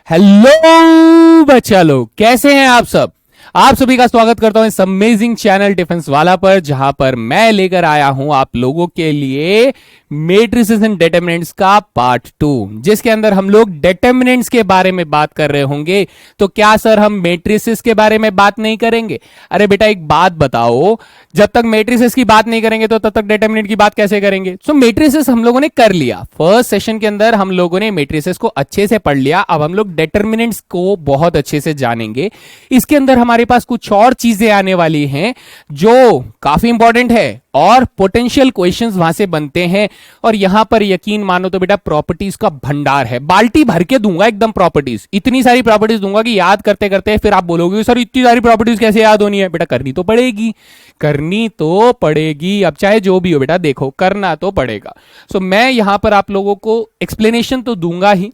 Hello बच्चा लोग, कैसे हैं आप सब। आप सभी का स्वागत करता हूं इस अमेजिंग चैनल डिफेंस वाला पर, जहां पर मैं लेकर आया हूं आप लोगों के लिए मैट्रिसेस एंड डिटरमिनेंट्स का पार्ट 2, जिसके अंदर हम लोग डिटरमिनेंट्स के बारे में बात कर रहे होंगे। तो क्या सर हम मैट्रिसेस के बारे में बात नहीं करेंगे? अरे बेटा एक बात बताओ, जब तक मैट्रिसेस की बात नहीं करेंगे तो तब तक डिटरमिनेंट की बात कैसे करेंगे? सो मैट्रिसेस हम लोगों ने कर लिया, फर्स्ट सेशन के अंदर हम लोगों ने मैट्रिसेस को अच्छे से पढ़ लिया। अब हम लोग डिटरमिनेंट्स को बहुत अच्छे से जानेंगे। इसके अंदर हमारे पास कुछ और चीजें आने वाली हैं जो काफी इंपॉर्टेंट है और पोटेंशियल क्वेश्चंस वहां से बनते हैं। और यहां पर यकीन मानो तो बेटा प्रॉपर्टीज का भंडार है, बाल्टी भर के दूंगा एकदम प्रॉपर्टीज, इतनी सारी प्रॉपर्टीज दूंगा कि याद करते करते फिर आप बोलोगे सर इतनी सारी प्रॉपर्टीज कैसे याद होनी है? बेटा करनी तो पड़ेगी, करनी तो पड़ेगी। अब चाहे जो भी हो बेटा, देखो करना तो पड़ेगा। सो मैं यहां पर आप लोगों को एक्सप्लेनेशन तो दूंगा ही,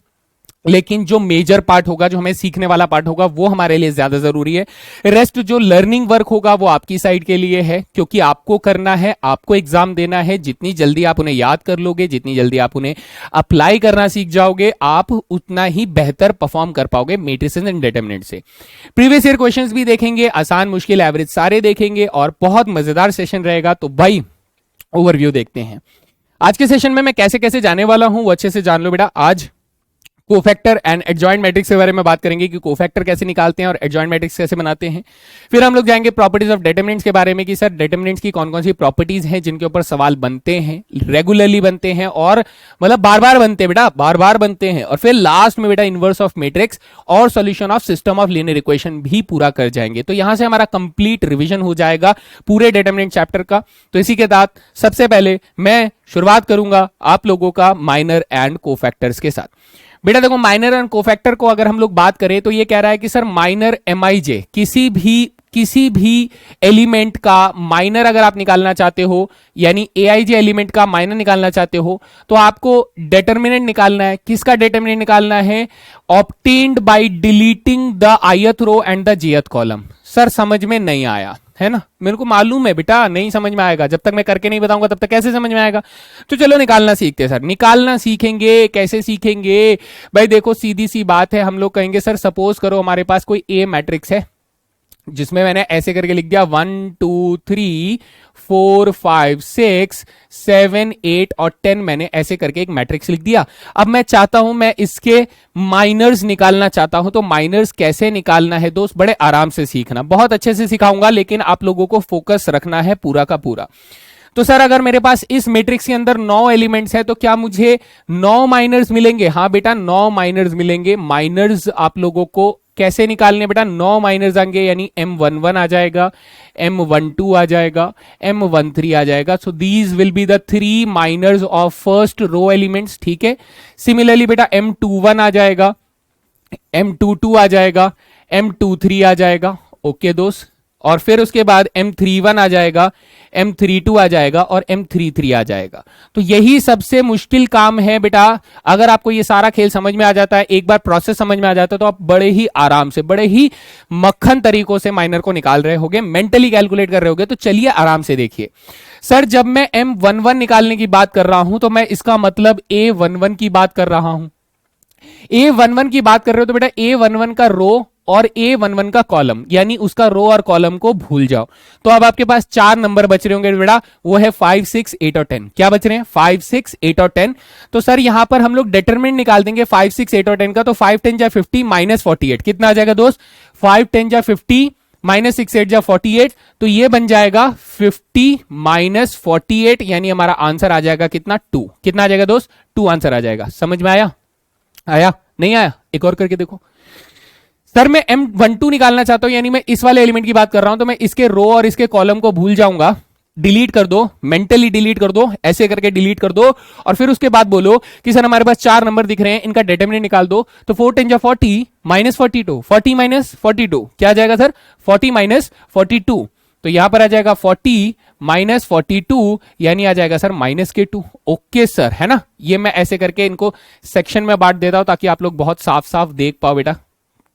लेकिन जो मेजर पार्ट होगा, जो हमें सीखने वाला पार्ट होगा, वो हमारे लिए ज्यादा जरूरी है। रेस्ट जो लर्निंग वर्क होगा वो आपकी साइड के लिए है, क्योंकि आपको करना है, आपको एग्जाम देना है। जितनी जल्दी आप उन्हें याद कर लोगे, जितनी जल्दी आप उन्हें अप्लाई करना सीख जाओगे, आप उतना ही बेहतर परफॉर्म कर पाओगे मैट्रिसेस एंड डिटरमिनेंट से। प्रीवियस ईयर क्वेश्चंस भी देखेंगे, आसान मुश्किल एवरेज सारे देखेंगे और बहुत मजेदार सेशन रहेगा। तो भाई ओवरव्यू देखते हैं आज के सेशन में मैं कैसे कैसे जाने वाला हूं, वो अच्छे से जान लो बेटा। आज कोफैक्टर एंड एडजॉइंट मैट्रिक्स के बारे में बात करेंगे कि कोफैक्टर कैसे निकालते हैं और एडजॉइंट मैट्रिक्स कैसे बनाते हैं। फिर हम लोग जाएंगे प्रॉपर्टीज ऑफ डिटरमिनेंट्स के बारे में कि सर डिटरमिनेंट्स की कौन कौन सी प्रॉपर्टीज हैं जिनके ऊपर सवाल बनते हैं, रेगुलरली बनते हैं और मतलब बार बार बनते हैं बेटा, बार बार बनते हैं। और फिर लास्ट में बेटा इनवर्स ऑफ मैट्रिक्स और solution of system of linear equation भी पूरा कर जाएंगे। तो यहां से हमारा कंप्लीट रिविजन हो जाएगा पूरे डिटरमिनेंट चैप्टर का। तो इसी के साथ सबसे पहले मैं शुरुआत करूंगा आप लोगों का माइनर एंड कोफैक्टर्स के साथ। बेटा देखो, माइनर एंड कोफैक्टर को अगर हम लोग बात करें तो ये कह रहा है कि सर माइनर एमआईजे, किसी भी एलिमेंट का माइनर अगर आप निकालना चाहते हो, यानी एआईजे एलिमेंट का माइनर निकालना चाहते हो, तो आपको डिटरमिनेंट निकालना है। किसका डिटरमिनेंट निकालना है? Obtained by deleting the ith row and the jth column. Sir समझ में नहीं आया है ना, मेरे को मालूम है बेटा नहीं समझ में आएगा, जब तक मैं करके नहीं बताऊंगा तब तक कैसे समझ में आएगा। तो चलो निकालना सीखते हैं सर। निकालना सीखेंगे, कैसे सीखेंगे भाई? देखो सीधी सी बात है, हम लोग कहेंगे सर सपोज करो हमारे पास कोई ए मैट्रिक्स है जिसमें मैंने ऐसे करके लिख दिया 1 2 3 4 5 6 7 8 और 10, मैंने ऐसे करके एक मैट्रिक्स लिख दिया। अब मैं चाहता हूं, मैं इसके माइनर्स निकालना चाहता हूं। तो माइनर्स कैसे निकालना है दोस्त, बड़े आराम से सीखना, बहुत अच्छे से सिखाऊंगा, लेकिन आप लोगों को फोकस रखना है पूरा का पूरा। तो सर अगर मेरे पास इस मैट्रिक्स के अंदर 9 एलिमेंट्स है तो क्या मुझे 9 माइनर्स मिलेंगे? हाँ बेटा 9 माइनर्स मिलेंगे। माइनर्स आप लोगों को कैसे निकालने बेटा? 9 माइनर्स आएंगे, यानी M11 आ जाएगा, M12 आ जाएगा, M13 आ जाएगा। So these will be the 3 minors of first row elements. ठीक है, सिमिलरली बेटा M21 आ जाएगा, M22 आ जाएगा, M23 आ जाएगा। ओके दोस्त, और फिर उसके बाद M31 आ जाएगा, M32 आ जाएगा और M33 आ जाएगा। तो यही सबसे मुश्किल काम है बेटा। अगर आपको ये सारा खेल समझ में आ जाता है, एक बार प्रोसेस समझ में आ जाता है, तो आप बड़े ही आराम से, बड़े ही मक्खन तरीकों से माइनर को निकाल रहे होगे, मेंटली कैलकुलेट कर रहे होगे। तो चलिए आराम से देखिए सर, जब मैं M11 निकालने की बात कर रहा हूं तो मैं इसका मतलब A11 की बात कर रहा हूं। A11 की बात कर रहे हो तो बेटा A11 का रो और A11 का कॉलम, यानी उसका रो और कॉलम को भूल जाओ। तो अब आपके पास 4 नंबर बच रहे होंगे बेटा, वो है 5 6 8 और 10। क्या बच रहे हैं? 5 6 8 और 10। तो सर यहां पर हम लोग डिटरमिनेंट निकाल देंगे 5 6 8 और 10 का। तो 5 10 जा 50 माइनस 48, कितना आ जाएगा दोस्त? 5 10 जा 50 माइनस 6 8 जा 48। तो ये बन जाएगा 50 माइनस 48, यानी हमारा आंसर आ जाएगा कितना? 2। कितना आ जाएगा दोस्त? 2 आंसर आ जाएगा। समझ में आया? आया नहीं आया? एक और करके देखो सर, मैं M12 निकालना चाहता हूं, यानी मैं इस वाले एलिमेंट की बात कर रहा हूं। तो मैं इसके रो और इसके कॉलम को भूल जाऊंगा, डिलीट कर दो, मेंटली डिलीट कर दो, ऐसे करके डिलीट कर दो। और फिर उसके बाद बोलो कि सर हमारे पास 4 नंबर दिख रहे हैं, इनका डिटरमिनेंट निकाल दो। तो 4 10 जा 40 माइनस 42, 40 माइनस 42 क्या आ जाएगा सर? 40 माइनस 42। तो यहां पर आ जाएगा 40 माइनस 42, यानी आ जाएगा सर माइनस के 2। ओके सर, है ना? ये मैं ऐसे करके इनको सेक्शन में बांट देता हूं ताकि आप लोग बहुत साफ साफ देख पाओ बेटा,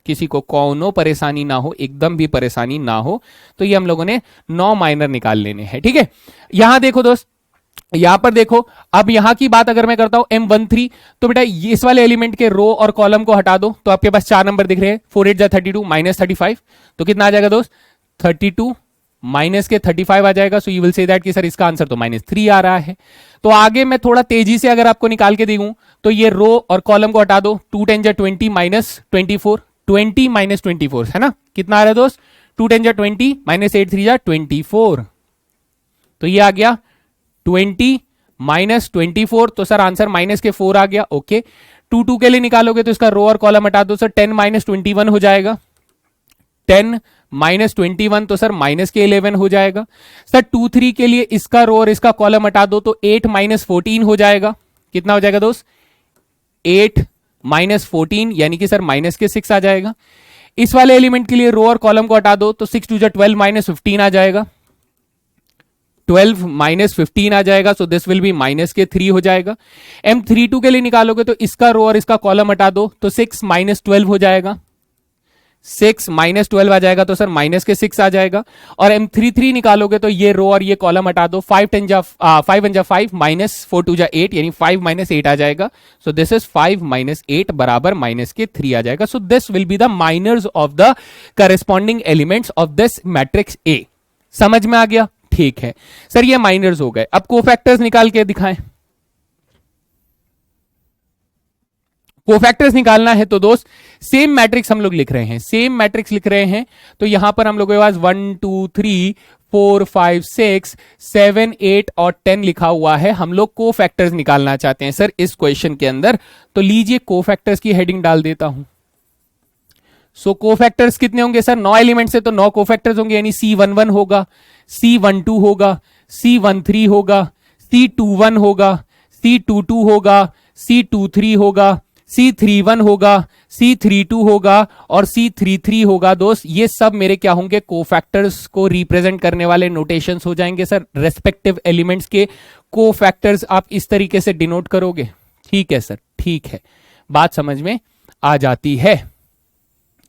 किसी को कोनो परेशानी ना हो, एकदम भी परेशानी ना हो। तो ये हम लोगों ने 9 माइनर निकाल लेने हैं। ठीक है, यहां देखो दोस्त, यहां पर देखो, अब यहां की बात अगर मैं करता हूं M13, तो बेटा इस वाले एलिमेंट के रो और कॉलम को हटा दो तो आपके पास 4 नंबर दिख रहे हैं, 4 8 जा 32 माइनस 35, तो कितना आ जाएगा दोस्त, 32 माइनस के 35 आ जाएगा। So you will say that कि सर इसका आंसर तो -3 आ रहा है। तो आगे मैं थोड़ा तेजी से अगर आपको निकाल के दूं तो ये रो और कॉलम को हटा दो, 2 10 जा 20 माइनस 24, 20 माइनस 24 है ना, कितना आ रहा है दोस्त, 2 10 जा 20 माइनस 8 3 जा 24, तो ये आ गया 20 माइनस 24, तो सर आंसर माइनस के 4 आ गया। ओके, 2 2 के लिए निकालोगे तो इसका रो और कॉलम हटा दो, सर 10 माइनस 21 हो जाएगा, 10 माइनस 21 तो सर माइनस के 11 हो जाएगा। सर 2 3 के लिए इसका रो और इसका कॉलम हटा दो तो 8 माइनस 14 हो जाएगा, कितना हो जाएगा दोस्त, 8 माइनस 14 यानी कि सर माइनस के 6 आ जाएगा। इस वाले एलिमेंट के लिए रो और कॉलम को हटा दो तो 6 2 जा 12 माइनस 15 आ जाएगा, 12 माइनस 15 आ जाएगा, so this will B minus के 3 हो जाएगा। M32 के लिए निकालोगे तो इसका रो और इसका कॉलम हटा दो तो 6 माइनस 12 हो जाएगा, 6 माइनस 12 आ जाएगा, तो सर माइनस के 6 आ जाएगा। और M33 निकालोगे तो ये रो और ये कॉलम हटा दो, 5 1 जा 5 माइनस 4 2 जा 8 यानी 5 माइनस 8 आ जाएगा। सो दिस इज 5 माइनस 8 बराबर माइनस के 3 आ जाएगा। So this will be the minors of the corresponding elements of this matrix A. समझ में आ गया, ठीक है सर, ये माइनर्स हो गए। अब कोफैक्टर्स निकाल के दिखाएं। कोफैक्टर्स निकालना है तो दोस्त सेम मैट्रिक्स हम लोग लिख रहे हैं, सेम मैट्रिक्स लिख रहे हैं, तो यहां पर हम लोग के पास 1 2 3 4 5 6 7 8 और 10 लिखा हुआ है। हम लोग कोफैक्टर्स निकालना चाहते हैं सर इस क्वेश्चन के अंदर, तो लीजिए कोफैक्टर्स की हेडिंग डाल देता हूं। सो कोफैक्टर्स कितने होंगे सर, 9 एलिमेंट से तो 9 कोफैक्टर्स होंगे, यानी C11 होगा, C12 होगा, C13 होगा, C21 होगा, C22 होगा, C23 होगा, C31 होगा, C32 होगा और C33 होगा। दोस्त ये सब मेरे क्या होंगे, कोफैक्टर्स को रिप्रेजेंट करने वाले नोटेशंस हो जाएंगे सर। रेस्पेक्टिव एलिमेंट्स के कोफैक्टर्स आप इस तरीके से डिनोट करोगे, ठीक है सर, ठीक है, बात समझ में आ जाती है।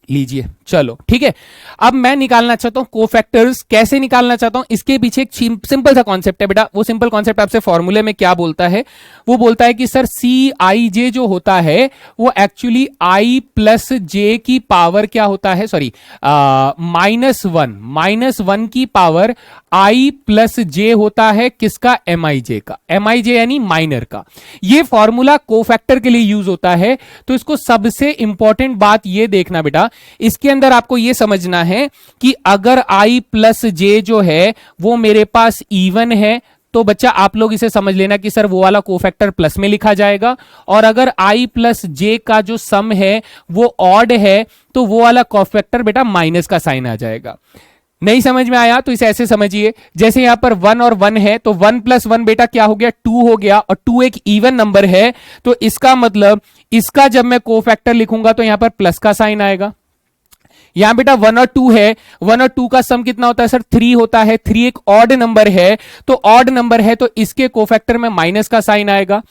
लीजिए चलो ठीक है, अब मैं निकालना चाहता हूं कोफैक्टर्स। कैसे निकालना चाहता हूं, इसके पीछे एक सिंपल सा कॉन्सेप्ट है बेटा। वो सिंपल कॉन्सेप्ट आपसे फॉर्मूले में क्या बोलता है, वो बोलता है कि सर CIJ जो होता है वो एक्चुअली I प्लस जे की पावर क्या होता है, सॉरी -1 की पावर I प्लस जे होता है, किसका, MIJ का, MIJ यानी माइनर का। ये फॉर्मूला कोफैक्टर के लिए यूज होता है। तो इसको सबसे इंपॉर्टेंट बात ये देखना बेटा, इसके अंदर आपको यह समझना है कि अगर I प्लस जे जो है वो मेरे पास इवन है तो बच्चा आप लोग इसे समझ लेना कि सर वो वाला कोफैक्टर प्लस में लिखा जाएगा, और अगर I प्लस जे का जो सम है वो ऑड है तो वो वाला कोफैक्टर बेटा माइनस का साइन आ जाएगा। नहीं समझ में आया तो इसे ऐसे समझिए, जैसे यहां पर 1 और 1 है तो 1 प्लस 1 बेटा क्या हो गया, 2 हो गया, और 2 एक इवन नंबर है, तो इसका मतलब इसका जब मैं कोफैक्टर लिखूंगा तो यहां पर प्लस का साइन आएगा। यहां बेटा 1 और 2 है, 1 और 2 का सम कितना होता है सर, 3 होता है, 3 एक ऑड नंबर है, तो ऑड नंबर है तो इसके कोफैक्टर में माइनस का साइन आएगा।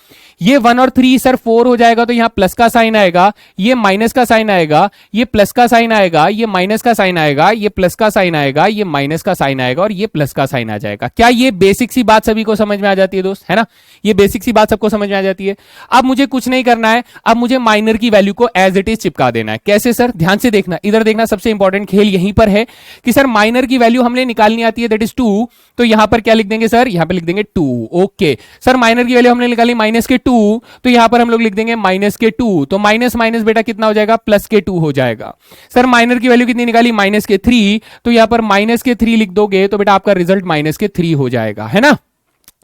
ये 1 और 3 सर 4 हो जाएगा तो यहां प्लस का साइन आएगा, ये माइनस का साइन आएगा, ये प्लस का साइन आएगा, ये माइनस का साइन आएगा, ये प्लस का साइन आएगा, ये माइनस का साइन आएगा और ये प्लस का साइन आ जाएगा। क्या ये बेसिक सी बात सभी को समझ में आ जाती है दोस्त, है ना, ये बेसिक सी बात सबको समझ में आ जाती है। अब मुझे कुछ नहीं करना है, अब मुझे माइनर की वैल्यू को एज इट इज चिपका देना है। कैसे सर, ध्यान से देखना, इधर देखना, सबसे इंपॉर्टेंट खेल यहीं पर है कि सर माइनर की वैल्यू हमने निकालनी आती है, दैट इज 2, तो यहां पर क्या लिख देंगे सर, यहां पर लिख देंगे 2। ओके सर, माइनर की वैल्यू हमने निकाली माइनस के 2, तो यहां पर हम लोग लिख देंगे माइनस के 2, तो माइनस माइनस बेटा कितना हो जाएगा, प्लस के 2 हो जाएगा। सर माइनर की वैल्यू कितनी निकाली, माइनस के 3, तो यहां पर माइनस के 3 लिख दोगे तो बेटा आपका रिजल्ट माइनस के 3 हो जाएगा, है ना।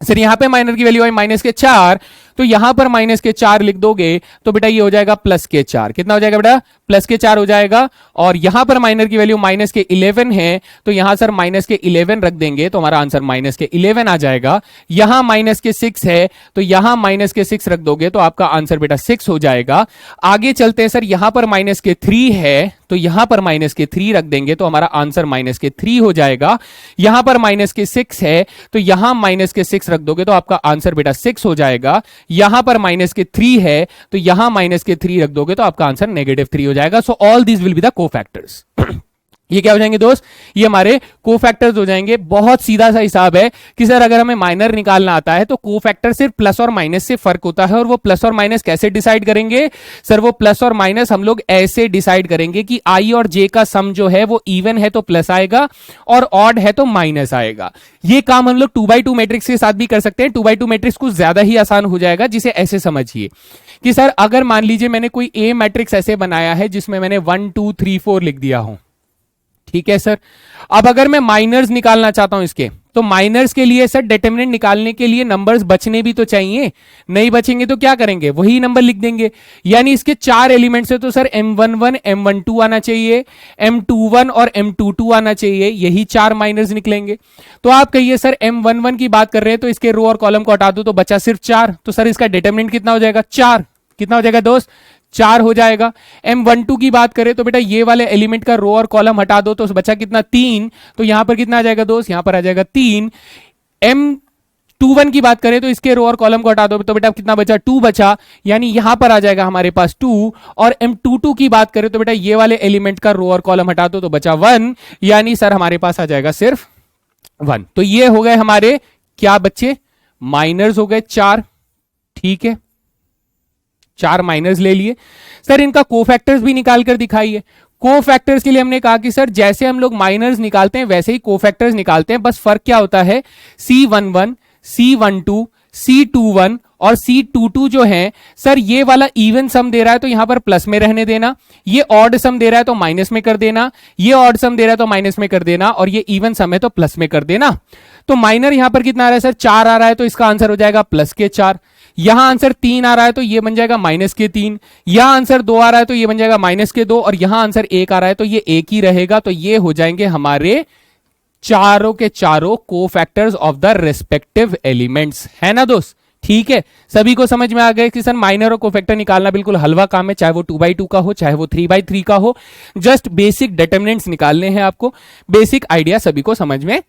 सर यहां पे माइनर की वैल्यू आई माइनस के 4, तो यहां पर माइनस के 4 लिख दोगे तो बेटा ये हो जाएगा प्लस के 4, कितना हो जाएगा बेटा, प्लस के 4 हो जाएगा। और यहां पर माइनर की वैल्यू माइनस के 11 है, तो यहां सर माइनस के 11 रख देंगे तो हमारा आंसर माइनस के 11 आ जाएगा। यहां माइनस के 6 है तो यहां माइनस के 6 रख दोगे तो आपका आंसर बेटा 6 हो जाएगा। आगे चलते हैं सर, यहां पर माइनस के 3 है तो यहां पर माइनस के 3 रख देंगे तो हमारा आंसर माइनस के 3 हो जाएगा। यहां पर माइनस के 6 है तो यहां माइनस के 6 रख दोगे तो आपका आंसर बेटा 6 हो जाएगा। यहां पर माइनस के 3 है तो यहां माइनस के 3 रख दोगे तो आपका आंसर -3 हो जाएगा। So all these will be the cofactors. ये क्या हो जाएंगे दोस्त, ये हमारे कोफैक्टर्स हो जाएंगे। बहुत सीधा सा हिसाब है कि सर अगर हमें माइनर निकालना आता है तो कोफैक्टर सिर्फ प्लस और माइनस से फर्क होता है, और वो प्लस और माइनस कैसे डिसाइड करेंगे सर, वो प्लस और माइनस हम लोग ऐसे डिसाइड करेंगे कि आई और जे का सम जो है वो इवन है तो प्लस आएगा और ऑड है तो माइनस आएगा। ये काम हम लोग 2x2 मैट्रिक्स के साथ भी कर सकते हैं। 2x2 मैट्रिक्स कुछ ज्यादा ही आसान हो जाएगा, जिसे ऐसे समझिए कि सर अगर मान लीजिए मैंने कोई ए मैट्रिक्स ऐसे बनाया है जिसमें मैंने 1 2 3 4 लिख दिया हूं, ठीक है सर। अब अगर मैं माइनर्स निकालना चाहता हूं इसके, तो माइनर्स के लिए सर डिटरमिनेंट निकालने के लिए नंबर्स बचने भी तो चाहिए, नहीं बचेंगे तो क्या करेंगे, वही नंबर लिख देंगे। यानी इसके 4 एलिमेंट्स है तो सर M11 M12 आना चाहिए, M21 और M22 आना चाहिए, यही 4 माइनर्स निकलेंगे। तो आप कहिए सर M11 की बात कर रहे हैं तो इसके रो और कॉलम को हटा दो तो बचा सिर्फ 4, तो सर इसका डिटरमिनेंट कितना हो जाएगा, 4। कितना हो जाएगा दोस्त, 4 हो जाएगा। M12 की बात करें तो बेटा ये वाले एलिमेंट का रो और कॉलम हटा दो तो बचा कितना, 3, तो यहां पर कितना आ जाएगा दोस्त, यहां पर आ जाएगा 3। M21 की बात करें तो इसके रो और कॉलम को हटा दो तो बेटा कितना बचा, 2 बचा, यानी यहां पर आ जाएगा हमारे पास 2। और M22 की बात करें तो बेटा ये वाले एलिमेंट का रो और कॉलम हटा दो तो बचा 1, यानी सर हमारे पास आ जाएगा सिर्फ 1। तो ये हो गए हमारे क्या बच्चे, माइनर्स हो गए 4, ठीक है, 4 माइनर्स ले लिए। सर इनका कोफैक्टर्स भी निकाल कर दिखाइए। कोफैक्टर्स के लिए हमने कहा कि सर जैसे हम लोग माइनर्स निकालते हैं वैसे ही कोफैक्टर्स निकालते हैं, बस फर्क क्या होता है, C11 C12 C21 और C22 जो है सर ये वाला इवन सम दे रहा है तो यहां पर प्लस में रहने देना, ये ऑड सम दे रहा है तो माइनस में कर देना, ये ऑड सम दे रहा है तो माइनस में कर देना, और ये इवन सम है तो प्लस में कर देना। तो माइनर यहां पर कितना आ रहा है सर, 4 आ रहा है तो इसका आंसर हो जाएगा प्लस के 4। यहां आंसर 3 आ रहा है तो ये बन जाएगा माइनस के 3। यहां आंसर 2 आ रहा है तो ये बन जाएगा माइनस के 2, और यहां आंसर 1 आ रहा है तो ये 1 ही रहेगा। तो ये हो जाएंगे हमारे चारों के चारों cofactors of the respective elements, है ना दोस्त, ठीक है। सभी को समझ में आ गया कि सर माइनर और कोफैक्टर निकालना बिल्कुल हलवा काम है, चाहे वो 2x2 का हो चाहे वो 3x3 का हो, जस्ट बेसिक डिटरमिनेंट्स निकालने हैं आपको, बेसिक आइडिया सभी को समझ में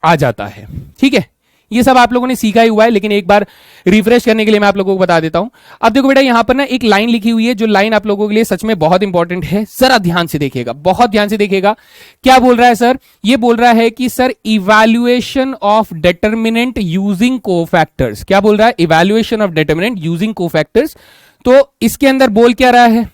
आ जाता है, ठीक है। ये सब आप लोगों ने सीखा ही हुआ है, लेकिन एक बार रिफ्रेश करने के लिए मैं आप लोगों को बता देता हूं। अब देखो बेटा यहां पर ना एक लाइन लिखी हुई है, जो लाइन आप लोगों के लिए सच में बहुत इंपॉर्टेंट है, जरा ध्यान से देखिएगा, बहुत ध्यान से देखिएगा। क्या बोल रहा है सर, ये बोल रहा है कि sir evaluation of determinant using cofactors. क्या बोल रहा है, evaluation of determinant using cofactors. तो इसके अंदर बोल क्या रहा है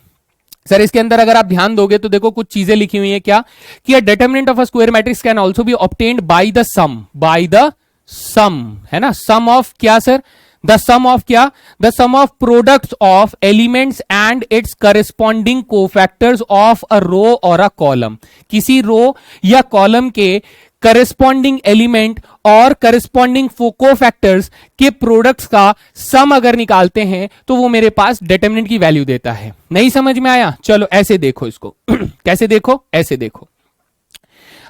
सर, इसके अंदर अगर आप ध्यान दोगे तो देखो कुछ चीजें लिखी हुई है, क्या कि a determinant of a square matrix can also be obtained by the sum, by the sum, है ना, सम ऑफ क्या सर, द सम ऑफ क्या, the sum of products of elements and its corresponding cofactors of a row or a column. किसी row या column के corresponding element और corresponding cofactors के products का सम अगर निकालते हैं तो वो मेरे पास डिटरमिनेंट की वैल्यू देता है। नहीं समझ में आया, चलो ऐसे देखो इसको कैसे देखो, ऐसे देखो।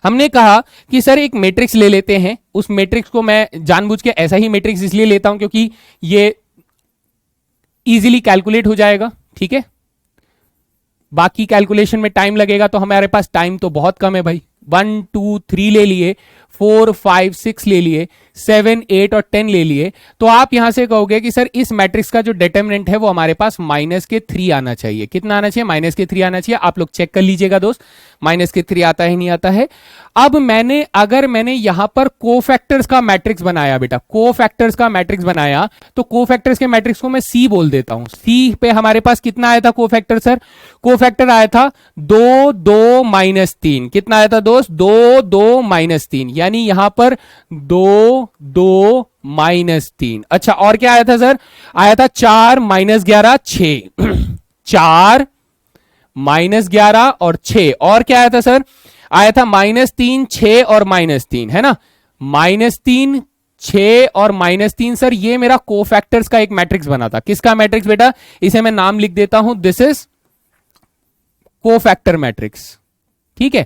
हमने कहा कि सर एक मैट्रिक्स ले लेते हैं, उस मैट्रिक्स को मैं जानबूझ के ऐसा ही मैट्रिक्स इसलिए लेता हूं क्योंकि ये इजीली कैलकुलेट हो जाएगा, ठीक है। बाकी कैलकुलेशन में टाइम लगेगा तो हमारे पास टाइम तो बहुत कम है भाई। 1 2 3 ले लिए, 4 5 6 ले लिए, 7 8 और 10 ले लिए, तो आप यहां से कहोगे कि सर इस मैट्रिक्स का जो डिटरमिनेंट है वो हमारे पास -3 आना चाहिए। कितना आना चाहिए, -3 आना चाहिए। आप लोग चेक कर लीजिएगा दोस्त, -3 आता है नहीं आता है। अब अगर मैंने यहां पर कोफैक्टर्स का मैट्रिक्स बनाया बेटा, कोफैक्टर्स का मैट्रिक्स बनाया, तो कोफैक्टर्स के मैट्रिक्स को मैं सी बोल देता हूं। सी पे हमारे पास कितना आया था कोफैक्टर सर, कोफैक्टर आया था 2 2 -3। कितना आया था दोस्त, 2 2 -3, यानी यहां पर 2 2 -3। अच्छा और क्या आया था सर, आया था 4 -11 6 4 -11 और 6, और क्या आया था सर, आया था -3 6 और -3, है ना, -3 6 और -3। सर ये मेरा कोफैक्टर्स का एक मैट्रिक्स बना था। किसका मैट्रिक्स बेटा, इसे मैं नाम लिख देता हूं, दिस इज कोफैक्टर मैट्रिक्स, ठीक है।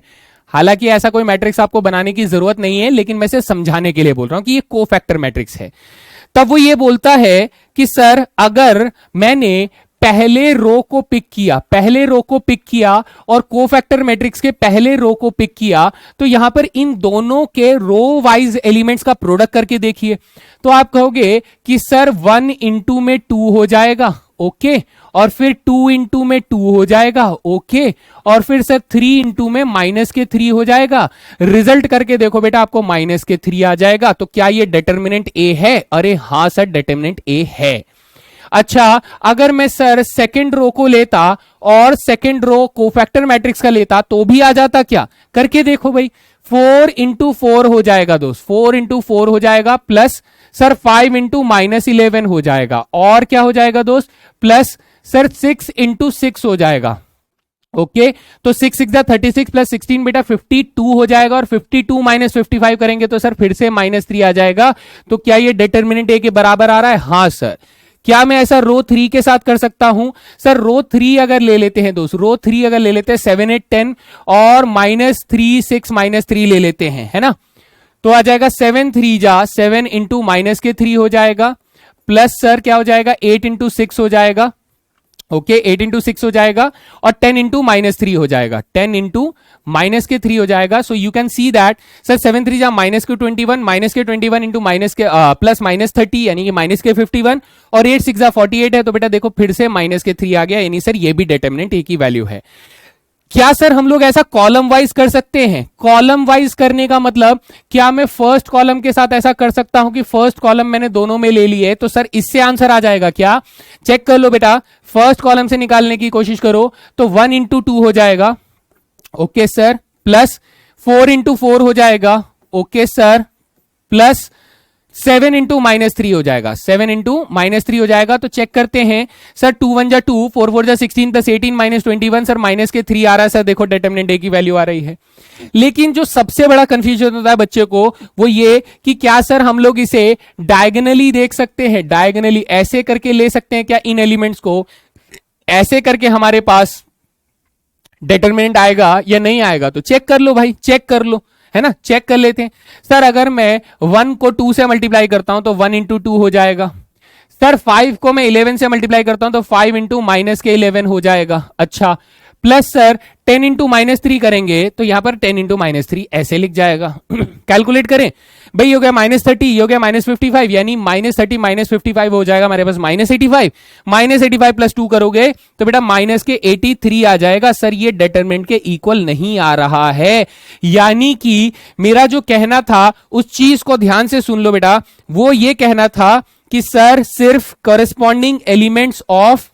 हालांकि ऐसा कोई मैट्रिक्स आपको बनाने की जरूरत नहीं है, लेकिन मैं इसे समझाने के लिए बोल रहा हूं कि ये कोफैक्टर मैट्रिक्स है। तब वो ये बोलता है कि सर अगर मैंने पहले रो को पिक किया और कोफैक्टर मैट्रिक्स के पहले रो को पिक किया, तो यहां पर इन दोनों के रो वाइज एलिमेंट्स का प्रोडक्ट करके देखिए, तो आप कहोगे कि सर 1 × में 2 हो जाएगा, ओके, और फिर 2 इंटू में 2 हो जाएगा, ओके, और फिर सर 3 इंटू में माइनस के 3 हो जाएगा। रिजल्ट करके देखो बेटा, आपको माइनस के 3 आ जाएगा। तो क्या ये डिटर्मिनेंट ए है? अरे हां सर, डिटर्मिनेंट ए है। अच्छा, अगर मैं सर सेकंड रो को लेता और सेकंड रो कोफैक्टर मैट्रिक्स का लेता तो भी आ जाता क्या? करके देखो भाई, 4 इंटू 4 हो जाएगा दोस्त, 4 इंटू 4 हो जाएगा, प्लस सर 5 इंटू -11 हो जाएगा, और क्या हो जाएगा दोस्त, प्लस सर 6 इंटू 6 हो जाएगा, ओके। तो 6 6 36 प्लस 16 बेटा 52 हो जाएगा, और 52 माइनस 55 करेंगे तो सर फिर से -3 आ जाएगा। तो क्या ये डिटर्मिनेंट ए के बराबर आ रहा है? हाँ सर। क्या मैं ऐसा रो 3 के साथ कर सकता हूं? सर रो 3 अगर ले लेते हैं दोस्त, रो 3 अगर ले लेते हैं 7 8 10 और -3 6 -3 ले लेते हैं, है ना, तो आ जाएगा 7 3 जा 7 इंटू माइनस के 3 हो जाएगा, प्लस सर क्या हो जाएगा 8 इंटू 6 हो जाएगा, ओके, 8 इंटू 6 हो जाएगा, और 10 इंटू -3 हो जाएगा, 10 इंटू माइनस के 3 हो जाएगा। सो you can see that sir 7 3 जा माइनस के 21, माइनस के 21 इंटू माइनस के प्लस -30 यानी कि माइनस के 51, और 8 6 जा 48 है, तो बेटा देखो फिर से माइनस के 3 आ गया, यानी सर ये भी डिटर्मिनेंट ए की वैल्यू है। क्या सर हम लोग ऐसा कॉलम वाइज कर सकते हैं? कॉलम वाइज करने का मतलब क्या मैं फर्स्ट कॉलम के साथ ऐसा कर सकता हूं कि फर्स्ट कॉलम मैंने दोनों में ले लिए, तो सर इससे आंसर आ जाएगा क्या? चेक कर लो बेटा, फर्स्ट कॉलम से निकालने की कोशिश करो तो 1 इंटू 2 हो जाएगा, ओके सर, प्लस 4 इंटू 4 हो जाएगा, ओके सर, प्लस 7 इंटू -3 हो जाएगा, 7 इंटू -3 हो जाएगा। तो चेक करते हैं सर, 2 1 जा 2, 4 4 जा 16 प्लस 18 -21, सर माइनस के 3 आ रहा है, सर देखो डिटर्मिनेंट ए की वैल्यू आ रही है। लेकिन जो सबसे बड़ा कंफ्यूजन होता है बच्चे को वो ये कि क्या सर हम लोग इसे डायगोनली देख सकते हैं, डायगोनली ऐसे करके ले सकते हैं क्या इन एलिमेंट्स को, ऐसे करके हमारे पास डिटर्मिनेंट आएगा या नहीं आएगा? तो चेक कर लो भाई, चेक कर लो, है ना, चेक कर लेते हैं। सर अगर मैं 1 को 2 से मल्टीप्लाई करता हूं तो 1 इंटू 2 हो जाएगा। सर 5 को मैं 11 से मल्टीप्लाई करता हूं तो 5 इंटू माइनस के 11 हो जाएगा। अच्छा, प्लस सर 10 इंटू -3 करेंगे तो यहां पर 10 इंटू -3 ऐसे लिख जाएगा। कैलकुलेट करें भाई, हो गया -30, ये हो गया -55, यानी -30 -55 हो जाएगा हमारे पास -85, -85 प्लस 2 करोगे तो बेटा माइनस के 83 आ जाएगा। सर ये डिटरमिनेंट के इक्वल नहीं आ रहा है, यानी कि मेरा जो कहना था उस चीज को ध्यान से सुन लो बेटा, वो ये कहना था कि सर सिर्फ करस्पॉन्डिंग एलिमेंट्स ऑफ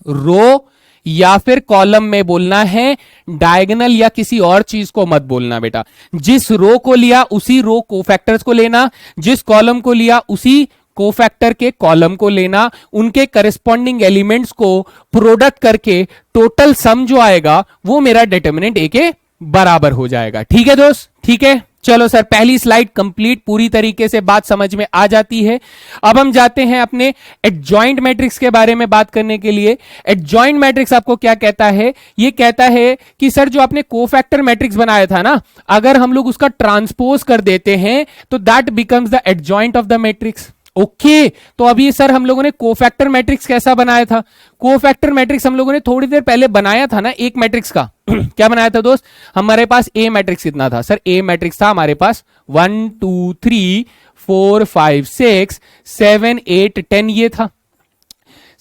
रो या फिर कॉलम में बोलना है, डायगोनल या किसी और चीज को मत बोलना बेटा। जिस रो को लिया उसी रो कोफैक्टर्स को लेना, जिस कॉलम को लिया उसी कोफैक्टर के कॉलम को लेना, उनके करस्पॉन्डिंग एलिमेंट्स को प्रोडक्ट करके टोटल सम जो आएगा वो मेरा डिटर्मिनेंट ए के बराबर हो जाएगा। ठीक है दोस्त, ठीक है। चलो सर, पहली स्लाइड कंप्लीट, पूरी तरीके से बात समझ में आ जाती है। अब हम जाते हैं अपने एडजॉइंट मैट्रिक्स के बारे में बात करने के लिए। एडजॉइंट मैट्रिक्स आपको क्या कहता है? ये कहता है कि सर जो आपने कोफैक्टर मैट्रिक्स बनाया था ना, अगर हम लोग उसका ट्रांसपोज कर देते हैं तो that becomes the adjoint of the matrix. Okay, तो अभी सर हम लोगों ने कोफैक्टर मैट्रिक्स कैसा बनाया था? कोफैक्टर मैट्रिक्स हम लोगों ने थोड़ी देर पहले बनाया था ना, एक मैट्रिक्स का। क्या बनाया था दोस्त? हमारे पास ए मैट्रिक्स कितना था? सर ए मैट्रिक्स था हमारे पास 1 2 3 4 5 6 7 8 10 ये था।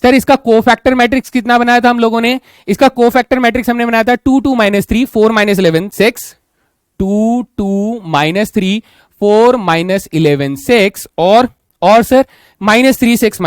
सर इसका कोफैक्टर मैट्रिक्स कितना बनाया था हम लोगों ने? इसका कोफैक्टर मैट्रिक्स हमने बनाया था 2 2 -3 4 -11 6, 2 2 -3 4 -11 6, और सर -3 6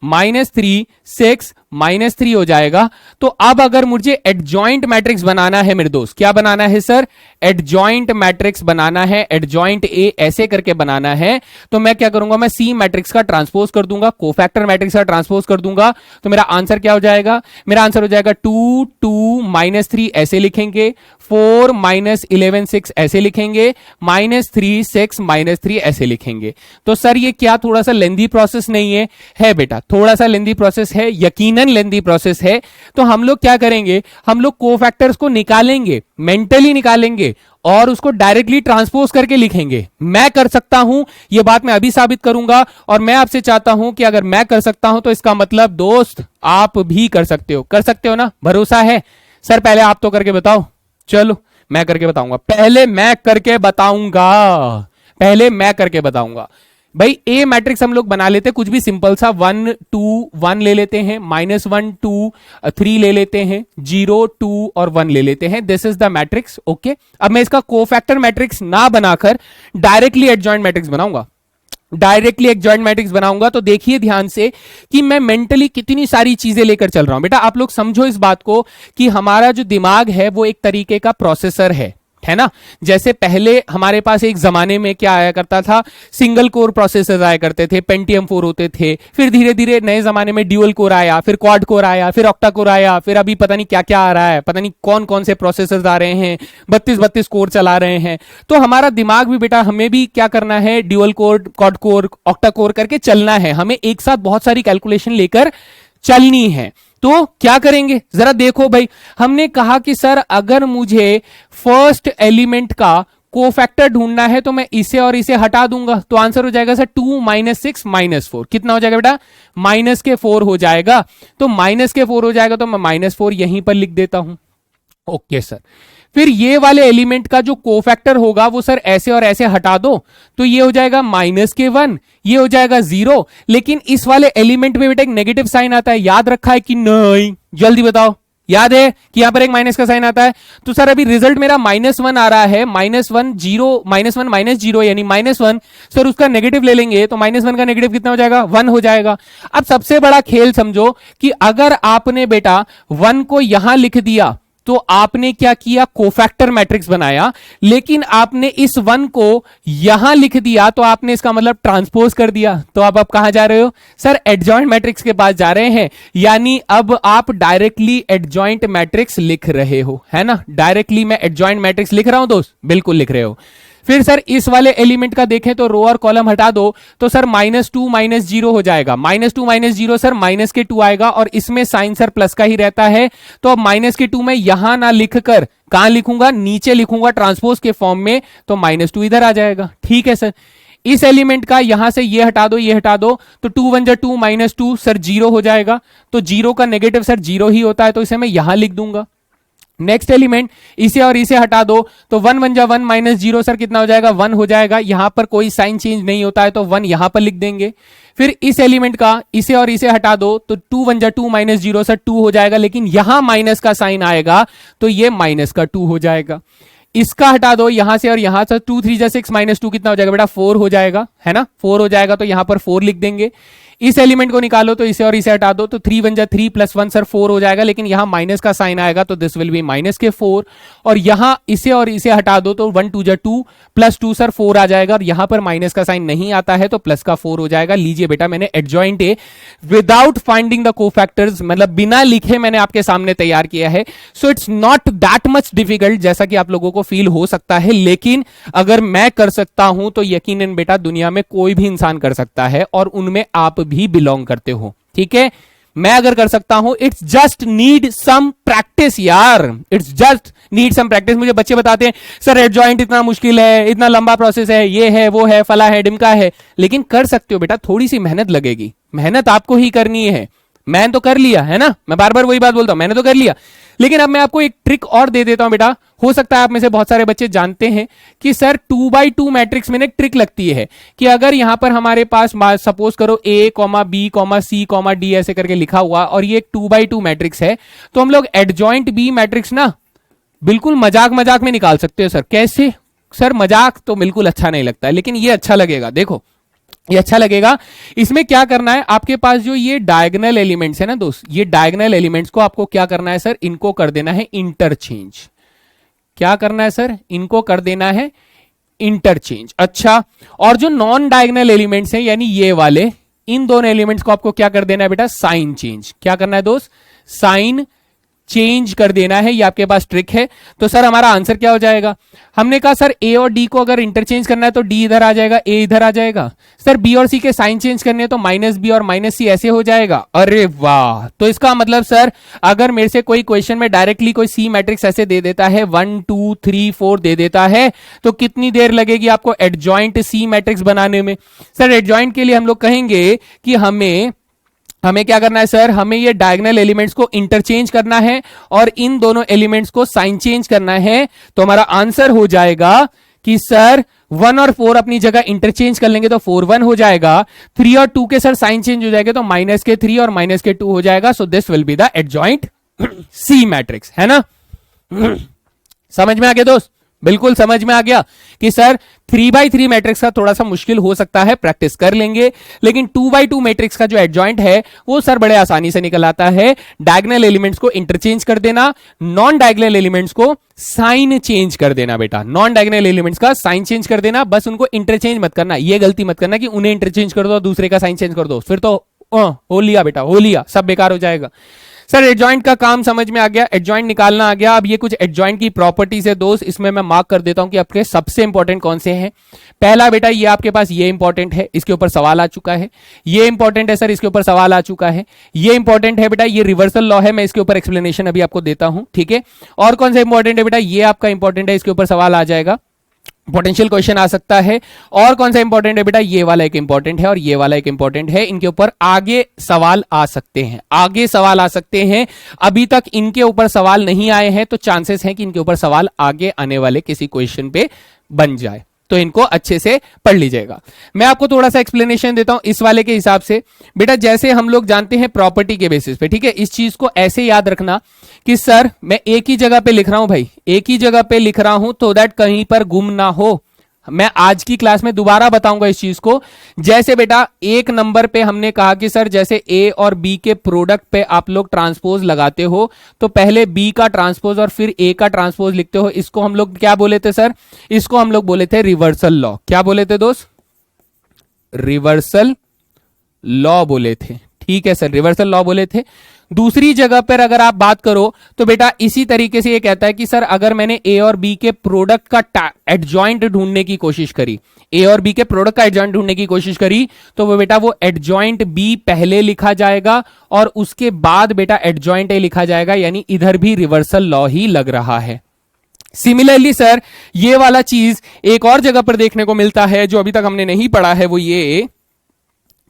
-3 6 -3 हो जाएगा। तो अब अगर मुझे एडजॉइंट मैट्रिक्स बनाना है मेरे दोस्त, क्या बनाना है सर? एडजॉइंट मैट्रिक्स बनाना है, एडजॉइंट ए ऐसे करके बनाना है, तो मैं क्या करूंगा? मैं सी मैट्रिक्स का ट्रांसपोज कर दूंगा, कोफैक्टर मैट्रिक्स का ट्रांसपोज कर दूंगा, तो मेरा आंसर क्या हो जाएगा? मेरा आंसर हो जाएगा 2 2 -3 ऐसे लिखेंगे, 4 -11 6 ऐसे लिखेंगे, -3 6 -3 ऐसे लिखेंगे। तो सर ये क्या थोड़ा सा लेंदी प्रोसेस नहीं है? है बेटा, थोड़ा सा लेंदी प्रोसेस है, यकीनन लेंदी प्रोसेस है। तो हम लोग क्या करेंगे? हम लोग कोफैक्टर्स को निकालेंगे, मेंटली निकालेंगे और उसको डायरेक्टली ट्रांसपोज करके लिखेंगे। मैं कर सकता हूं, यह बात मैं अभी साबित करूंगा, और मैं आपसे चाहता हूं कि अगर मैं कर सकता हूं तो इसका मतलब दोस्त आप भी कर सकते हो। कर सकते हो ना? भरोसा है? सर पहले आप तो करके बताओ। चलो मैं करके बताऊंगा, पहले मैं करके बताऊंगा, पहले मैं करके बताऊंगा। भाई ए मैट्रिक्स हम लोग बना लेते हैं कुछ भी सिंपल सा, 1 2 1 ले लेते हैं, -1 2 3 ले लेते हैं, 0 2 और 1 ले लेते हैं। This is the matrix. Okay, अब मैं इसका कोफैक्टर मैट्रिक्स ना बनाकर डायरेक्टली एडजॉइंट मैट्रिक्स बनाऊंगा। डायरेक्टली एडजॉइंट मैट्रिक्स बनाऊंगा तो देखिए ध्यान से कि मैं मेंटली कितनी सारी चीजें लेकर चल रहा हूं। बेटा आप लोग समझो इस बात को कि हमारा जो दिमाग है वो एक तरीके का प्रोसेसर है ना। जैसे पहले हमारे पास एक जमाने में क्या आया करता था, सिंगल कोर प्रोसेसर आया करते थे, पेंटियम 4 होते थे, फिर धीरे धीरे नए जमाने में ड्यूअल कोर आया, फिर क्वाड कोर आया, फिर ऑक्टा कोर आया, फिर अभी पता नहीं क्या क्या आ रहा है, पता नहीं कौन कौन से प्रोसेसर्स आ रहे हैं, 32 कोर चला रहे हैं। तो हमारा दिमाग भी बेटा हमें भी क्या करना है, dual core, quad core, octa core करके चलना है, हमें एक साथ बहुत सारी कैलकुलेशन लेकर चलनी है। तो क्या करेंगे जरा देखो भाई, हमने कहा कि सर अगर मुझे फर्स्ट एलिमेंट का कोफैक्टर ढूंढना है तो मैं इसे और इसे हटा दूंगा, तो आंसर हो जाएगा सर 2 - 6 - 4। कितना हो जाएगा बेटा, -4 हो जाएगा। तो -4 हो जाएगा तो मैं -4 यहीं पर लिख देता हूं। ओके सर, फिर ये वाले एलिमेंट का जो कोफैक्टर होगा वो सर ऐसे और ऐसे हटा दो, तो ये हो जाएगा -1, ये हो जाएगा 0। लेकिन इस वाले एलिमेंट में बेटा एक नेगेटिव साइन आता है, याद रखा है कि नहीं, जल्दी बताओ, याद है कि यहां पर एक माइनस का साइन आता है। तो सर अभी रिजल्ट मेरा -1 आ रहा है, -1 0 -1 -0 यानी -1। सर उसका नेगेटिव ले लेंगे तो -1 का नेगेटिव कितना हो जाएगा, 1 हो जाएगा। अब सबसे बड़ा खेल समझो कि अगर आपने बेटा 1 को यहां लिख दिया तो आपने क्या किया, कोफैक्टर मैट्रिक्स बनाया, लेकिन आपने इस 1 को यहां लिख दिया तो आपने इसका मतलब ट्रांसपोज कर दिया। तो अब आप कहां जा रहे हो सर, एडजॉइंट मैट्रिक्स के पास जा रहे हैं, यानी अब आप डायरेक्टली एडजॉइंट मैट्रिक्स लिख रहे हो, है ना। डायरेक्टली मैं एडजॉइंट मैट्रिक्स लिख रहा हूं दोस्त, बिल्कुल लिख रहे हो। फिर सर इस वाले एलिमेंट का देखें तो रो और कॉलम हटा दो, तो सर -2 -0 हो जाएगा। -2 -0 सर माइनस के 2 आएगा, और इसमें साइन सर प्लस का ही रहता है। तो अब -2 मैं यहां ना लिखकर कहां लिखूंगा, नीचे लिखूंगा ट्रांसपोज के फॉर्म में, तो -2 इधर आ जाएगा। ठीक है सर, इस एलिमेंट का यहां से ये हटा दो, ये हटा दो, तो 2 1 2 -2 सर 0 हो जाएगा। तो 0 का नेगेटिव सर 0 ही होता है, तो इसे मैं यहां लिख दूंगा। नेक्स्ट एलिमेंट, इसे और इसे हटा दो, तो 1 1 1 -0 सर कितना हो जाएगा, 1 हो जाएगा। यहां पर कोई साइन चेंज नहीं होता है तो 1 यहां पर लिख देंगे। फिर इस एलिमेंट का इसे और इसे हटा दो, तो 2 1 2 -0 सर 2 हो जाएगा, लेकिन यहां माइनस का साइन आएगा तो ये -2 हो जाएगा। इसका हटा दो यहां से और यहां से, 2 3 6 -2 कितना हो जाएगा बेटा, 4 हो जाएगा, है ना। 4 हो जाएगा तो यहां पर 4 लिख देंगे। इस एलिमेंट को निकालो तो इसे और इसे हटा दो, तो 3 1 3 +1 सर 4 हो जाएगा, लेकिन यहां माइनस का साइन आएगा तो दिस विल बी -4। और यहां इसे और इसे हटा दो तो 1 2 2 +2 सर 4 आ जाएगा, और यहां पर माइनस का साइन नहीं आता है तो प्लस का 4 हो जाएगा। लीजिए बेटा मैंने adjoint A without finding the cofactors, मतलब बिना लिखे मैंने आपके सामने तैयार किया है। So it's not that much difficult जैसा कि आप लोगों को फील हो सकता है, लेकिन अगर मैं कर सकता हूं तो यकीनन बेटा दुनिया में कोई भी इंसान कर सकता है, और उनमें आप भी बिलोंग करते हो। ठीक है, मैं अगर कर सकता हूं, it's just need some practice यार, it's just need some practice. मुझे बच्चे बताते हैं सर एडजॉइंट इतना मुश्किल है, इतना लंबा प्रोसेस है, ये है वो है, फला है डिमका है, लेकिन कर सकते हो बेटा। थोड़ी सी मेहनत लगेगी, मेहनत आपको ही करनी है। मैंने तो कर लिया है ना, मैं बार बार वही बात बोलता हूं, मैंने तो कर लिया। लेकिन अब मैं आपको एक ट्रिक और दे देता हूं बेटा। हो सकता है आप में से बहुत सारे बच्चे जानते हैं कि सर 2x2 मैट्रिक्स में एक ट्रिक लगती है कि अगर यहां पर हमारे पास सपोज करो A, B, C, D ऐसे करके लिखा हुआ, और ये एक 2x2 मैट्रिक्स है, तो हम लोग एडजॉइंट बी मैट्रिक्स ना बिल्कुल मजाक मजाक में निकाल सकते हो। सर कैसे सर, मजाक तो बिल्कुल अच्छा नहीं लगता है, लेकिन ये अच्छा लगेगा। देखो ये अच्छा लगेगा। इसमें क्या करना है, आपके पास जो ये डायगोनल एलिमेंट्स है ना दोस्त, ये डायगोनल एलिमेंट्स को आपको क्या करना है सर, इनको कर देना है इंटरचेंज। क्या करना है सर, इनको कर देना है इंटरचेंज। अच्छा, और जो नॉन डायगोनल एलिमेंट्स हैं यानी ये वाले, इन दोनों एलिमेंट्स को आपको क्या कर देना है बेटा, साइन चेंज। क्या करना है दोस्त, साइन चेंज कर देना है। ये आपके पास ट्रिक है। तो सर हमारा आंसर क्या हो जाएगा, हमने कहा सर ए और डी को अगर इंटरचेंज करना है तो डी इधर आ जाएगा, ए इधर आ जाएगा। सर बी और सी के साइन चेंज करने हैं तो -b और -c ऐसे हो जाएगा। अरे वाह, तो इसका मतलब सर अगर मेरे से कोई क्वेश्चन में डायरेक्टली कोई सी मैट्रिक्स ऐसे दे देता है, 1 2 3 4 दे देता है, तो कितनी देर लगेगी आपको एडजॉइंट सी मैट्रिक्स बनाने में। सर एडजॉइंट के लिए हम लोग कहेंगे कि हमें क्या करना है सर, हमें ये डायगोनल एलिमेंट्स को इंटरचेंज करना है और इन दोनों एलिमेंट्स को साइन चेंज करना है। तो हमारा आंसर हो जाएगा कि सर 1 और 4 अपनी जगह इंटरचेंज कर लेंगे तो 4 1 हो जाएगा। 3 और 2 के सर साइन चेंज हो जाएगा तो -3 और -2 हो जाएगा। So this will be the adjoint C matrix, है ना। समझ में आ गया दोस्त? बिल्कुल समझ में आ गया कि सर 3x3 मैट्रिक्स का थोड़ा सा मुश्किल हो सकता है, प्रैक्टिस कर लेंगे, लेकिन 2x2 मैट्रिक्स का जो एडजॉइंट है वो सर बड़े आसानी से निकल आता है। डायगोनल एलिमेंट्स को इंटरचेंज कर देना, नॉन डायगोनल एलिमेंट्स को साइन चेंज कर देना। बेटा नॉन डायगोनल एलिमेंट्स का साइन चेंज कर देना, बस उनको इंटरचेंज मत करना। ये गलती मत करना कि उन्हें इंटरचेंज कर दो दूसरे का साइन चेंज कर दो, फिर तो हो लिया बेटा, हो लिया, सब बेकार हो जाएगा। सर एडजॉइंट का काम समझ में आ गया, एडजॉइंट निकालना आ गया। अब ये कुछ एडजॉइंट की प्रॉपर्टीज है दोस्त, इसमें मैं मार्क कर देता हूं कि आपके सबसे इंपॉर्टेंट कौन से हैं। पहला बेटा ये आपके पास ये इंपॉर्टेंट है, इसके ऊपर सवाल आ चुका है। ये इंपॉर्टेंट है सर, इसके ऊपर सवाल आ चुका है। ये इंपॉर्टेंट है बेटा, ये रिवर्सल लॉ है, मैं इसके ऊपर एक्सप्लेनेशन अभी आपको देता हूं, ठीक है। और कौन सा इंपॉर्टेंट है बेटा, ये आपका इंपॉर्टेंट है, इसके ऊपर सवाल आ जाएगा, पोटेंशियल क्वेश्चन आ सकता है। और कौन सा इंपॉर्टेंट है बेटा, ये वाला एक इंपॉर्टेंट है और ये वाला एक इंपॉर्टेंट है। इनके ऊपर आगे सवाल आ सकते हैं, आगे सवाल आ सकते हैं। अभी तक इनके ऊपर सवाल नहीं आए हैं तो चांसेस हैं कि इनके ऊपर सवाल आगे आने वाले किसी क्वेश्चन पे बन जाए, तो इनको अच्छे से पढ़ लीजिएगा। मैं आपको थोड़ा सा एक्सप्लेनेशन देता हूं इस वाले के हिसाब से। बेटा जैसे हम लोग जानते हैं प्रॉपर्टी के बेसिस पे, ठीक है, इस चीज को ऐसे याद रखना कि सर मैं एक ही जगह पे लिख रहा हूं भाई, एक ही जगह पे लिख रहा हूं तो दैट कहीं पर गुम ना हो। मैं आज की क्लास में दोबारा बताऊंगा इस चीज को। जैसे बेटा एक नंबर पे हमने कहा कि सर जैसे ए और बी के प्रोडक्ट पे आप लोग ट्रांसपोज लगाते हो तो पहले बी का ट्रांसपोज और फिर ए का ट्रांसपोज लिखते हो। इसको हम लोग क्या बोले थे सर, इसको हम लोग बोले थे रिवर्सल लॉ। क्या बोले थे दोस्त, रिवर्सल लॉ बोले थे, ठीक है सर, रिवर्सल लॉ बोले थे। दूसरी जगह पर अगर आप बात करो तो बेटा इसी तरीके से ये कहता है कि सर अगर मैंने ए और बी के प्रोडक्ट का एडजॉइंट ढूंढने की कोशिश करी, ए और बी के प्रोडक्ट का एडजॉइंट ढूंढने की कोशिश करी, तो वो बेटा वो एडजॉइंट बी पहले लिखा जाएगा और उसके बाद बेटा एडजॉइंट ए लिखा जाएगा, यानी इधर भी रिवर्सल लॉ ही लग रहा है। सिमिलरली सर ये वाला चीज एक और जगह पर देखने को मिलता है जो अभी तक हमने नहीं पढ़ा है, वो ये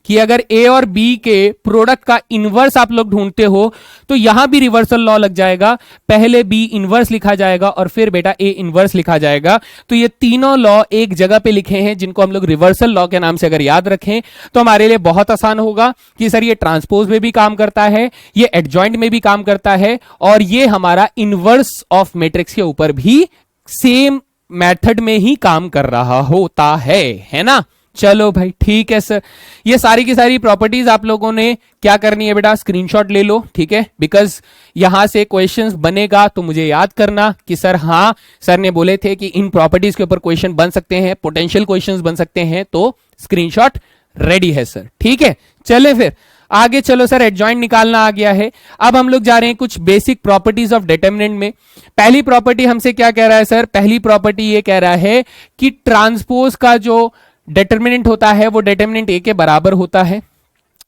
कि अगर ए और बी के प्रोडक्ट का इनवर्स आप लोग ढूंढते हो तो यहां भी रिवर्सल लॉ लग जाएगा। पहले बी इनवर्स लिखा जाएगा और फिर बेटा ए इनवर्स लिखा जाएगा। तो ये तीनों लॉ एक जगह पे लिखे हैं जिनको हम लोग रिवर्सल लॉ के नाम से अगर याद रखें तो हमारे लिए बहुत आसान होगा कि सर ये ट्रांसपोज में भी काम करता है, ये एडजॉइंट में भी काम करता है और ये हमारा इनवर्स ऑफ मैट्रिक्स के ऊपर भी सेम मेथड में ही काम कर रहा होता है ना। चलो भाई ठीक है सर, ये सारी की सारी प्रॉपर्टीज आप लोगों ने क्या करनी है बेटा, स्क्रीनशॉट ले लो, ठीक है, बिकॉज यहां से क्वेश्चंस बनेगा तो मुझे याद करना कि सर हाँ सर ने बोले थे कि इन प्रॉपर्टीज के ऊपर क्वेश्चन बन सकते हैं, पोटेंशियल क्वेश्चंस बन सकते हैं, तो स्क्रीनशॉट रेडी है सर, ठीक है। चले फिर आगे चलो सर, एडजॉइंट निकालना आ गया है। अब हम लोग जा रहे हैं कुछ बेसिक प्रॉपर्टीज ऑफ डिटरमिनेंट में। पहली प्रॉपर्टी हमसे क्या कह रहा है सर, पहली प्रॉपर्टी ये कह रहा है कि ट्रांसपोज का जो डिटरमिनेंट होता है वो डिटरमिनेंट ए के बराबर होता है,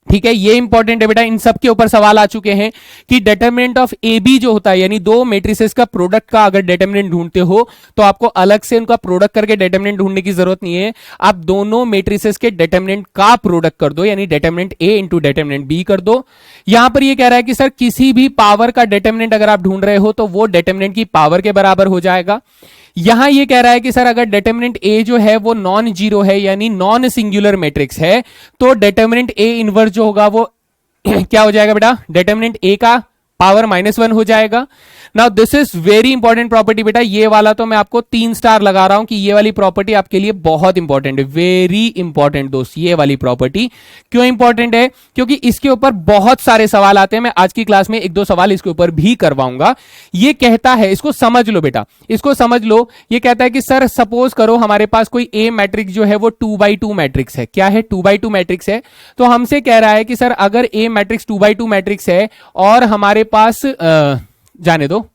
ठीक है। ये इंपॉर्टेंट है बेटा, इन सब के ऊपर सवाल आ चुके हैं कि डिटरमिनेंट ऑफ ए बी जो होता है, यानी दो मैट्रिसेस का प्रोडक्ट का अगर डिटरमिनेंट ढूंढते हो तो आपको अलग से उनका प्रोडक्ट करके डिटरमिनेंट ढूंढने की जरूरत नहीं है। आप दोनों मैट्रिसेस के डिटरमिनेंट का प्रोडक्ट कर दो, यानी determinant A into determinant B कर दो। यहां पर ये कह रहा है कि सर किसी भी पावर का डिटरमिनेंट अगर आप ढूंढ रहे हो तो वो डिटरमिनेंट की पावर के बराबर हो जाएगा। यहां ये कह रहा है कि सर अगर डिटरमिनेंट ए जो है वो नॉन जीरो है, यानी नॉन सिंगुलर मैट्रिक्स है, तो डिटरमिनेंट ए इनवर्स जो होगा वो क्या हो जाएगा बेटा, डिटरमिनेंट ए का पावर -1 हो जाएगा। Now this is very important property बेटा, ये वाला तो मैं आपको 3 स्टार लगा रहा हूं कि ये वाली प्रॉपर्टी आपके लिए बहुत इंपॉर्टेंट है, वेरी इंपॉर्टेंट दोस्त। ये वाली प्रॉपर्टी क्यों इंपॉर्टेंट है, क्योंकि इसके ऊपर बहुत सारे सवाल आते हैं। मैं आज की क्लास में 1-2 सवाल इसके ऊपर भी करवाऊंगा। ये कहता है, इसको समझ लो बेटा, इसको समझ लो। ये कहता है कि सर सपोज करो हमारे पास कोई ए मैट्रिक्स जो है वो 2x2 मैट्रिक्स है। क्या है, 2x2 मैट्रिक्स है। तो हमसे कह रहा है कि सर अगर ए मैट्रिक्स 2x2 मैट्रिक्स है और हमारे पास जाने दो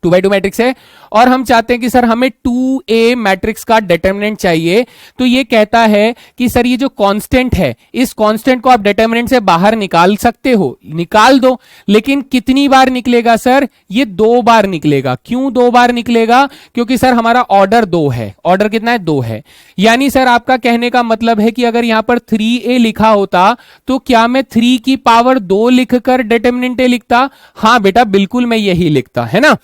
2x2 मैट्रिक्स है और हम चाहते हैं कि सर हमें 2a मैट्रिक्स का डिटरमिनेंट चाहिए, तो ये कहता है कि सर ये जो कांस्टेंट है, इस कांस्टेंट को आप डिटरमिनेंट से बाहर निकाल सकते हो, निकाल दो, लेकिन कितनी बार निकलेगा सर, ये 2 बार निकलेगा। क्यों 2 बार निकलेगा, क्योंकि सर हमारा ऑर्डर 2 है। ऑर्डर कितना है, 2 है। यानी सर आपका कहने का मतलब है कि अगर यहां पर 3a लिखा होता तो क्या मैं 3 की पावर 2 लिखकर डिटरमिनेंट ए लिखता? हाँ बेटा बिल्कुल मैं यही लिखता, है ना।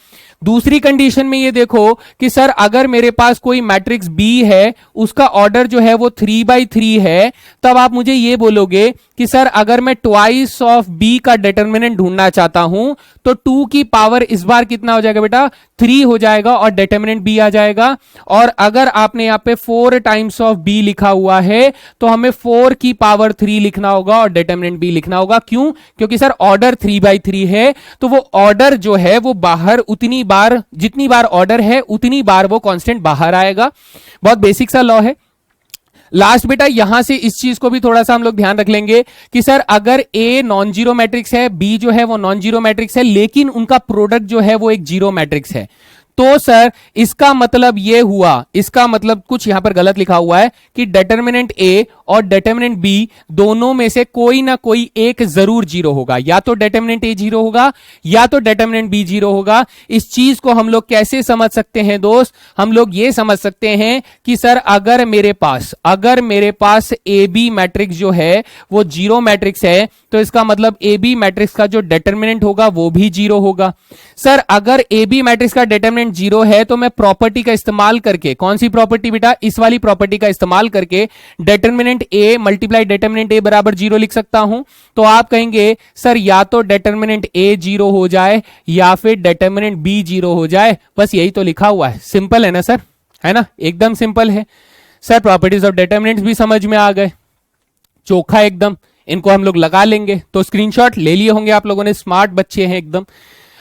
दूसरी कंडीशन में ये देखो कि सर अगर मेरे पास कोई मैट्रिक्स बी है, उसका ऑर्डर जो है वो 3/3 है, तब आप मुझे ये बोलोगे कि सर अगर मैं ट्वाइस ऑफ बी का डिटर्मिनेंट ढूंढना चाहता हूं तो 2 की पावर इस बार कितना हो जाएगा बेटा, 3 हो जाएगा और डिटर्मिनेंट बी आ जाएगा। और अगर आपने यहां पे 4 टाइम्स ऑफ बी लिखा हुआ है तो हमें 4 की पावर 3 लिखना होगा और डिटर्मिनेंट बी लिखना होगा। क्यों? क्योंकि सर ऑर्डर 3/3 है, तो वो ऑर्डर जो है वो बाहर उतनी बार, जितनी बार ऑर्डर है उतनी बार वो कांस्टेंट बाहर आएगा। बहुत बेसिक सा लॉ है। लास्ट बेटा यहां से इस चीज को भी थोड़ा सा हम लोग ध्यान रख लेंगे कि सर अगर ए नॉन जीरो मैट्रिक्स है, बी जो है वो नॉन जीरो मैट्रिक्स है, लेकिन उनका प्रोडक्ट जो है वो एक जीरो मैट्रिक्स है, तो सर इसका मतलब ये हुआ, इसका मतलब कुछ यहां पर गलत लिखा हुआ है कि डिटर्मिनेंट ए और डिटर्मिनेंट बी दोनों में से कोई ना कोई एक जरूर जीरो होगा। या तो डिटर्मिनेंट ए जीरो होगा या तो डिटर्मिनेंट बी जीरो होगा। इस चीज को हम लोग कैसे समझ सकते हैं दोस्त? हम लोग ये समझ सकते हैं कि सर अगर मेरे पास ए बी मैट्रिक्स जो है वो जीरो मैट्रिक्स है, तो इसका मतलब ए बी मैट्रिक्स का जो डिटर्मिनेंट होगा वो भी जीरो होगा। सर अगर ए बी मैट्रिक्स का डिटर्मिनेंट जीरो है तो मैं प्रॉपर्टी का इस्तेमाल करके, कौन सी प्रॉपर्टी बेटा? इस वाली प्रॉपर्टी का इस्तेमाल करके determinant A multiply determinant A बराबर जीरो लिख सकता हूं। तो आप कहेंगे सर या तो डिटर्मिनेंट ए जीरो हो जाए या फिर डिटर्मिनेंट बी जीरो हो जाए, बस यही तो लिखा हुआ है। सिंपल है ना सर, है ना, एकदम सिंपल है सर। प्रॉपर्टीज ऑफ डिटर्मिनेंट्स भी समझ में आ गए, चोखा एकदम। इनको हम लोग लगा लेंगे। तो स्क्रीनशॉट ले लिए होंगे आप लोगों ने, स्मार्ट बच्चे हैं एकदम।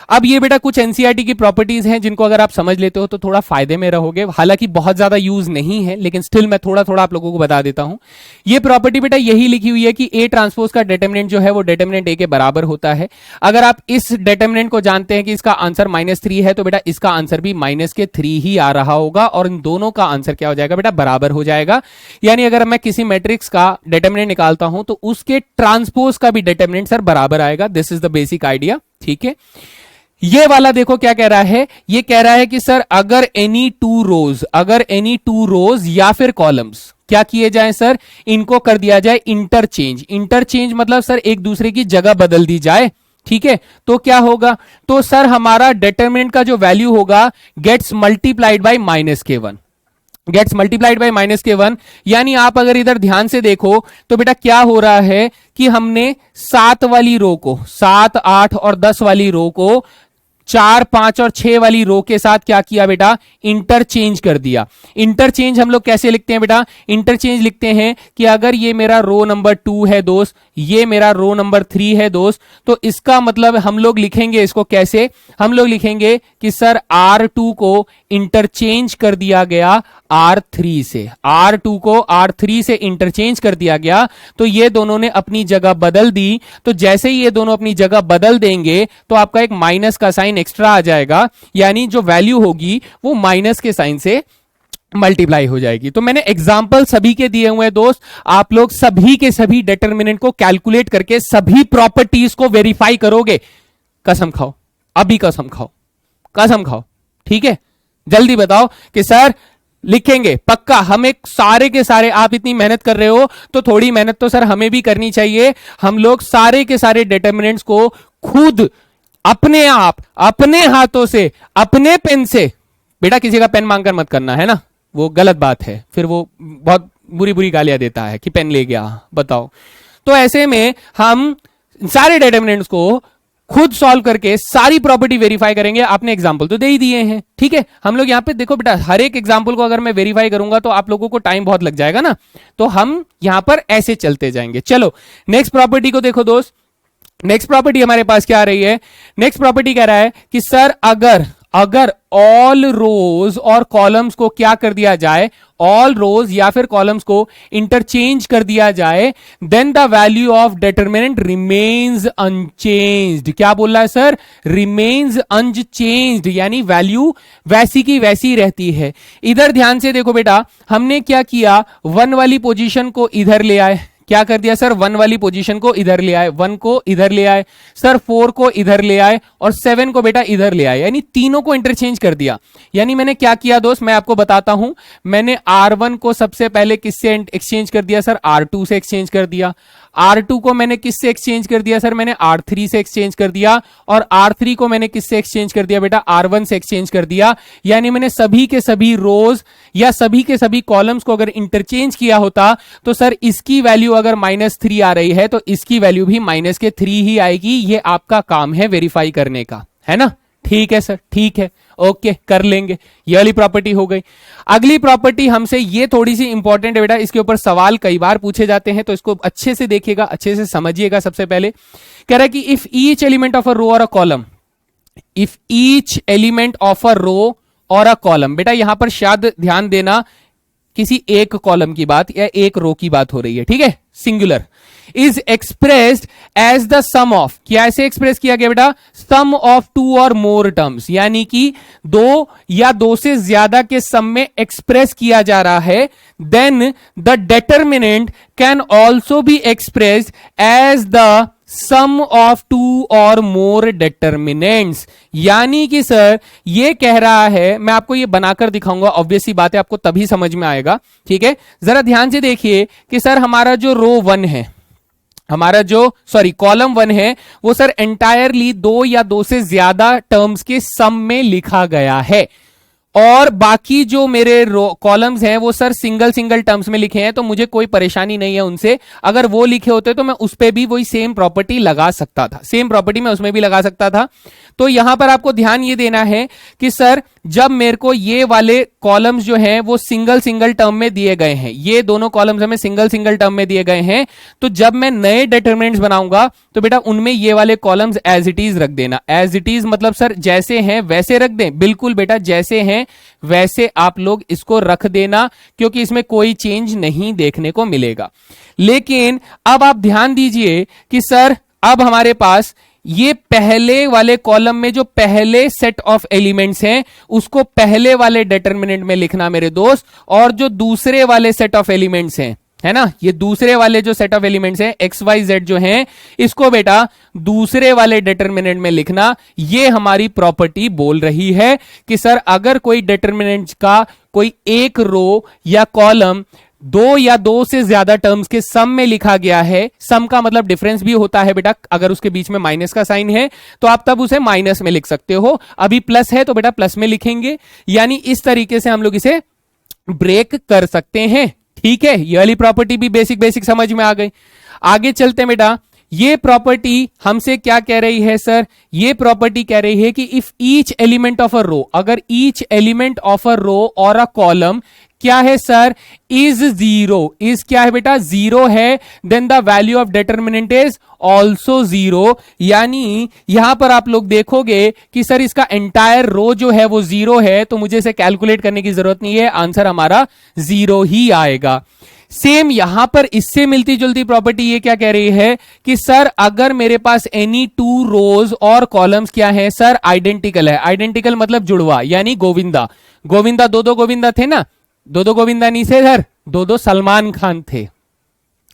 अब ये बेटा कुछ एनसीईआरटी की प्रॉपर्टीज हैं जिनको अगर आप समझ लेते हो तो थोड़ा फायदे में रहोगे। हालांकि बहुत ज्यादा यूज नहीं है, लेकिन स्टिल मैं थोड़ा थोड़ा आप लोगों को बता देता हूं। ये प्रॉपर्टी बेटा यही लिखी हुई है कि ए ट्रांसपोज का डिटर्मिनेंट जो है वो डिटर्मिनेंट ए के बराबर होता है। अगर आप इस डिटर्मिनेंट को जानते हैं कि इसका आंसर -3 है, तो बेटा इसका आंसर भी -3 ही आ रहा होगा और इन दोनों का आंसर क्या हो जाएगा बेटा? बराबर हो जाएगा। यानी अगर मैं किसी मैट्रिक्स का डिटर्मिनेंट निकालता हूं तो उसके ट्रांसपोज का भी डिटर्मिनेंट सर बराबर आएगा। This is the basic idea, ठीक है। ये वाला देखो क्या कह रहा है, ये कह रहा है कि सर अगर एनी टू रोज या फिर कॉलम्स क्या किए जाएं सर? इनको कर दिया जाए इंटरचेंज मतलब सर एक दूसरे की जगह बदल दी जाए, ठीक है। तो क्या होगा? तो सर हमारा डिटर्मिनेंट का जो वैल्यू होगा गेट्स मल्टीप्लाइड बाय -k1, यानी आप अगर इधर ध्यान से देखो तो बेटा क्या हो रहा है कि हमने 7 वाली रो को, 7, 8 और 10 वाली रो को 4, 5 और 6 वाली रो के साथ क्या किया बेटा? इंटरचेंज कर दिया। इंटरचेंज हम लोग कैसे लिखते हैं बेटा? इंटरचेंज लिखते हैं कि अगर ये मेरा रो नंबर 2 है दोस्त, ये मेरा रो नंबर 3 है दोस्त, तो इसका मतलब हम लोग लिखेंगे इसको कैसे? हम लोग लिखेंगे कि सर R2 को इंटरचेंज कर दिया गया R3 से, R2 को R3 से इंटरचेंज कर दिया गया, तो ये दोनों ने अपनी जगह बदल दी। तो जैसे ही ये दोनों अपनी जगह बदल देंगे तो आपका एक माइनस का साइन एक्स्ट्रा आ जाएगा, यानी जो वैल्यू होगी वो माइनस के साइन से मल्टीप्लाई हो जाएगी। तो मैंने एग्जाम्पल सभी के दिए हुए हैं दोस्त, आप लोग सभी के सभी डिटर्मिनेंट को कैलकुलेट करके सभी प्रॉपर्टीज को वेरीफाई करोगे। कसम खाओ, अभी कसम खाओ, ठीक है। जल्दी बताओ कि सर लिखेंगे पक्का। हमें सारे के सारे, आप इतनी मेहनत कर रहे हो तो थोड़ी मेहनत तो सर हमें भी करनी चाहिए। हम लोग सारे के सारे डिटर्मिनेंट्स को खुद अपने आप, अपने हाथों से, अपने पेन से, बेटा किसी का पेन मांगकर मत करना, है ना, वो गलत बात है, फिर वो बहुत बुरी बुरी गालियां देता है कि पेन ले गया, बताओ। तो ऐसे में हम सारे डिटर्मिनेंट्स को खुद सॉल्व करके सारी प्रॉपर्टी वेरीफाई करेंगे। आपने एग्जांपल तो दे ही दिए हैं, ठीक है। हम लोग यहां पे देखो बेटा, हर एक एग्जांपल को अगर मैं वेरीफाई करूंगा तो आप लोगों को टाइम बहुत लग जाएगा ना, तो हम यहां पर ऐसे चलते जाएंगे। चलो नेक्स्ट प्रॉपर्टी को देखो दोस्त। नेक्स्ट प्रॉपर्टी हमारे पास क्या आ रही है? नेक्स्ट प्रॉपर्टी कह रहा है कि सर अगर ऑल रोज और कॉलम्स को क्या कर दिया जाए, ऑल रोज या फिर कॉलम्स को इंटरचेंज कर दिया जाए, then the value of determinant remains unchanged. क्या बोल रहा है सर? रिमेन्स अनचेंज्ड, यानी वैल्यू वैसी की वैसी रहती है। इधर ध्यान से देखो बेटा, हमने क्या किया, 1 वाली पोजीशन को इधर ले आए। क्या कर दिया सर? 1 वाली पोजीशन को इधर ले आए, 1 को इधर ले आए सर, 4 को इधर ले आए और 7 को बेटा इधर ले आए, यानी तीनों को इंटरचेंज कर दिया। यानी मैंने क्या किया दोस्त, मैं आपको बताता हूं। मैंने R1 को सबसे पहले किससे एक्सचेंज कर दिया सर? R2 से एक्सचेंज कर दिया। R2 को मैंने किससे एक्सचेंज कर दिया सर? मैंने R3 से एक्सचेंज कर दिया, और R3 को मैंने किससे एक्सचेंज कर दिया बेटा? R1 से एक्सचेंज कर दिया। यानी मैंने सभी के सभी रोज या सभी के सभी कॉलम्स को अगर इंटरचेंज किया होता तो सर इसकी वैल्यू अगर -3 आ रही है तो इसकी वैल्यू भी -3 ही आएगी। ये आपका काम है वेरीफाई करने का, है ना? ठीक है सर, ठीक है, ओके, कर लेंगे। ये वाली प्रॉपर्टी हो गई। अगली प्रॉपर्टी हमसे ये थोड़ी सी इंपॉर्टेंट है बेटा, इसके ऊपर सवाल कई बार पूछे जाते हैं, तो इसको अच्छे से देखिएगा, अच्छे से समझिएगा। सबसे पहले कह रहा है कि if each element of a row or a column, if each element of a row or a column, बेटा यहां पर शायद ध्यान देना किसी एक कॉलम की बात या एक रो की बात हो रही है, ठीक है, singular, is expressed as the sum of, क्या ऐसे एक्सप्रेस किया गया बेटा? सम ऑफ 2 और मोर टर्म्स, यानी कि 2 या 2 से ज्यादा के सम में एक्सप्रेस किया जा रहा है, then the determinant can also be expressed as the sum of 2 और मोर डिटरमिनेंट्स। यानी कि सर ये कह रहा है, मैं आपको ये बनाकर दिखाऊंगा, ऑब्वियस सी बात है, आपको तभी समझ में आएगा, ठीक है? जरा ध्यान से देखिए कि सर हमारा जो रो 1 है, हमारा जो कॉलम 1 है, वो सर एंटायरली 2 या 2 से ज्यादा टर्म्स के सम में लिखा गया है, और बाकी जो मेरे कॉलम्स हैं वो सर सिंगल सिंगल टर्म्स में लिखे हैं, तो मुझे कोई परेशानी नहीं है उनसे। अगर वो लिखे होते तो मैं उस पे भी वही सेम प्रॉपर्टी लगा सकता था, सेम प्रॉपर्टी मैं उसमें भी लगा सकता था। तो यहां पर आपको ध्यान ये देना है कि सर जब मेरे को ये वाले कॉलम्स जो हैं वो सिंगल सिंगल टर्म में दिए गए हैं, ये दोनों कॉलम्स हमें सिंगल सिंगल टर्म में दिए गए हैं, तो जब मैं नए डिटरमिनेंट्स बनाऊंगा तो बेटा उनमें ये वाले कॉलम्स एज इट इज रख देना। एज इट इज मतलब सर जैसे हैं वैसे रख दें, बिल्कुल बेटा जैसे हैं वैसे आप लोग इसको रख देना, क्योंकि इसमें कोई चेंज नहीं देखने को मिलेगा। लेकिन अब आप ध्यान दीजिए कि सर अब हमारे पास ये पहले वाले कॉलम में जो पहले सेट ऑफ एलिमेंट्स हैं उसको पहले वाले डिटरमिनेंट में लिखना मेरे दोस्त, और जो दूसरे वाले सेट ऑफ एलिमेंट्स हैं, है ना, ये दूसरे वाले जो सेट ऑफ एलिमेंट्स हैं एक्स वाई जेड जो हैं, इसको बेटा दूसरे वाले डिटरमिनेंट में लिखना। ये हमारी प्रॉपर्टी बोल रही है कि सर अगर कोई डिटरमिनेंट का कोई एक रो या कॉलम 2 या 2 से ज्यादा टर्म्स के सम में लिखा गया है, सम का मतलब डिफरेंस भी होता है बेटा, अगर उसके बीच में माइनस का साइन है तो आप तब उसे माइनस में लिख सकते हो, अभी प्लस है तो बेटा प्लस में लिखेंगे। यानी इस तरीके से हम लोग इसे ब्रेक कर सकते हैं, ठीक है? ये वाली प्रॉपर्टी भी बेसिक बेसिक समझ में आ गई। आगे चलते हैं बेटा, ये प्रॉपर्टी हमसे क्या कह रही है सर? ये प्रॉपर्टी कह रही है कि if each element of a row, अगर each element of a row or a column क्या है सर? इज 0, इज क्या है बेटा? 0 है, then the value of determinant is also 0। यानी यहां पर आप लोग देखोगे कि सर इसका एंटायर रो जो है वो 0 है, तो मुझे इसे कैलकुलेट करने की जरूरत नहीं है, आंसर हमारा 0 ही आएगा। सेम यहां पर इससे मिलती जुलती प्रॉपर्टी ये क्या कह रही है कि सर अगर मेरे पास एनी 2 रोज और कॉलम्स क्या है सर? आइडेंटिकल है। आइडेंटिकल मतलब जुड़वा, यानी गोविंदा, गोविंदा 2 गोविंदा थे ना, 2 गोविंदा नहीं थे सर, 2 सलमान खान थे।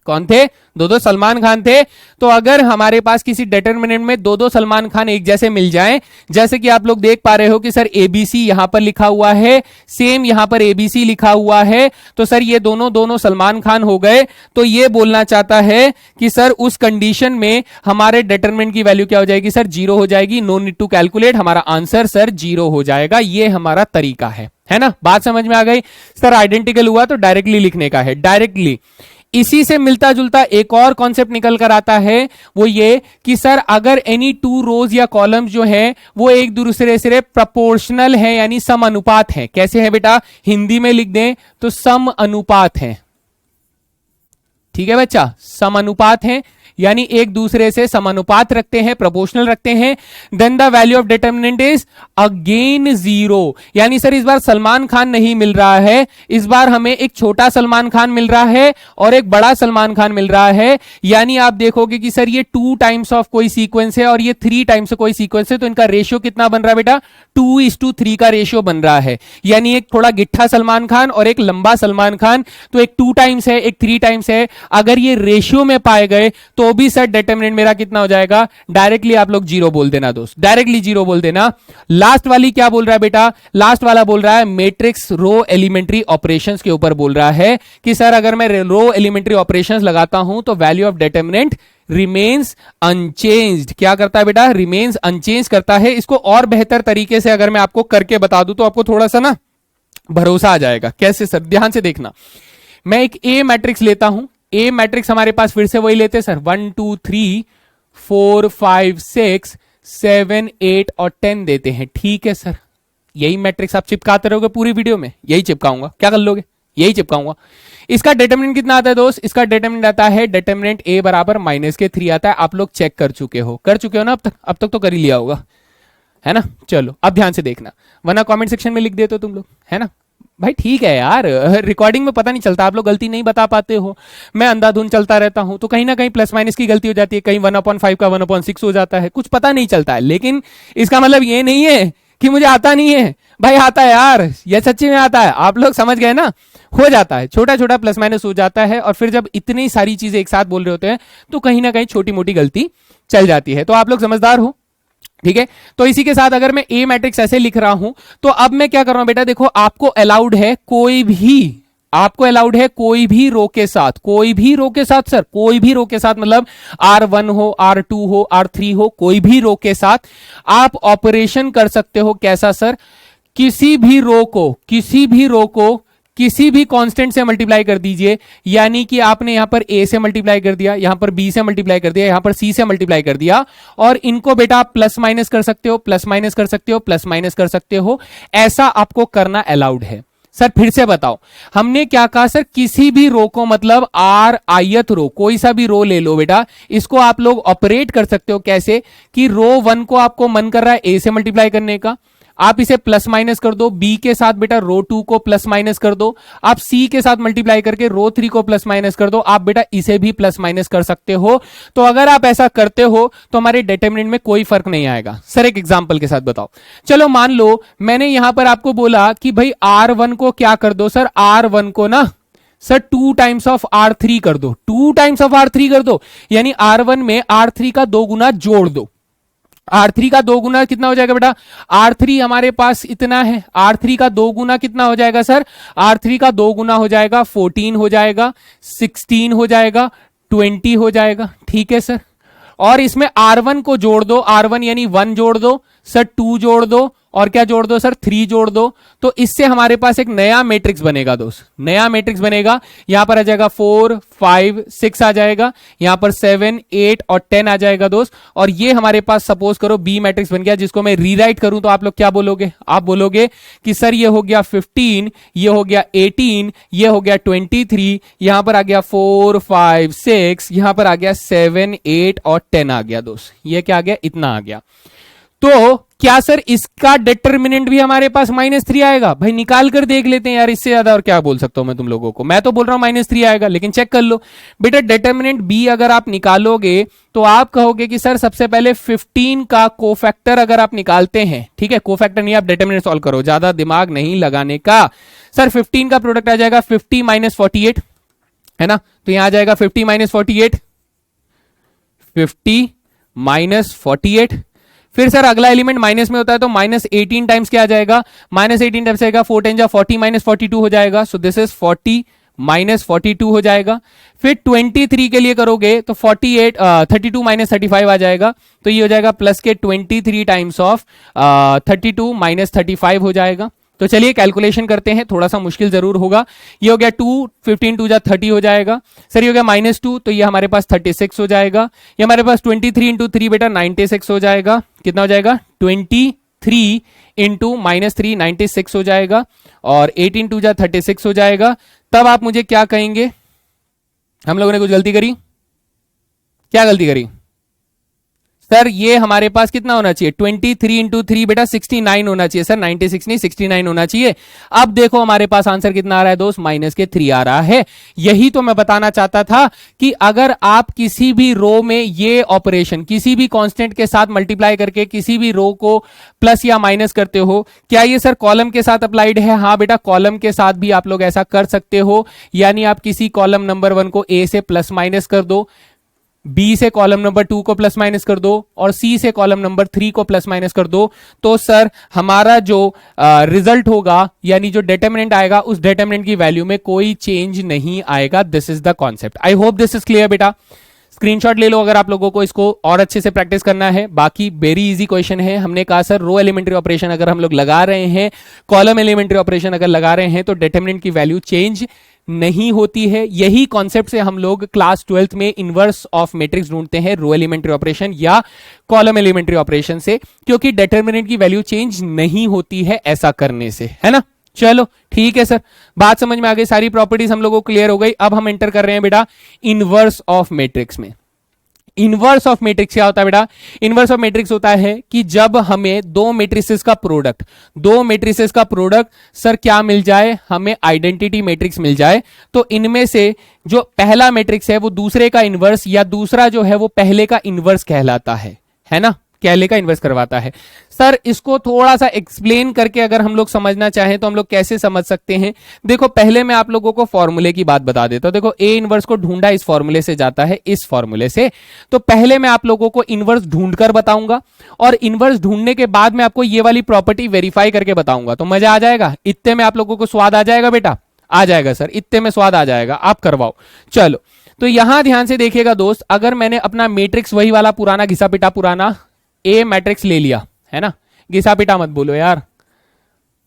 कौन थे? 2 सलमान खान थे। तो अगर हमारे पास किसी डिटरमिनेंट में 2 सलमान खान एक जैसे मिल जाएं, जैसे कि आप लोग देख पा रहे हो कि सर एबीसी यहां पर लिखा हुआ है, सेम यहां पर एबीसी लिखा हुआ है, तो सर ये दोनों सलमान खान हो गए। तो ये बोलना चाहता है कि सर उस कंडीशन में हमारे डिटरमिनेंट की वैल्यू क्या हो जाएगी सर? 0 हो जाएगी। नो नीड टू कैलकुलेट, हमारा आंसर सर 0 हो जाएगा। ये हमारा तरीका है ना? बात समझ में आ गई? सर आइडेंटिकल हुआ तो डायरेक्टली लिखने का है, डायरेक्टली। इसी से मिलता जुलता एक और कॉन्सेप्ट निकल कर आता है, वो ये कि सर अगर एनी 2 रोज या कॉलम्स जो है वो एक दूसरे से प्रोपोर्शनल है, यानी सम अनुपात है। कैसे है बेटा? हिंदी में लिख दें तो सम अनुपात है, ठीक है बच्चा, सम अनुपात है, यानी एक दूसरे से समानुपात रखते हैं, प्रोपोर्शनल रखते हैं, then the value of determinant is again 0। यानी सर इस बार सलमान खान नहीं मिल रहा है, इस बार हमें एक छोटा सलमान खान मिल रहा है और एक बड़ा सलमान खान मिल रहा है। यानी आप देखोगे कि सर ये 2 टाइम्स ऑफ कोई सीक्वेंस है और ये 3 टाइम्स कोई सीक्वेंस है, तो इनका रेशियो कितना बन रहा है बेटा? 2:3 का रेशियो बन रहा है। यानी एक थोड़ा गिट्ठा सलमान खान और एक लंबा सलमान खान, तो एक 2 टाइम्स है, एक 3 टाइम्स है। अगर ये रेशियो में पाए गए तो तो भी सर डिटरमिनेंट मेरा कितना हो जाएगा, डायरेक्टली आप लोग जीरो बोल देना दोस्त, डायरेक्टली जीरो बोल देना। लास्ट वाली क्या बोल रहा है बेटा, लास्ट वाला बोल रहा है मैट्रिक्स रो एलिमेंट्री ऑपरेशंस के ऊपर बोल रहा है कि सर अगर मैं रो एलिमेंट्री ऑपरेशंस लगाता हूं तो value of determinant remains unchanged. क्या करता है बेटा, रिमेन्स अनचेंज करता है। इसको और बेहतर तरीके से अगर मैं आपको करके बता दूं तो आपको थोड़ा सा ना भरोसा आ जाएगा। कैसे सर, ध्यान से देखना। मैं एक ए मैट्रिक्स लेता हूं, ए मैट्रिक्स हमारे पास फिर से वही लेते हैं सर, 1 2 3 4 5 6 7 8 और 10 देते हैं। ठीक है सर, यही मैट्रिक्स आप चिपकाते रहोगे पूरी वीडियो में, यही चिपकाऊंगा। क्या कर लोगे, यही चिपकाऊंगा। इसका डिटरमिनेंट कितना आता है दोस्त, इसका डिटरमिनेंट आता है, डिटरमिनेंट ए बराबर -3 आता है। आप लोग चेक कर चुके हो ना अब तक तो कर ही लिया होगा, है ना। चलो अब ध्यान से देखना, वरना कमेंट सेक्शन में लिख देते हो तुम लोग, है ना भाई। ठीक है यार, रिकॉर्डिंग में पता नहीं चलता, आप लोग गलती नहीं बता पाते हो, मैं अंधाधुंध चलता रहता हूं तो कहीं ना कहीं प्लस माइनस की गलती हो जाती है, कहीं 1/5 का 1/6 हो जाता है, कुछ पता नहीं चलता है। लेकिन इसका मतलब ये नहीं है कि मुझे आता नहीं है भाई, आता है यार, ये सच्ची में आता है। आप लोग समझ गए ना, हो जाता है, छोटा छोटा प्लस माइनस हो जाता है। और फिर जब इतनी सारी चीजें एक साथ बोल रहे होते हैं तो कहीं ना कहीं छोटी मोटी गलती चल जाती है। तो आप लोग समझदार हो, ठीक है। तो इसी के साथ अगर मैं ए मैट्रिक्स ऐसे लिख रहा हूं तो अब मैं क्या कर रहा हूं बेटा, देखो आपको अलाउड है कोई भी रो के साथ, कोई भी रो के साथ सर, कोई भी रो के साथ मतलब R1 हो, R2 हो, R3 हो, कोई भी रो के साथ आप ऑपरेशन कर सकते हो। कैसा सर, किसी भी रो को किसी भी कांस्टेंट से मल्टीप्लाई कर दीजिए। यानी कि आपने यहां पर ए से मल्टीप्लाई कर दिया, यहां पर बी से मल्टीप्लाई कर दिया, यहां पर सी से मल्टीप्लाई कर दिया, और इनको बेटा आप प्लस माइनस कर सकते हो, प्लस माइनस कर सकते हो, प्लस माइनस कर सकते हो। ऐसा आपको करना अलाउड है। सर फिर से बताओ, हमने क्या कहा सर, किसी भी रो को मतलब आर आयत रो, कोई सा भी रो ले लो बेटा, इसको आप लोग ऑपरेट कर सकते हो। कैसे कि रो 1 को आपको मन कर रहा है ए से मल्टीप्लाई करने का, आप इसे प्लस माइनस कर दो, बी के साथ बेटा रो 2 को प्लस माइनस कर दो, आप सी के साथ मल्टीप्लाई करके रो 3 को प्लस माइनस कर दो, आप बेटा इसे भी प्लस माइनस कर सकते हो। तो अगर आप ऐसा करते हो तो हमारे डिटरमिनेंट में कोई फर्क नहीं आएगा। सर एक एग्जांपल के साथ बताओ, चलो मान लो मैंने यहां पर आपको बोला कि भाई R1 को क्या कर दो सर, R1 को ना सर 2 टाइम्स ऑफ R3 कर दो, 2 टाइम्स ऑफ R3 कर दो, यानी R1 में R3 का 2 गुना जोड़ दो। R3 का 2 गुना कितना हो जाएगा बेटा, R3 हमारे पास इतना है, R3 का 2 गुना कितना हो जाएगा सर, R3 का 2 गुना हो जाएगा 14 हो जाएगा, 16 हो जाएगा, 20 हो जाएगा। ठीक है सर, और इसमें R1 को जोड़ दो, R1 यानी 1 जोड़ दो सर, 2 जोड़ दो, और क्या जोड़ दो सर, 3 जोड़ दो। तो इससे हमारे पास एक नया मैट्रिक्स बनेगा दोस्त, नया मैट्रिक्स बनेगा। यहां पर आ जाएगा 4 5 6 आ जाएगा, यहां पर 7 8 और 10 आ जाएगा दोस्त। और ये हमारे पास सपोज करो बी मैट्रिक्स बन गया, जिसको मैं रीराइट करूं तो आप लोग क्या बोलोगे, आप बोलोगे कि सर ये हो गया 15, ये हो गया 18, ये हो गया 23, यहां पर आ गया 4 5 6, यहां पर आ गया 7 8 और 10 आ गया दोस्त। ये क्या आ गया, इतना आ गया। तो क्या सर इसका डिटरमिनेंट भी हमारे पास -3 आएगा? भाई निकाल कर देख लेते हैं यार, इससे ज्यादा और क्या बोल सकता हूं मैं तुम लोगों को। मैं तो बोल रहा हूं -3 आएगा, लेकिन चेक कर लो बेटा, डिटरमिनेंट बी अगर आप निकालोगे तो आप कहोगे कि सर सबसे पहले 15 का कोफैक्टर अगर आप निकालते हैं, ठीक है, कोफैक्टर नहीं, आप डिटरमिनेंट सॉल्व करो, ज्यादा दिमाग नहीं लगाने का। सर 15 का प्रोडक्ट आ जाएगा 50 - 48, है ना, तो यहां आ जाएगा 50 - 48, 50 - 48। फिर सर अगला एलिमेंट माइनस में होता है तो -18 टाइम्स क्या आ जाएगा, -18 टाइम्स आएगा 4 10 40 - 42 हो जाएगा। सो दिस इज 40 - 42 हो जाएगा। फिर 23 के लिए करोगे तो 32 - 35 आ जाएगा, तो ये हो जाएगा प्लस के 23 टाइम्स ऑफ 32 - 35 हो जाएगा। तो चलिए कैलकुलेशन करते हैं, थोड़ा सा मुश्किल जरूर होगा। ये हो गया 2, 15 2 जा 30 हो जाएगा। सर ये हो गया -2, तो ये हमारे पास 36 हो जाएगा। ये हमारे पास 23 × 3 बेटा 96 हो जाएगा। कितना हो जाएगा, 23 × -3 96 हो जाएगा, और 18 2 जा 36 हो जाएगा। तब आप मुझे क्या कहेंगे, हम लोगों ने कुछ गलती करी, क्या गलती करी सर? ये हमारे पास कितना होना चाहिए, 23 × 3 बेटा 69 होना चाहिए सर, 96 नहीं 69 होना चाहिए। अब देखो हमारे पास आंसर कितना आ रहा है दोस्त, -3 आ रहा है। यही तो मैं बताना चाहता था कि अगर आप किसी भी रो में ये ऑपरेशन किसी भी कांस्टेंट के साथ मल्टीप्लाई करके किसी भी रो को प्लस या माइनस करते हो, क्या ये सर कॉलम के साथ अप्लाइड है? हाँ बेटा, कॉलम के साथ भी आप लोग ऐसा कर सकते हो। यानी आप किसी कॉलम नंबर 1 को ए से प्लस माइनस कर दो, बी से कॉलम नंबर 2 को प्लस माइनस कर दो और सी से कॉलम नंबर 3 को प्लस माइनस कर दो, तो सर हमारा जो रिजल्ट होगा यानी जो डिटरमिनेंट आएगा उस डिटरमिनेंट की वैल्यू में कोई चेंज नहीं आएगा। This is the concept. I hope this is clear बेटा। स्क्रीनशॉट ले लो अगर आप लोगों को इसको और अच्छे से प्रैक्टिस करना है। बाकी वेरी इजी क्वेश्चन है। हमने कहा सर रो एलिमेंट्री ऑपरेशन अगर हम लोग लगा रहे हैं, कॉलम एलिमेंट्री ऑपरेशन अगर लगा रहे हैं तो डिटरमिनेंट की वैल्यू चेंज नहीं होती है। यही कॉन्सेप्ट से हम लोग क्लास 12th में इनवर्स ऑफ मैट्रिक्स ढूंढते हैं रो एलिमेंट्री ऑपरेशन या कॉलम एलिमेंट्री ऑपरेशन से, क्योंकि डिटरमिनेंट की वैल्यू चेंज नहीं होती है ऐसा करने से, है ना। चलो ठीक है सर, बात समझ में आ गई, सारी प्रॉपर्टीज हम लोगों को क्लियर हो गई। अब हम एंटर कर रहे हैं बेटा इनवर्स ऑफ मैट्रिक्स में। इनवर्स ऑफ मैट्रिक्स क्या होता है बेटा? इनवर्स ऑफ मैट्रिक्स होता है कि जब हमें दो मैट्रिसेस का प्रोडक्ट सर क्या मिल जाए, हमें आइडेंटिटी मैट्रिक्स मिल जाए, तो इनमें से जो पहला मैट्रिक्स है वो दूसरे का इनवर्स या दूसरा जो है वो पहले का इनवर्स कहलाता है ना, पहले का इन्वर्स करवाता है। सर इसको थोड़ा सा एक्सप्लेन करके अगर हम लोग समझना चाहें तो हम लोग कैसे समझ सकते हैं? देखो पहले मैं आप लोगों को फॉर्मूले की बात बता देता हूं। देखो ए इनवर्स को ढूंढा इस फॉर्मूले से जाता है, इस फॉर्मूले से। तो पहले मैं आप लोगों को इनवर्स ढूंढकर बताऊंगा और इनवर्स ढूंढने के बाद मैं आपको ये वाली प्रॉपर्टी वेरीफाई करके बताऊंगा, तो मजा आ जाएगा। इतने में आप लोगों को स्वाद आ जाएगा बेटा, आ जाएगा सर, इतने में स्वाद आ जाएगा, आप करवाओ। चलो तो यहां ध्यान से देखिएगा दोस्त, अगर मैंने अपना मैट्रिक्स वही वाला पुराना घिसा पिटा पुराना ए मैट्रिक्स ले लिया है ना, घिसा पिटा मत बोलो यार,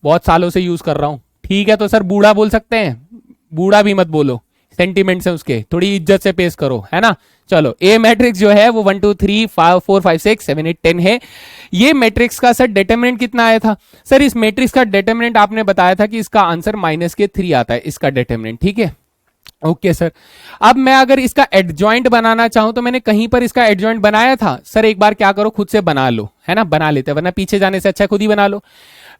बहुत सालों से यूज कर रहा हूं, ठीक है। तो सर बूढ़ा बोल सकते हैं, बूढ़ा भी मत बोलो, सेंटीमेंट्स है उसके, थोड़ी इज्जत से पेश करो, है ना। चलो ए मैट्रिक्स जो है वो 1 2 3 5 4 5 6 7 8 10 है। ये मैट्रिक्स का सर डिटरमिनेंट कितना आया था? सर इस मैट्रिक्स का डिटरमिनेंट आपने बताया था कि इसका आंसर -3 आता है, इसका डिटरमिनेंट, ठीक है। ओके सर, अब मैं अगर इसका एडजॉइंट बनाना चाहूं तो मैंने कहीं पर इसका एडजॉइंट बनाया था? सर एक बार क्या करो, खुद से बना लो, है ना, बना लेते हैं, वरना पीछे जाने से अच्छा खुद ही बना लो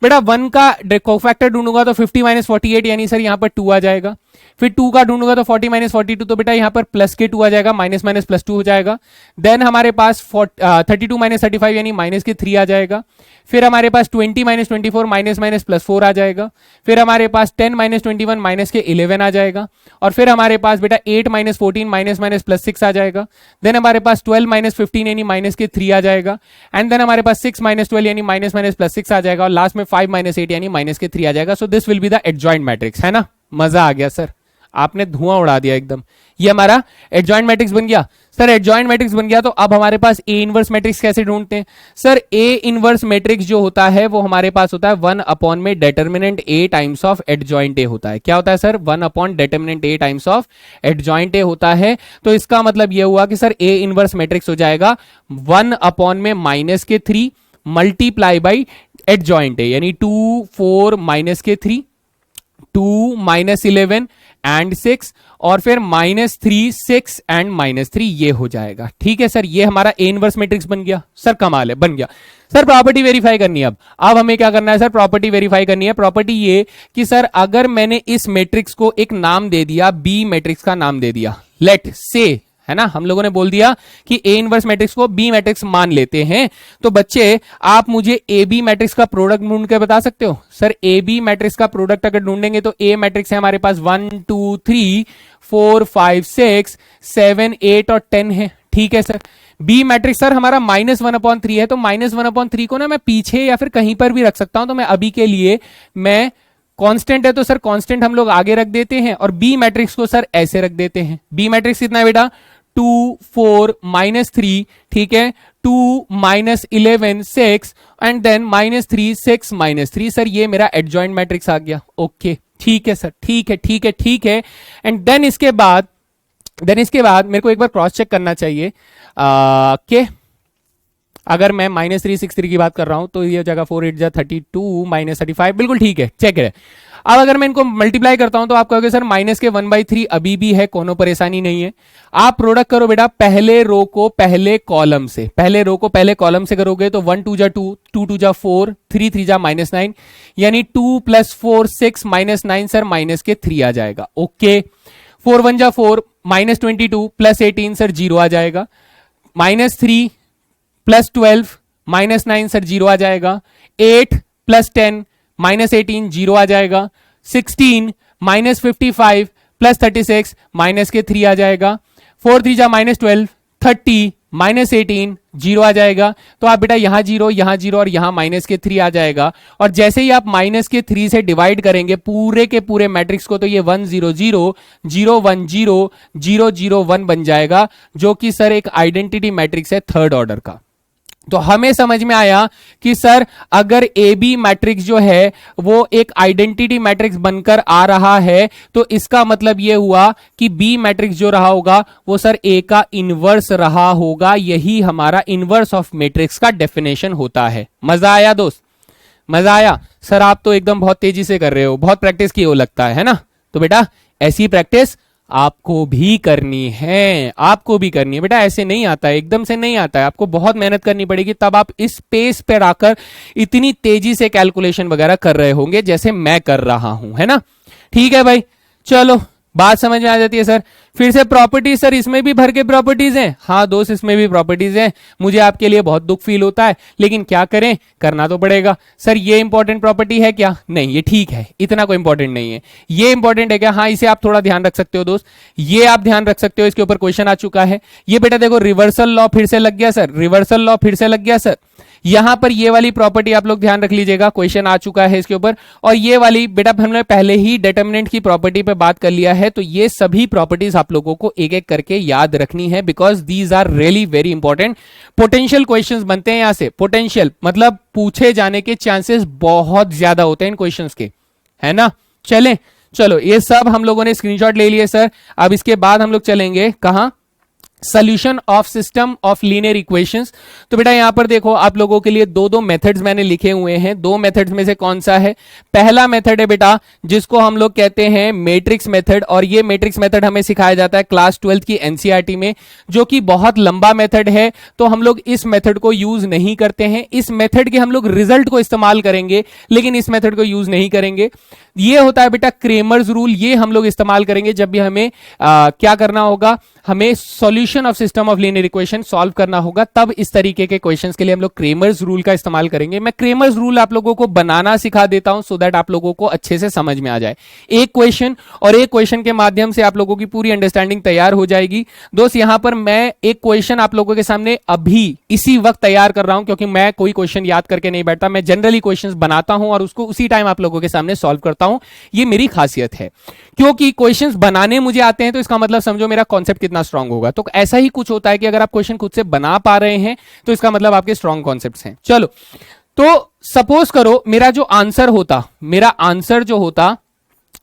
बेटा। 1 का कोफैक्टर ढूंढूंगा तो 50 - 48 यानी सर यहां पर 2 आ जाएगा। फिर 2 का ढूंढूंगा तो 40 - 42, तो बेटा यहां पर प्लस के 2 आ जाएगा, माइनस माइनस प्लस 2 हो जाएगा। देन हमारे पास 32 - 35 यानी -3 आ जाएगा। फिर हमारे पास 20 - 24 माइनस माइनस प्लस 4 आ जाएगा। फिर हमारे पास 10 - 21 -11 आ जाएगा। और फिर हमारे पास बेटा 8 - 14 माइनस माइनस प्लस 6 आ जाएगा। देन हमारे पास 12 - 15 यानी -3 आ जाएगा। एंड देन हमारे पास 6 - 12 यानी माइनस माइनस प्लस 6 आ जाएगा। और लास्ट में 5 - 8 यानी -3 आ जाएगा। So this will be the adjoint matrix, है ना। मजा आ गया सर, आपने धुआं उड़ा दिया एकदम। ये हमारा एडजॉइंट मैट्रिक्स बन गया। सर एडजॉइंट मैट्रिक्स बन गया तो अब हमारे पास ए इनवर्स मैट्रिक्स कैसे ढूंढते हैं? सर ए इनवर्स मैट्रिक्स जो होता है वो हमारे पास होता है 1 में determinant A times of adjoint A होता है। क्या होता है sir? 1 determinant A times of adjoint A होता है। तो इसका मतलब ये हुआ कि सर ए इनवर्स मैट्रिक्स हो जाएगा 1 में -3 मल्टीप्लाई बाई एडजॉइंट ए, यानी 2 4 -3 2 -11 एंड 6 और फिर -3 6 एंड -3, ये हो जाएगा, ठीक है सर। ये हमारा ए इनवर्स मैट्रिक्स बन गया। सर कमाल है, बन गया। सर प्रॉपर्टी वेरीफाई करनी है। अब हमें क्या करना है सर? प्रॉपर्टी वेरीफाई करनी है। प्रॉपर्टी ये कि सर अगर मैंने इस मैट्रिक्स को एक नाम दे दिया, बी मैट्रिक्स का नाम दे दिया, लेट से, है ना, हम लोगों ने बोल दिया कि ए इनवर्स मैट्रिक्स को बी मैट्रिक्स मान लेते हैं। तो बच्चे आप मुझे ए बी मैट्रिक्स का प्रोडक्ट ढूंढ के बता सकते हो? सर ए बी मैट्रिक्स का प्रोडक्ट अगर ढूंढेंगे तो ए मैट्रिक्स है हमारे पास 1 2 3 4 5 6 7 8 और 10 है, ठीक है सर। बी मैट्रिक्स सर हमारा -1/3 है, तो -1/3 को ना मैं पीछे या फिर कहीं पर भी रख सकता हूं। तो मैं अभी के लिए मैं कांस्टेंट है तो सर कांस्टेंट हम लोग आगे रख देते हैं और बी मैट्रिक्स को सर ऐसे रख देते हैं। बी मैट्रिक्स कितना है बेटा? 2 4 -3, ठीक है, 2 -11 6 एंड देन -3 6 -3। सर ये मेरा एडजॉइंट मैट्रिक्स आ गया। ओके ठीक है सर, ठीक है ठीक है ठीक है। एंड देन इसके बाद मेरे को एक बार क्रॉस चेक करना चाहिए कि अगर मैं -363 की बात कर रहा हूं तो ये जगह 4 8 32 -35, बिल्कुल ठीक है, चेक है। अब अगर मैं इनको मल्टीप्लाई करता हूं तो आप कहोगे सर -1/3 अभी भी है, कोनो परेशानी नहीं है। आप प्रोडक्ट करो बेटा पहले रो को पहले कॉलम से, पहले रो को पहले कॉलम से करोगे तो 1 2 2 2 2 4 3 3 -9 यानी 2 + 4 6 -9 सर -3 आ जाएगा। ओके 4 1 4 -22 + 18 सर 0 आ जाएगा। -3 + 12 -9 सर 0 आ जाएगा। 8 + 10 -18 0 आ जाएगा। 16 -55 + 36 -3 आ जाएगा। 4 3 -12 30 -18 जीरो आ जाएगा। तो आप बेटा यहां जीरो और यहां माइनस के 3 आ जाएगा। और जैसे ही आप माइनस के 3 से डिवाइड करेंगे पूरे के पूरे मैट्रिक्स को, तो ये 1 0 0 0 1 0 0 0 1 बन जाएगा, जो कि सर एक आइडेंटिटी मैट्रिक्स है थर्ड ऑर्डर का। तो हमें समझ में आया कि सर अगर ए बी मैट्रिक्स जो है वो एक आइडेंटिटी मैट्रिक्स बनकर आ रहा है, तो इसका मतलब ये हुआ कि बी मैट्रिक्स जो रहा होगा वो सर ए का इनवर्स रहा होगा। यही हमारा इनवर्स ऑफ मैट्रिक्स का डेफिनेशन होता है। मजा आया दोस्त? मजा आया? सर आप तो एकदम बहुत तेजी से कर रहे हो, बहुत प्रैक्टिस की हो लगता है ना? तो बेटा ऐसी प्रैक्टिस आपको भी करनी है, आपको भी करनी है बेटा। ऐसे नहीं आता है, एकदम से नहीं आता है, आपको बहुत मेहनत करनी पड़ेगी, तब आप इस पेस पर आकर इतनी तेजी से कैलकुलेशन वगैरह कर रहे होंगे जैसे मैं कर रहा हूं, है ना? ठीक है भाई, चलो बात समझ में आ जाती है। सर फिर से प्रॉपर्टीज, सर इसमें भी भर के प्रॉपर्टीज हैं। हाँ दोस्त, इसमें भी प्रॉपर्टीज हैं। मुझे आपके लिए बहुत दुख फील होता है, लेकिन क्या करें, करना तो पड़ेगा। सर ये इंपॉर्टेंट प्रॉपर्टी है क्या? नहीं, ये ठीक है, इतना कोई इंपॉर्टेंट नहीं है। ये इंपॉर्टेंट है क्या? हाँ, इसे आप थोड़ा ध्यान रख सकते हो दोस्त, ये आप ध्यान रख सकते हो, इसके ऊपर क्वेश्चन आ चुका है। ये बेटा देखो, रिवर्सल लॉ फिर से लग गया सर, रिवर्सल लॉ फिर से लग गया सर। यहां पर ये वाली प्रॉपर्टी आप लोग ध्यान रख लीजिएगा, क्वेश्चन आ चुका है इसके ऊपर। और ये वाली बेटा हमने पहले ही डिटरमिनेंट की प्रॉपर्टी पे बात कर लिया है, तो ये सभी प्रॉपर्टीज आप लोगों को एक एक करके याद रखनी है, because these are really very important. Potential questions बनते हैं यहां से, पोटेंशियल मतलब पूछे जाने के चांसेस बहुत ज्यादा होते हैं इन क्वेश्चंस के, है ना? चलो ये सब हम लोगों ने स्क्रीनशॉट ले लिए सर। अब इसके बाद हम लोग चलेंगे कहां? Solution of system of linear equations. तो बेटा यहां पर देखो, आप लोगों के लिए दो मेथड्स मैंने लिखे हुए हैं। दो मेथड्स में से कौन सा है? पहला मेथड है बेटा जिसको हम लोग कहते हैं मैट्रिक्स मेथड, और ये मैट्रिक्स मेथड हमें सिखाया जाता है क्लास 12 की एनसीईआरटी में, जो कि बहुत लंबा मेथड है, तो हम लोग इस मेथड को यूज नहीं करते हैं। इस मेथड के हम लोग रिजल्ट को इस्तेमाल करेंगे, लेकिन इस मेथड को यूज नहीं करेंगे। ये होता है बेटा क्रेमर्स रूल, ये हम लोग इस्तेमाल करेंगे जब भी हमें क्या करना होगा, हमें solution of system of linear equation solve करना होगा, तब इस तरीके के क्वेश्चंस के लिए हम लोग क्रेमर्स रूल का इस्तेमाल करेंगे। मैं क्रेमर्स रूल आप लोगों को बनाना सिखा देता हूं, सो दैट आप लोगों को अच्छे से समझ में आ जाए। एक क्वेश्चन और एक क्वेश्चन के माध्यम से आप लोगों की पूरी अंडरस्टैंडिंग तैयार हो जाएगी। दोस्त यहां पर मैं एक क्वेश्चन आप लोगों के सामने अभी इसी वक्त तैयार कर रहा हूं, क्योंकि मैं कोई क्वेश्चन याद करके नहीं बैठता, मैं जनरली क्वेश्चन बनाता हूं और उसको उसी टाइम आप लोगों के सामने सॉल्व करता हूं। ये मेरी खासियत है, क्योंकि क्वेश्चंस बनाने मुझे आते हैं, तो इसका मतलब समझो मेरा कॉन्सेप्ट कितना स्ट्रांग होगा। तो ऐसा ही कुछ होता है कि अगर आप क्वेश्चन खुद से बना पा रहे हैं, तो इसका मतलब आपके स्ट्रांग कॉन्सेप्ट्स हैं। चलो, तो सपोज करो मेरा जो आंसर होता, मेरा आंसर जो होता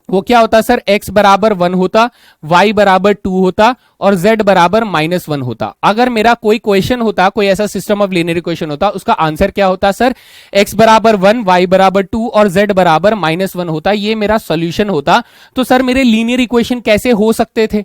वो क्या होता सर? x बराबर 1 होता, y बराबर 2 होता और z बराबर -1 होता। अगर मेरा कोई क्वेश्चन होता, कोई ऐसा सिस्टम ऑफ लीनियर इक्वेशन होता, उसका आंसर क्या होता सर? x बराबर 1, y बराबर 2 और z बराबर -1 होता। ये मेरा सॉल्यूशन होता। तो सर मेरे लीनियर इक्वेशन कैसे हो सकते थे?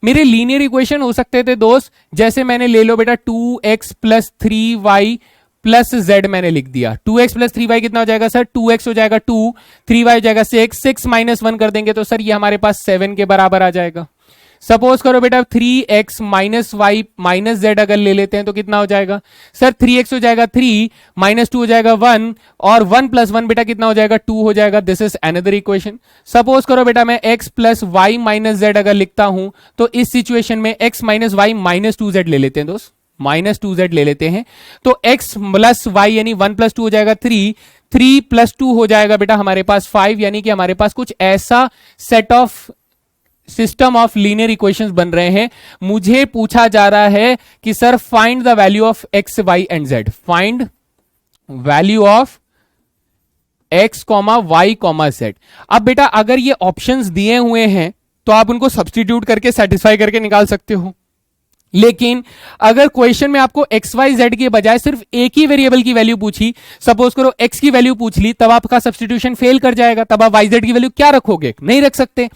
मेरे लीनियर इक्वेशन हो सकते थे दोस्त, जैसे मैंने ले लो बेटा 2x + 3y प्लस z मैंने लिख दिया। 2x + 3y कितना हो जाएगा सर? 2x हो जाएगा 2, 3y हो जाएगा 6, 6 - 1 कर देंगे तो सर ये हमारे पास 7 के बराबर आ जाएगा। सपोज करो बेटा 3x - y - z अगर ले लेते हैं तो कितना हो जाएगा सर? 3x हो जाएगा 3, -2 हो जाएगा 1 और 1 + 1 बेटा कितना हो जाएगा? 2 हो जाएगा। This is another equation. Suppose करो बेटा मैं x + y - z अगर लिखता हूं, तो इस सिचुएशन में x - y - 2z ले लेते हैं दोस्त, -2z ले लेते हैं, तो x + y यानी 1 + 2 हो जाएगा 3, 3 + 2 हो जाएगा बेटा हमारे पास 5, यानी कि हमारे पास कुछ ऐसा set of system of linear equations बन रहे हैं। मुझे पूछा जा रहा है कि sir find the value of x, y and z, find value of x, y, z। अब बेटा अगर ये ऑप्शंस दिए हुए हैं तो आप उनको सब्स्टिट्यूट करके सेटिस्फाई करके निकाल सकते हो, लेकिन अगर क्वेश्चन में आपको एक्स वाई जेड के बजाय सिर्फ एक ही वेरिएबल की वैल्यू पूछी, सपोज करो एक्स की वैल्यू पूछ ली, तब आपका सब्स्टिट्यूशन फेल कर जाएगा, तब आप वाई जेड की वैल्यू क्या रखोगे? नहीं रख सकते।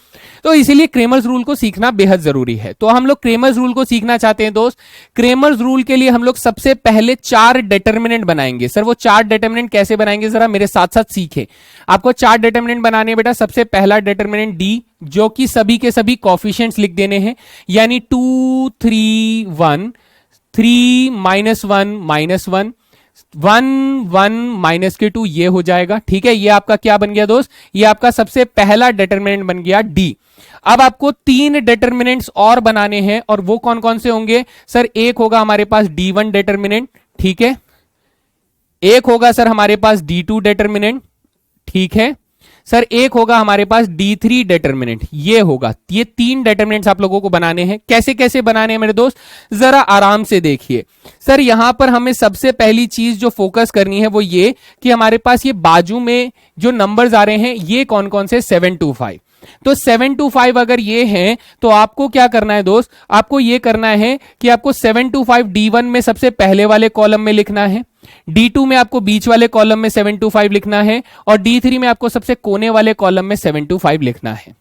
तो इसीलिए क्रेमर्स रूल को सीखना बेहद जरूरी है। तो हम लोग क्रेमर्स रूल को सीखना चाहते हैं दोस्त। क्रेमर्स रूल के लिए हम लोग सबसे पहले 4 डिटर्मिनेंट बनाएंगे। सर वो 4 डिटर्मिनेंट कैसे बनाएंगे, जरा मेरे साथ साथ सीखें। आपको 4 डिटर्मिनेंट बनाने बेटा। सबसे पहला डिटर्मिनेंट डी, जो कि सभी के सभी कोफिशिएंट्स लिख देने हैं, यानी 2 3 1, 3 -1 -1, 1 1 माइनस के 2 ये हो जाएगा। ठीक है, ये आपका क्या बन गया दोस्त, ये आपका सबसे पहला डिटर्मिनेंट बन गया डी। अब आपको 3 डिटर्मिनेंट्स और बनाने हैं, और वो कौन कौन से होंगे सर, एक होगा हमारे पास D1 डिटर्मिनेंट, ठीक है, एक होगा सर हमारे पास D2 डिटर्मिनेंट, ठीक है सर, एक होगा हमारे पास D3 डिटर्मिनेंट, ये होगा। ये 3 डिटर्मिनेंट्स आप लोगों को बनाने हैं। कैसे कैसे बनाने हैं मेरे दोस्त, जरा आराम से देखिए। सर यहां पर हमें सबसे पहली चीज जो फोकस करनी है वो ये कि हमारे पास ये बाजू में जो नंबर्स आ रहे हैं ये कौन कौन से, 7 to 5। तो 7 to 5 अगर ये हैं तो आपको क्या करना है दोस्त, आपको ये करना है कि आपको 7 to 5 D1 में सबसे पहले वाले कॉलम में लिखना है, D2 में आपको बीच वाले कॉलम में 7 to 5 लिखना है, और D3 में आपको सबसे कोने वाले कॉलम में 7 to 5 लिखना है।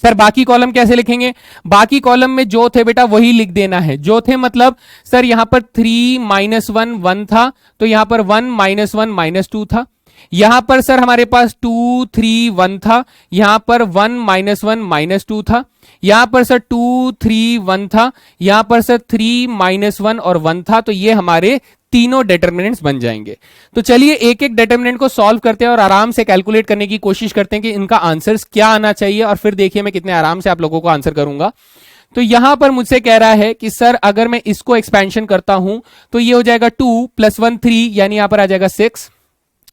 सर बाकी कॉलम कैसे लिखेंगे, बाकी कॉलम में जो थे बेटा वही लिख देना है। जो थे मतलब सर यहां पर 3 -1 1 था, तो यहां पर 1 -1 -2 था। यहां पर सर हमारे पास 2 3 1 था, यहां पर 1 -1 -2 था। यहां पर सर 2 3 1 था, यहां पर सर 3 -1 और 1 था। तो ये हमारे तीनों डिटर्मिनेंट्स बन जाएंगे। तो चलिए एक एक डिटर्मिनेंट को सॉल्व करते हैं और आराम से कैलकुलेट करने की कोशिश करते हैं कि इनका आंसर्स क्या आना चाहिए, और फिर देखिए मैं कितने आराम से आप लोगों को आंसर करूंगा। तो यहां पर मुझसे कह रहा है कि सर अगर मैं इसको एक्सपेंशन करता हूं तो ये हो जाएगा 2 + 1 3, यानी यहां पर आ जाएगा 6।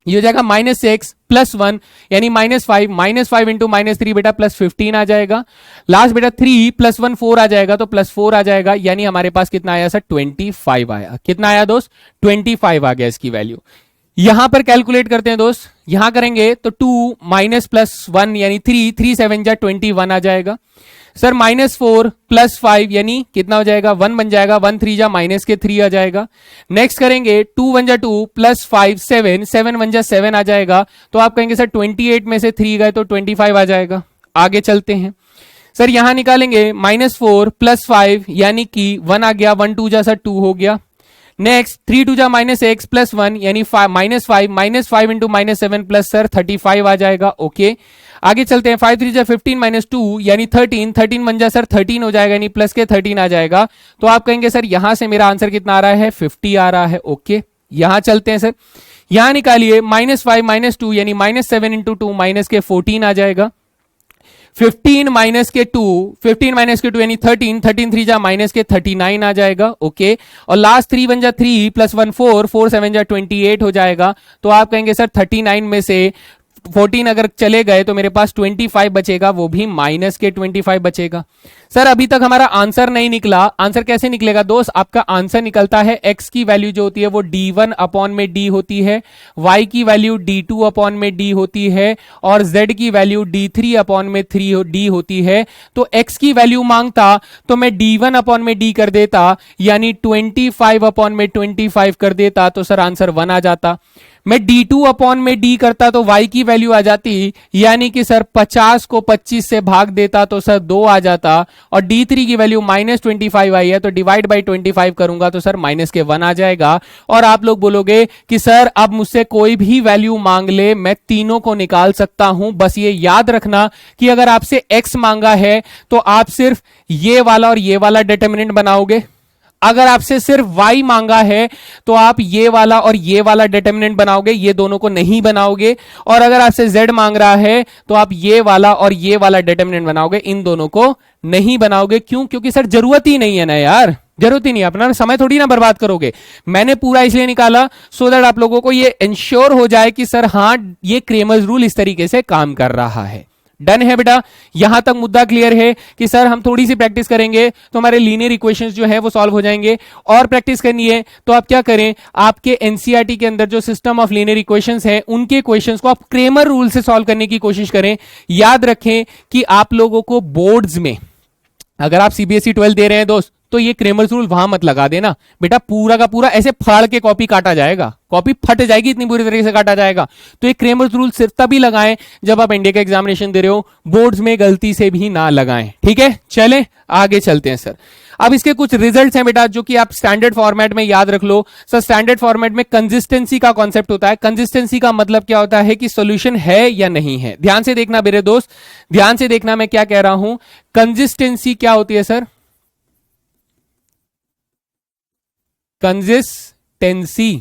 ये हो जाएगा -6 + 1 यानी -5, -5 इंटू -3 बेटा +15 आ जाएगा। लास्ट बेटा 3 + 1 4 आ जाएगा, तो +4 आ जाएगा, यानी हमारे पास कितना आया सर, 25 आया। कितना आया दोस्त, 25 आ गया इसकी वैल्यू। यहां पर कैलकुलेट करते हैं दोस्त, यहां करेंगे तो 2 -+1 यानी 3 3 7 जा 21 आ जाएगा। सर -4 + 5 यानी कितना हो जाएगा, 1 बन जाएगा, 1 3 जा -3 आ जाएगा। नेक्स्ट करेंगे 2 1 जा 2 + 5 7 7 1 जा 7 आ जाएगा। तो आप कहेंगे सर 28 में से 3 गए तो 25 आ जाएगा। आगे चलते हैं सर, यहां निकालेंगे -4 + 5 यानी कि 1 आ गया, 1 2 जा सर 2 हो गया। नेक्स्ट 3 2 जा -6 + 1 यानी -5 इंटू -7 प्लस सर 35 आ जाएगा। ओके आगे चलते हैं, 5 3 जा 15 -2 यानी 13 13 1 जा सर 13 हो जाएगा, यानी प्लस के 13 आ जाएगा। तो आप कहेंगे सर यहां से मेरा आंसर कितना आ रहा है, 50 आ रहा है। ओके यहां चलते हैं सर, यहां निकालिए -5 -2 यानी -7 इंटू 2 -14 आ जाएगा। 15 - 2 यानी 13 13 3 जा -39 आ जाएगा। ओके और लास्ट 3 1 जा 3 + 1 4 4 7 जा 28 हो जाएगा। तो आप कहेंगे सर 39 में से 14 अगर चले गए तो मेरे पास 25 बचेगा, वो भी -25 बचेगा। सर अभी तक हमारा आंसर नहीं निकला। आंसर कैसे निकलेगा दोस्त, आपका आंसर निकलता है x की वैल्यू जो होती है वो D1/d होती है, y की वैल्यू D2/d होती है, और z की वैल्यू D3/3d होती है। तो x की वैल्यू मांगता तो मैं D1/d कर देता, यानी 25/25 कर देता, तो सर आंसर 1 आ जाता। मैं D2/d करता तो y की वैल्यू आ जाती, यानी कि सर 50 को 25 से भाग देता तो सर 2 आ जाता, और D3 की वैल्यू -25 आई है तो डिवाइड बाई 25 करूंगा तो सर -1 आ जाएगा। और आप लोग बोलोगे कि सर अब मुझसे कोई भी वैल्यू मांग ले मैं तीनों को निकाल सकता हूं। बस ये याद रखना कि अगर आपसे x मांगा है तो आप सिर्फ ये वाला और ये वाला डिटरमिनेंट बनाओगे, अगर आपसे सिर्फ y मांगा है तो आप ये वाला और ये वाला डिटरमिनेंट बनाओगे, ये दोनों को नहीं बनाओगे। और अगर आपसे z मांग रहा है तो आप ये वाला और ये वाला डिटरमिनेंट बनाओगे, इन दोनों को नहीं बनाओगे। क्यों, क्योंकि सर जरूरत ही नहीं है ना यार, जरूरत ही नहीं, अपना समय थोड़ी ना बर्बाद करोगे। मैंने पूरा इसलिए निकाला सो दैट आप लोगों को ये इंश्योर हो जाए कि सर हाँ ये क्रेमर्स रूल इस तरीके से काम कर रहा है। डन है बेटा, यहां तक मुद्दा क्लियर है कि सर हम थोड़ी सी प्रैक्टिस करेंगे तो हमारे लीनियर इक्वेशंस जो है वो सॉल्व हो जाएंगे। और प्रैक्टिस करनी है तो आप क्या करें, आपके एनसीईआरटी के अंदर जो सिस्टम ऑफ लीनियर इक्वेशंस है उनके क्वेश्चंस को आप क्रेमर रूल से सॉल्व करने की कोशिश करें। याद रखें कि आप लोगों को बोर्ड्स में अगर आप सीबीएसई 12 दे रहे हैं दोस्त तो ये क्रेमर्स रूल वहां मत लगा देना बेटा, पूरा का पूरा ऐसे फाड़ के कॉपी काटा जाएगा, कॉपी फट जाएगी, इतनी बुरी तरीके से काटा जाएगा। तो ये क्रेमर्स रूल सिर्फ तभी लगाएं जब आप इंडिया का एग्जामिनेशन दे रहे हो, बोर्ड्स में गलती से भी ना लगाएं। ठीक है चलें आगे चलते हैं सर। अब इसके कुछ रिजल्ट्स हैं बेटा जो कि आप स्टैंडर्ड फॉर्मेट में याद रख लो। सर स्टैंडर्ड फॉर्मेट में कंसिस्टेंसी का कॉन्सेप्ट होता है। कंसिस्टेंसी का मतलब क्या होता है कि सॉल्यूशन है या नहीं है। ध्यान से देखना मेरे दोस्त, ध्यान से देखना मैं क्या कह रहा हूं। कंसिस्टेंसी क्या होती है सर, कंसिस्टेंसी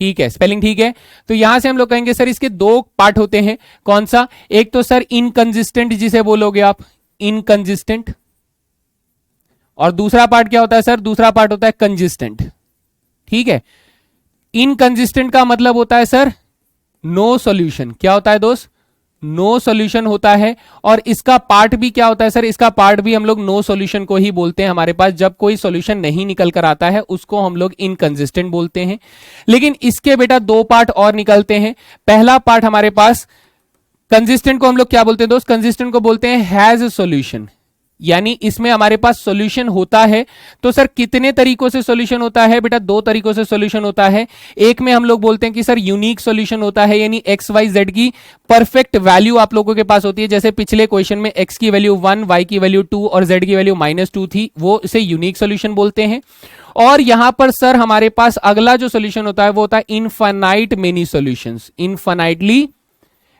ठीक है, स्पेलिंग ठीक है। तो यहां से हम लोग कहेंगे सर इसके दो पार्ट होते हैं, कौन सा? एक तो सर इनकंसिस्टेंट जिसे बोलोगे आप, इनकंसिस्टेंट, और दूसरा पार्ट क्या होता है सर? दूसरा पार्ट होता है कंसिस्टेंट। ठीक है, इनकंसिस्टेंट का मतलब होता है सर नो सॉल्यूशन। क्या होता है दोस्त? नो सॉल्यूशन होता है। और इसका पार्ट भी क्या होता है सर? इसका पार्ट भी हम लोग नो सॉल्यूशन को ही बोलते हैं। हमारे पास जब कोई सॉल्यूशन नहीं निकल कर आता है उसको हम लोग इनकंसिस्टेंट बोलते हैं। लेकिन इसके बेटा दो पार्ट और निकलते हैं। पहला पार्ट हमारे पास, कंसिस्टेंट को हम लोग क्या बोलते हैं दोस्त? कंसिस्टेंट को बोलते हैं हैज ए सॉल्यूशन, यानी इसमें हमारे पास सॉल्यूशन होता है। तो सर कितने तरीकों से सॉल्यूशन होता है बेटा? दो तरीकों से सॉल्यूशन होता है। एक में हम लोग बोलते हैं कि सर यूनिक सॉल्यूशन होता है, यानी एक्स वाई जेड की परफेक्ट वैल्यू आप लोगों के पास होती है। जैसे पिछले क्वेश्चन में एक्स की वैल्यू 1, वाई की वैल्यू 2 और जेड की वैल्यू -2 थी, वो इसे यूनिक सॉल्यूशन बोलते हैं। और यहां पर सर हमारे पास अगला जो सॉल्यूशन होता है वो होता है infinite many solutions. Infinitely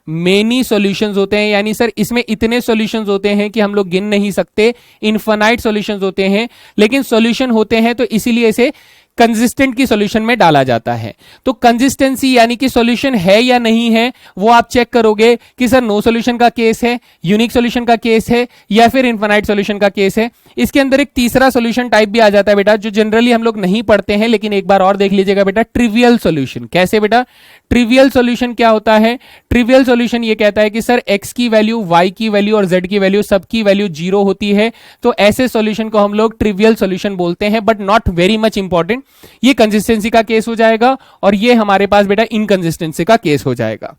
many solutions होते हैं, यानी सर इसमें इतने सॉल्यूशंस होते हैं कि हम लोग गिन नहीं सकते। इनफाइनाइट सॉल्यूशंस होते हैं, लेकिन सॉल्यूशन होते हैं तो इसीलिए इसे कंसिस्टेंट की सॉल्यूशन में डाला जाता है। तो कंसिस्टेंसी यानी कि सॉल्यूशन है या नहीं है वो आप चेक करोगे कि सर नो सॉल्यूशन का केस है, यूनिक सॉल्यूशन का केस है, या फिर इनफाइनाइट सॉल्यूशन का केस है। इसके अंदर एक तीसरा सॉल्यूशन टाइप भी आ जाता है बेटा, जो जनरली हम लोग नहीं पढ़ते हैं, लेकिन एक बार और देख लीजिएगा बेटा, ट्रिवियल सॉल्यूशन। कैसे बेटा? ट्रिवियल सॉल्यूशन क्या होता है? ट्रिवियल सॉल्यूशन ये कहता है कि सर एक्स की वैल्यू, वाई की वैल्यू और जेड की वैल्यू सबकी वैल्यू 0 होती है, तो ऐसे सॉल्यूशन को हम लोग ट्रिवियल सॉल्यूशन बोलते हैं, but not very much important. ये कंसिस्टेंसी का केस हो जाएगा और ये हमारे पास बेटा इनकंसिस्टेंसी का केस हो जाएगा।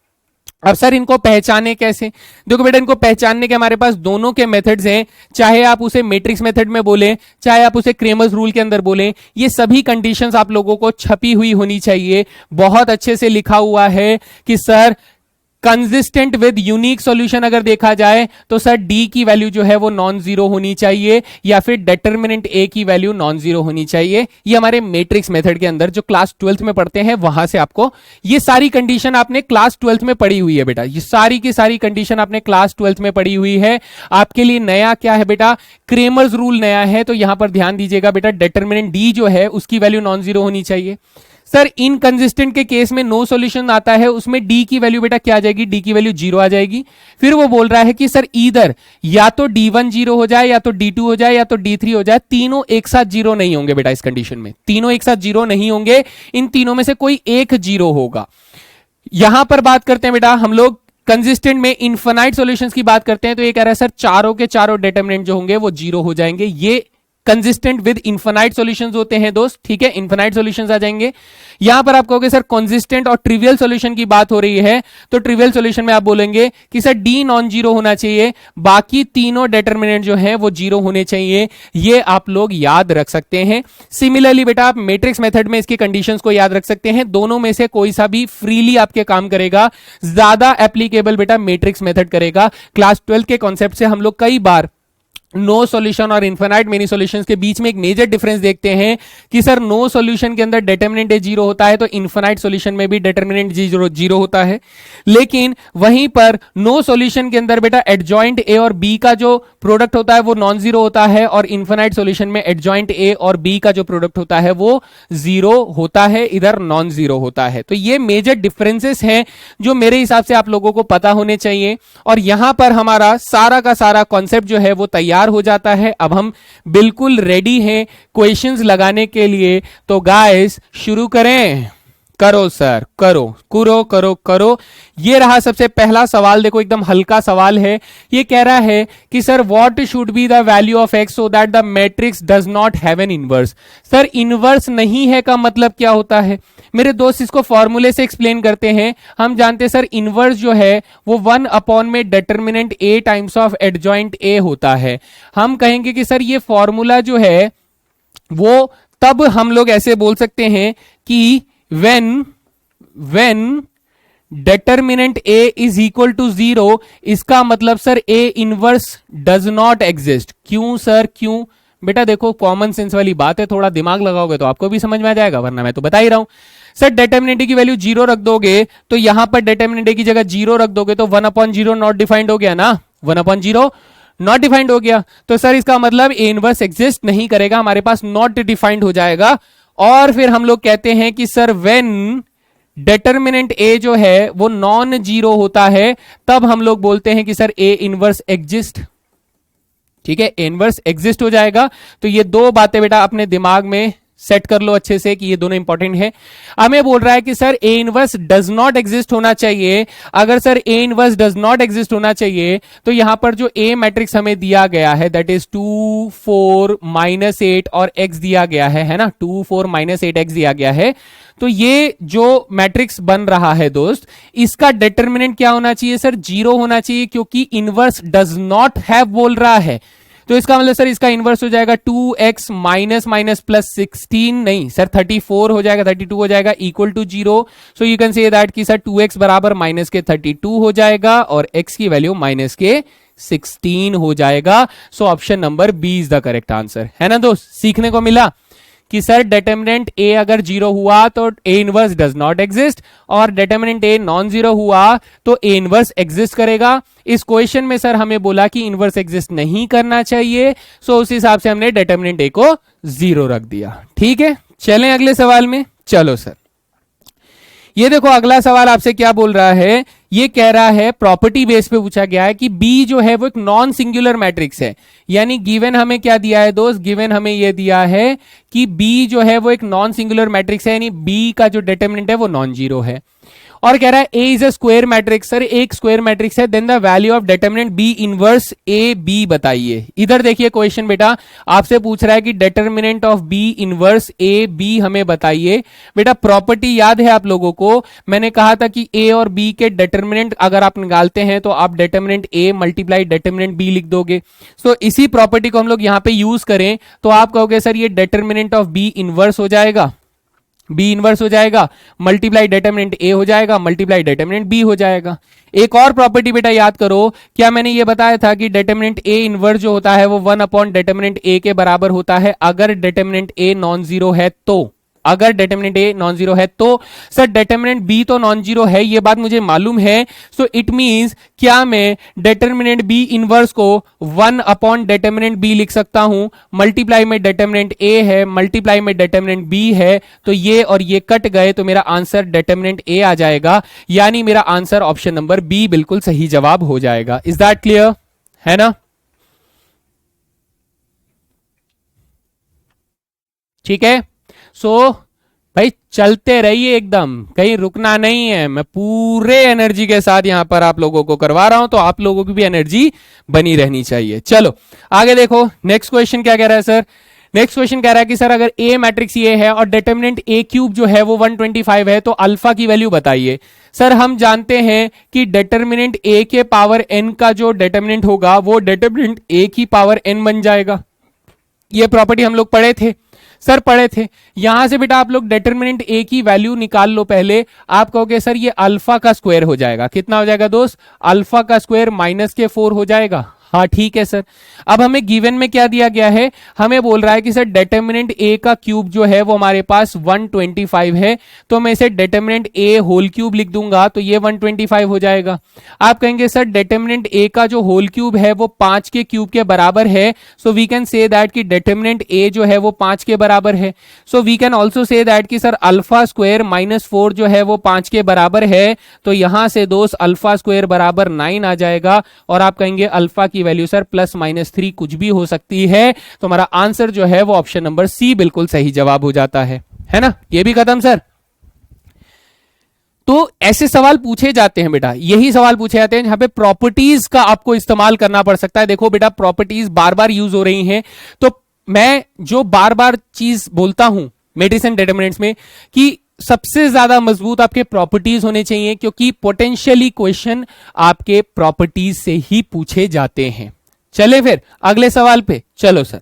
अब सर इनको पहचाने कैसे? देखो बेटा, इनको पहचानने के हमारे पास दोनों के मेथड्स हैं, चाहे आप उसे मैट्रिक्स मेथड में बोलें, चाहे आप उसे क्रेमर्स रूल के अंदर बोलें। ये सभी कंडीशंस आप लोगों को छपी हुई होनी चाहिए। बहुत अच्छे से लिखा हुआ है कि sir consistent with unique solution अगर देखा जाए तो सर डी की वैल्यू जो है वो नॉन जीरो होनी चाहिए, या फिर डिटर्मिनेंट ए की वैल्यू नॉन जीरो होनी चाहिए। ये हमारे मैट्रिक्स मेथड के अंदर जो क्लास 12th में पढ़ते हैं वहां से आपको ये सारी कंडीशन आपने क्लास 12th में पढ़ी हुई है बेटा। ये सारी की सारी कंडीशन आपने क्लास 12th में पढ़ी हुई है। आपके लिए नया क्या है बेटा? क्रेमर्स रूल नया है, तो यहां पर ध्यान दीजिएगा बेटा, डिटर्मिनेंट डी जो है उसकी वैल्यू नॉन जीरो होनी चाहिए। सर इनकंसिस्टेंट के केस में नो सॉल्यूशन आता है, उसमें डी की वैल्यू बेटा क्या आ जाएगी? डी की वैल्यू 0 आ जाएगी। फिर वो बोल रहा है कि सर इधर या तो D1 0 हो जाए, या तो D2 हो जाए, या तो D3 हो जाए, तीनों एक साथ 0 नहीं होंगे बेटा। इस कंडीशन में तीनों एक साथ 0 नहीं होंगे, इन तीनों में से कोई एक 0 होगा। यहां पर बात करते हैं बेटा हम लोग कंसिस्टेंट में इनफाइनाइट सॉल्यूशंस की बात करते हैं, तो ये कह रहा है सर चारों के चारों डिटरमिनेंट जो होंगे वो 0 हो जाएंगे। ये कंसिस्टेंट विद इनफाइनाइट सॉल्यूशंस होते हैं दोस्त, ठीक है, इनफाइनाइट सॉल्यूशंस आ जाएंगे। यहां पर आप कहोगे सर कंसिस्टेंट और ट्रिवियल सॉल्यूशन की बात हो रही है, तो ट्रिवियल सॉल्यूशन में आप बोलेंगे कि सर डी नॉन जीरो होना चाहिए, बाकी तीनों डिटरमिनेंट जो है वो 0 होने चाहिए। ये आप लोग याद रख सकते हैं। सिमिलरली बेटा आप मैट्रिक्स मेथड में इसकी कंडीशंस को याद रख सकते हैं। दोनों में से कोई सा भी फ्रीली आपके काम करेगा, ज्यादा एप्लीकेबल बेटा मैट्रिक्स मेथड करेगा। क्लास 12 के कॉन्सेप्ट से हम लोग कई बार नो सॉल्यूशन और इनफाइनाइट मेनी सॉल्यूशंस के बीच में एक मेजर डिफरेंस देखते हैं कि सर नो सॉल्यूशन के अंदर डिटरमिनेंट ए 0 होता है, तो इनफाइनाइट सॉल्यूशन में भी डिटरमिनेंट 0 होता है। लेकिन वहीं पर नो सॉल्यूशन के अंदर बेटा एडजॉइंट ए और बी का जो प्रोडक्ट होता है वो नॉन जीरो होता है, और इनफाइनाइट सॉल्यूशन में एडजॉइंट ए और बी का जो प्रोडक्ट होता है वो 0 होता है, इधर नॉन जीरो होता है। तो ये मेजर डिफरेंसेस हैं जो मेरे हिसाब से आप लोगों को पता होने चाहिए। और यहां पर हमारा सारा का सारा कॉन्सेप्ट जो है वो तैयार हो जाता है। अब हम बिल्कुल रेडी हैं क्वेश्चंस लगाने के लिए, तो गाइस शुरू करें। करो सर, करो करो करो करो। ये रहा सबसे पहला सवाल, देखो एकदम हल्का सवाल है। ये कह रहा है कि sir what should be the value of x so that the matrix does not have an inverse. Sir inverse नहीं है का मतलब क्या होता है मेरे दोस्त? इसको फॉर्मूले से एक्सप्लेन करते हैं। हम जानते हैं सर इनवर्स जो है वो 1 अपॉन में determinant A times of adjoint A होता है। हम कहेंगे कि सर ये फॉर्मूला जो है वो तब हम लोग ऐसे बोल सकते हैं कि when determinant A is equal to 0, इसका मतलब sir A inverse does not exist। क्यों सर, क्यों? बेटा देखो कॉमन सेंस वाली बात है, थोड़ा दिमाग लगाओगे तो आपको भी समझ में आ जाएगा, वरना मैं तो बता ही रहा हूं। सर डिटरमिनेंट की वैल्यू 0 रख दोगे तो यहां पर डिटरमिनेंट की जगह 0 रख दोगे तो 1/0 नॉट डिफाइंड हो गया ना, 1/0 नॉट डिफाइंड हो गया। तो सर इसका मतलब A इनवर्स एग्जिस्ट नहीं करेगा, हमारे पास नॉट डिफाइंड हो जाएगा। और फिर हम लोग कहते हैं कि सर व्हेन डिटर्मिनेंट ए जो है वो नॉन जीरो होता है, तब हम लोग बोलते हैं कि सर ए इनवर्स एग्जिस्ट। ठीक है, ए इनवर्स एग्जिस्ट हो जाएगा। तो ये दो बातें बेटा अपने दिमाग में सेट कर लो अच्छे से कि ये दोनों इंपॉर्टेंट है। हमें बोल रहा है कि sir A inverse does not exist होना चाहिए। अगर sir A inverse does not exist होना चाहिए तो यहां पर जो ए मैट्रिक्स हमें दिया गया है दैट इज 2 4 -8 और x दिया गया है ना, 2 4 -8 x दिया गया है। तो ये जो मैट्रिक्स बन रहा है दोस्त, इसका डिटर्मिनेंट क्या होना चाहिए सर? जीरो होना चाहिए, क्योंकि इनवर्स डज नॉट हैव बोल रहा है। तो इसका मतलब सर इसका इनवर्स हो जाएगा 2x माइनस माइनस प्लस 16, नहीं सर 34 हो जाएगा, 32 हो जाएगा equal to 0। So you can say that कि सर 2x बराबर माइनस के 32 हो जाएगा और x की वैल्यू माइनस के 16 हो जाएगा। So option number B is the correct answer, है ना दोस्त। सीखने को मिला कि सर डिटर्मिनेंट ए अगर जीरो हुआ तो A inverse does not exist, और डिटर्मिनेंट ए नॉन जीरो हुआ तो ए इनवर्स एग्जिस्ट करेगा। इस क्वेश्चन में सर हमें बोला कि इनवर्स एग्जिस्ट नहीं करना चाहिए, सो उस हिसाब से हमने डिटर्मिनेंट ए को जीरो रख दिया। ठीक है, चलें अगले सवाल में। चलो सर, ये देखो अगला सवाल आपसे क्या बोल रहा है। ये कह रहा है, प्रॉपर्टी बेस पे पूछा गया है कि B जो है वो एक नॉन सिंगुलर मैट्रिक्स है। यानी गिवन हमें क्या दिया है दोस्त? गिवन हमें ये दिया है कि B जो है वो एक नॉन सिंगुलर मैट्रिक्स है, यानी B का जो डिटर्मिनेंट है वो नॉन जीरो है। और कह रहा है A is a square matrix. Sir एक स्क्वायर मैट्रिक्स है, then the value of determinant B inverse A B बताइए। इधर देखिए क्वेश्चन बेटा आपसे पूछ रहा है कि determinant of B inverse A B हमें बताइए। बेटा प्रॉपर्टी याद है आप लोगों को, मैंने कहा था कि A और B के डिटर्मिनेंट अगर आप निकालते हैं तो आप determinant A multiply determinant B लिख दोगे। सो इसी प्रॉपर्टी को हम लोग यहां पे यूज करें तो आप कहोगे सर ये डिटर्मिनेंट ऑफ B इनवर्स हो जाएगा, बी इनवर्स हो जाएगा, मल्टीप्लाई डिटर्मिनेंट ए हो जाएगा, मल्टीप्लाई डिटर्मिनेंट बी हो जाएगा। एक और प्रॉपर्टी बेटा याद करो, क्या मैंने ये बताया था कि डिटर्मिनेंट ए इनवर्स जो होता है वो 1 अपॉन डिटर्मिनेंट ए के बराबर होता है अगर डिटर्मिनेंट ए नॉन जीरो है तो। अगर डिटर्मिनेंट ए नॉन जीरो है तो सर डिटर्मिनेंट बी तो नॉन जीरो है, ये बात मुझे मालूम है। सो इट मींस क्या मैं डिटर्मिनेंट बी इनवर्स को 1 अपॉन डिटर्मिनेंट बी लिख सकता हूं, मल्टीप्लाई में डिटर्मिनेंट ए है, मल्टीप्लाई में डिटर्मिनेंट बी है, तो ये और ये कट गए तो मेरा आंसर डिटर्मिनेंट ए आ जाएगा। यानी मेरा आंसर ऑप्शन नंबर बी बिल्कुल सही जवाब हो जाएगा। Is that clear? है ना? ठीक है, सो भाई चलते रहिए, एकदम कहीं रुकना नहीं है। मैं पूरे एनर्जी के साथ यहां पर आप लोगों को करवा रहा हूं, तो आप लोगों की भी एनर्जी बनी रहनी चाहिए। चलो आगे देखो, नेक्स्ट क्वेश्चन क्या कह रहा है सर? नेक्स्ट क्वेश्चन कह रहा है कि सर अगर ए मैट्रिक्स ये है और डिटर्मिनेंट ए क्यूब जो है वो 125 है तो अल्फा की वैल्यू बताइए। सर हम जानते हैं कि डिटर्मिनेंट ए के पावर एन का जो डिटर्मिनेंट होगा वो डिटर्मिनेंट ए की पावर एन बन जाएगा। ये प्रॉपर्टी हम लोग पढ़े थे सर, पढ़े थे। यहां से बेटा आप लोग डिटर्मिनेंट ए की वैल्यू निकाल लो पहले। आप कहोगे सर ये अल्फा का स्क्वायर हो जाएगा। कितना हो जाएगा दोस्त? अल्फा का स्क्वायर माइनस के 4 हो जाएगा। हाँ ठीक है सर। अब हमें गिवन में क्या दिया गया है? हमें बोल रहा है कि सर डिटर्मिनेंट ए का क्यूब जो है वो हमारे पास 125 है, तो मैं इसे डिटर्मिनेंट ए होल क्यूब लिख दूंगा तो ये 125 हो जाएगा। आप कहेंगे सर डिटर्मिनेंट ए का जो होल क्यूब है वो 5 के क्यूब के बराबर है, so we can say that कि डिटर्मिनेंट ए जो है वो 5 के बराबर है। So we can also say that कि सर अल्फा स्क्वायर माइनस 4 जो है वो 5 के बराबर है, तो यहां से दोस्त अल्फा स्क्वायर बराबर 9 आ जाएगा। और आप कहेंगे अल्फा की वैल्यू सर +-3 कुछ भी हो सकती है, तो हमारा आंसर जो है वो ऑप्शन नंबर सी बिल्कुल सही जवाब हो जाता है ना? ये भी खत्म सर। तो ऐसे सवाल पूछे जाते हैं बेटा, यही सवाल पूछे जाते हैं जहां पे प्रॉपर्टीज का आपको इस्तेमाल करना पड़ सकता है। देखो बेटा प्रॉपर्टीज बार बार यूज हो रही हैं, तो मैं जो बार बार चीज बोलता हूं मैट्रिक्स एंड डिटरमिनेंट्स में कि सबसे ज्यादा मजबूत आपके प्रॉपर्टीज होने चाहिए, क्योंकि पोटेंशियली क्वेश्चन आपके प्रॉपर्टीज से ही पूछे जाते हैं। चले फिर अगले सवाल पे। चलो सर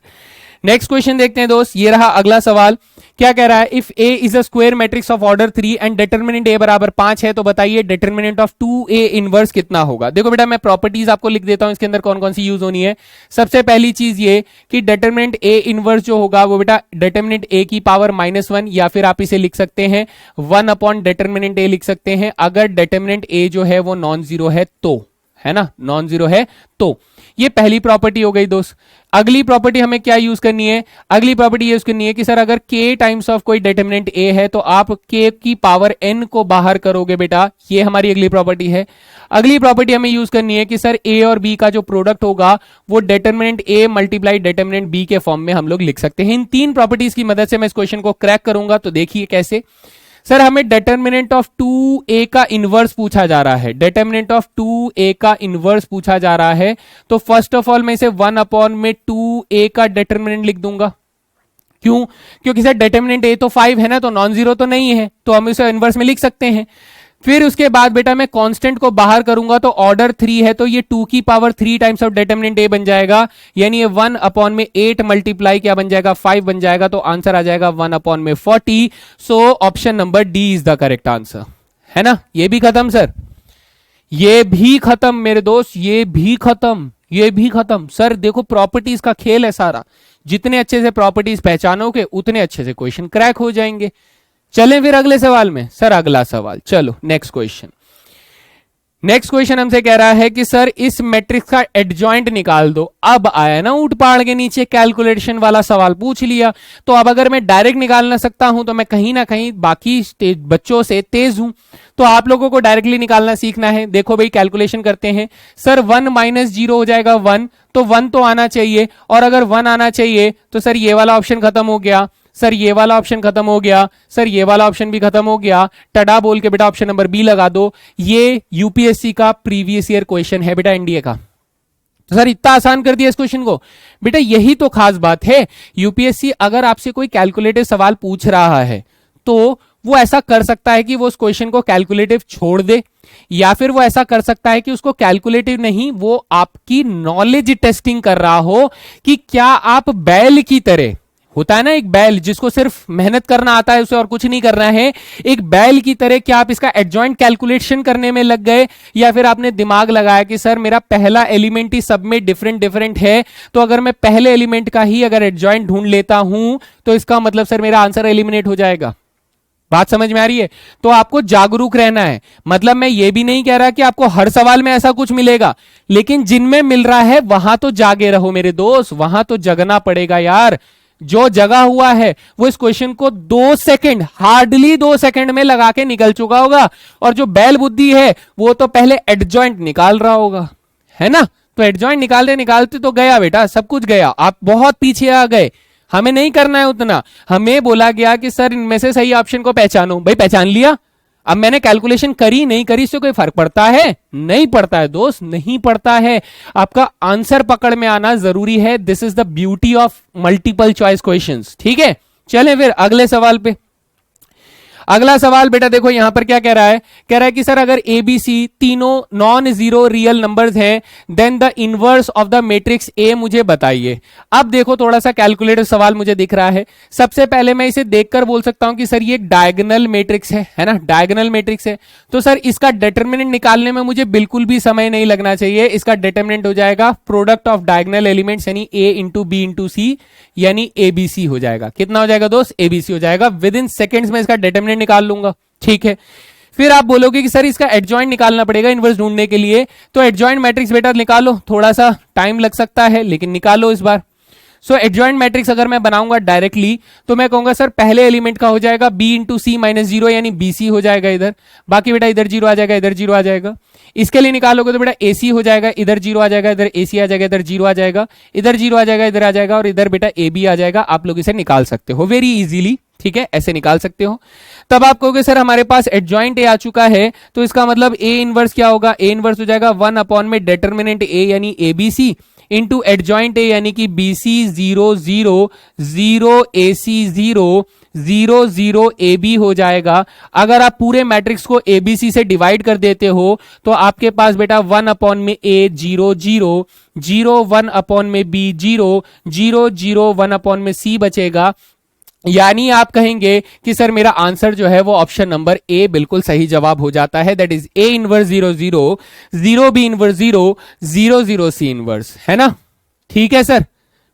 नेक्स्ट क्वेश्चन देखते हैं दोस्त। ये रहा अगला सवाल। क्या कह रहा है? If A is a square matrix of order 3 and determinant A बराबर 5 है, तो बताइए डिटर्मिनेंट ऑफ 2a इनवर्स कितना होगा। देखो बेटा मैं प्रॉपर्टीज आपको लिख देता हूं, इसके अंदर कौन कौन सी यूज होनी है। सबसे पहली चीज ये कि डिटर्मिनेंट ए इनवर्स जो होगा वो बेटा डिटर्मिनेंट ए की पावर -1, या फिर आप इसे लिख सकते हैं 1 अपॉन डिटर्मिनेंट ए लिख सकते हैं, अगर डिटर्मिनेंट ए जो है वो नॉन जीरो है तो, है ना, नॉन जीरो है तो। ये पहली प्रॉपर्टी हो गई दोस्त। अगली प्रॉपर्टी हमें क्या यूज करनी है, अगली प्रॉपर्टी यूज करनी है कि सर अगर k टाइम्स ऑफ कोई डिटरमिनेंट a है तो आप k की पावर n को बाहर करोगे बेटा, ये हमारी अगली प्रॉपर्टी है। अगली प्रॉपर्टी हमें यूज करनी है कि सर a और b का जो प्रोडक्ट होगा वो determinant a multiply determinant b के फॉर्म में हम लोग लिख सकते हैं। इन तीन प्रॉपर्टीज की मदद से मैं इस क्वेश्चन को क्रैक करूंगा। तो देखिए कैसे। सर हमें डिटरमिनेंट ऑफ 2a का इनवर्स पूछा जा रहा है, डिटरमिनेंट ऑफ 2a का इनवर्स पूछा जा रहा है। तो फर्स्ट ऑफ ऑल मैं इसे 1 में 2a का डिटरमिनेंट लिख दूंगा। क्यों? क्योंकि सर डिटरमिनेंट a तो 5 है ना, तो नॉन जीरो तो नहीं है, तो हम इसे इनवर्स में लिख सकते हैं। फिर उसके बाद बेटा मैं कांस्टेंट को बाहर करूंगा तो ऑर्डर 3 है, तो ये 2 की power 3 times of determinant a बन जाएगा, यानी ये 1 में 8 मल्टीप्लाई क्या बन जाएगा, 5 बन जाएगा। तो आंसर आ जाएगा 1 में 40। सो option number D is the correct answer, है ना। ये भी खत्म सर, ये भी खत्म मेरे दोस्त, ये भी खत्म, ये भी खत्म। सर देखो प्रॉपर्टीज का खेल है सारा, जितने अच्छे से प्रॉपर्टीज पहचानोगे उतने अच्छे से क्वेश्चन क्रैक हो जाएंगे। चलें फिर अगले सवाल में। सर अगला सवाल, चलो नेक्स्ट क्वेश्चन। नेक्स्ट क्वेश्चन हमसे कह रहा है कि सर इस मैट्रिक्स का एडजॉइंट निकाल दो। अब आया ना ऊट पहाड़ के नीचे कैलकुलेशन वाला सवाल पूछ लिया, तो अब अगर मैं डायरेक्ट निकाल ना सकता हूं तो मैं कहीं ना कहीं बाकी बच्चों से तेज हूं, तो आप लोगों को डायरेक्टली निकालना सीखना है। देखो भाई कैलकुलेशन करते हैं। सर 1 - 0 हो जाएगा 1, तो 1 तो आना चाहिए, और अगर 1 आना चाहिए तो सर ये वाला ऑप्शन खत्म हो गया, सर ये वाला ऑप्शन खत्म हो गया, सर ये वाला ऑप्शन भी खत्म हो गया। टडा बोल के बेटा ऑप्शन नंबर बी लगा दो। ये यूपीएससी का प्रीवियस ईयर क्वेश्चन है बेटा, एनडीए का। तो सर इतना आसान कर दिया इस क्वेश्चन को बेटा, यही तो खास बात है। यूपीएससी अगर आपसे कोई कैलकुलेटिव सवाल पूछ रहा है तो वो ऐसा कर सकता है कि वो उस क्वेश्चन को कैलकुलेटिव छोड़ दे, या फिर वो ऐसा कर सकता है कि उसको कैलकुलेटिव नहीं, वो आपकी नॉलेज टेस्टिंग कर रहा हो कि क्या आप बैल की तरह, होता है ना एक बैल जिसको सिर्फ मेहनत करना आता है, उसे और कुछ नहीं करना है, एक बैल की तरह क्या आप इसका एडजॉइंट कैलकुलेशन करने में लग गए, या फिर आपने दिमाग लगाया कि सर मेरा पहला एलिमेंट ही सब में डिफरेंट डिफरेंट है, तो अगर मैं पहले एलिमेंट का ही अगर एडजॉइंट ढूंढ लेता हूं तो इसका मतलब सर मेरा आंसर एलिमिनेट हो जाएगा। बात समझ में आ रही है? तो आपको जागरूक रहना है। मतलब मैं ये भी नहीं कह रहा कि आपको हर सवाल में ऐसा कुछ मिलेगा, लेकिन जिनमें मिल रहा है वहां तो जागे रहो मेरे दोस्त, वहां तो जगना पड़ेगा यार। जो जगा हुआ है वो इस क्वेश्चन को 2 सेकंड, हार्डली 2 सेकंड में लगा के निकल चुका होगा, और जो बैल बुद्धि है वो तो पहले एडजॉइंट निकाल रहा होगा, है ना। तो एडजॉइंट निकालते निकालते तो गया बेटा, सब कुछ गया, आप बहुत पीछे आ गए। हमें नहीं करना है उतना, हमें बोला गया कि सर इनमें से सही ऑप्शन को पहचानो। भाई पहचान लिया, अब मैंने कैलकुलेशन करी नहीं करी इससे कोई फर्क पड़ता है? नहीं पड़ता है दोस्त, नहीं पड़ता है। आपका आंसर पकड़ में आना जरूरी है। This is the beauty of multiple choice questions. ठीक है, चलें फिर अगले सवाल पे। अगला सवाल बेटा देखो यहां पर क्या कह रहा है, कह रहा है कि सर अगर ए बी सी तीनों नॉन जीरो रियल नंबर्स हैं, then the inverse of the matrix A मुझे बताइए। अब देखो थोड़ा सा कैलकुलेटिव सवाल मुझे दिख रहा है। सबसे पहले मैं इसे देखकर बोल सकता हूं कि सर ये एक डायगोनल मैट्रिक्स है ना, डायगोनल मैट्रिक्स है। तो सर इसका डिटरमिनेंट निकालने में मुझे बिल्कुल भी समय नहीं लगना चाहिए। इसका डिटरमिनेंट हो जाएगा प्रोडक्ट ऑफ डायगोनल एलिमेंट्स, यानी ए इंटू बी इंटू सी, यानी एबीसी हो जाएगा। कितना हो जाएगा दोस्त? एबीसी हो जाएगा। विद इन सेकेंड्स में इसका डिटरमिनेंट निकाल लूंगा। ठीक है, फिर आप बोलोगे कि सर इसका एडजॉइंट निकालना पड़ेगा इनवर्स ढूंढने के लिए, तो एडजॉइंट मैट्रिक्स बेटा निकालो, थोड़ा सा टाइम लग सकता है लेकिन निकालो इस बार। सो एडजॉइंट मैट्रिक्स अगर मैं बनाऊंगा डायरेक्टली तो मैं कहूंगा सर पहले एलिमेंट का हो जाएगा b इंटू सी माइनस जीरो, यानी बीसी हो जाएगा इधर। बाकी बेटा इधर जीरो आ जाएगा, इधर जीरो आ जाएगा। इसके लिए निकालोगे तो बेटा एसी हो जाएगा, इधर जीरो आ जाएगा, इधर एसी आ जाएगा, इधर जीरो आ जाएगा, इधर जीरो आ जाएगा, इधर आ जाएगा, और इधर बेटा ए बी आ जाएगा। आप लोग इसे निकाल सकते हो वेरी इजीली। ठीक है, ऐसे निकाल सकते हो। तब आप कहोगे सर हमारे पास एडजॉइंट ए आ चुका है, तो इसका मतलब ए इनवर्स क्या होगा? ए इनवर्स हो जाएगा 1 में डिटरमिनेंट ए यानी एबीसी इंटू एडजॉइंट ए यानी कि बीसी 0 0 0 एसी 0 0 0 ए बी हो जाएगा। अगर आप पूरे मैट्रिक्स को एबीसी से डिवाइड कर देते हो तो आपके पास बेटा 1 में ए 0 0 0 1 में बी 0 0 0 1 में सी बचेगा। यानी आप कहेंगे कि सर मेरा आंसर जो है वो ऑप्शन नंबर ए बिल्कुल सही जवाब हो जाता है। That is A inverse 0 0 0 B inverse 0 0 0 C inverse, है ना। ठीक है सर,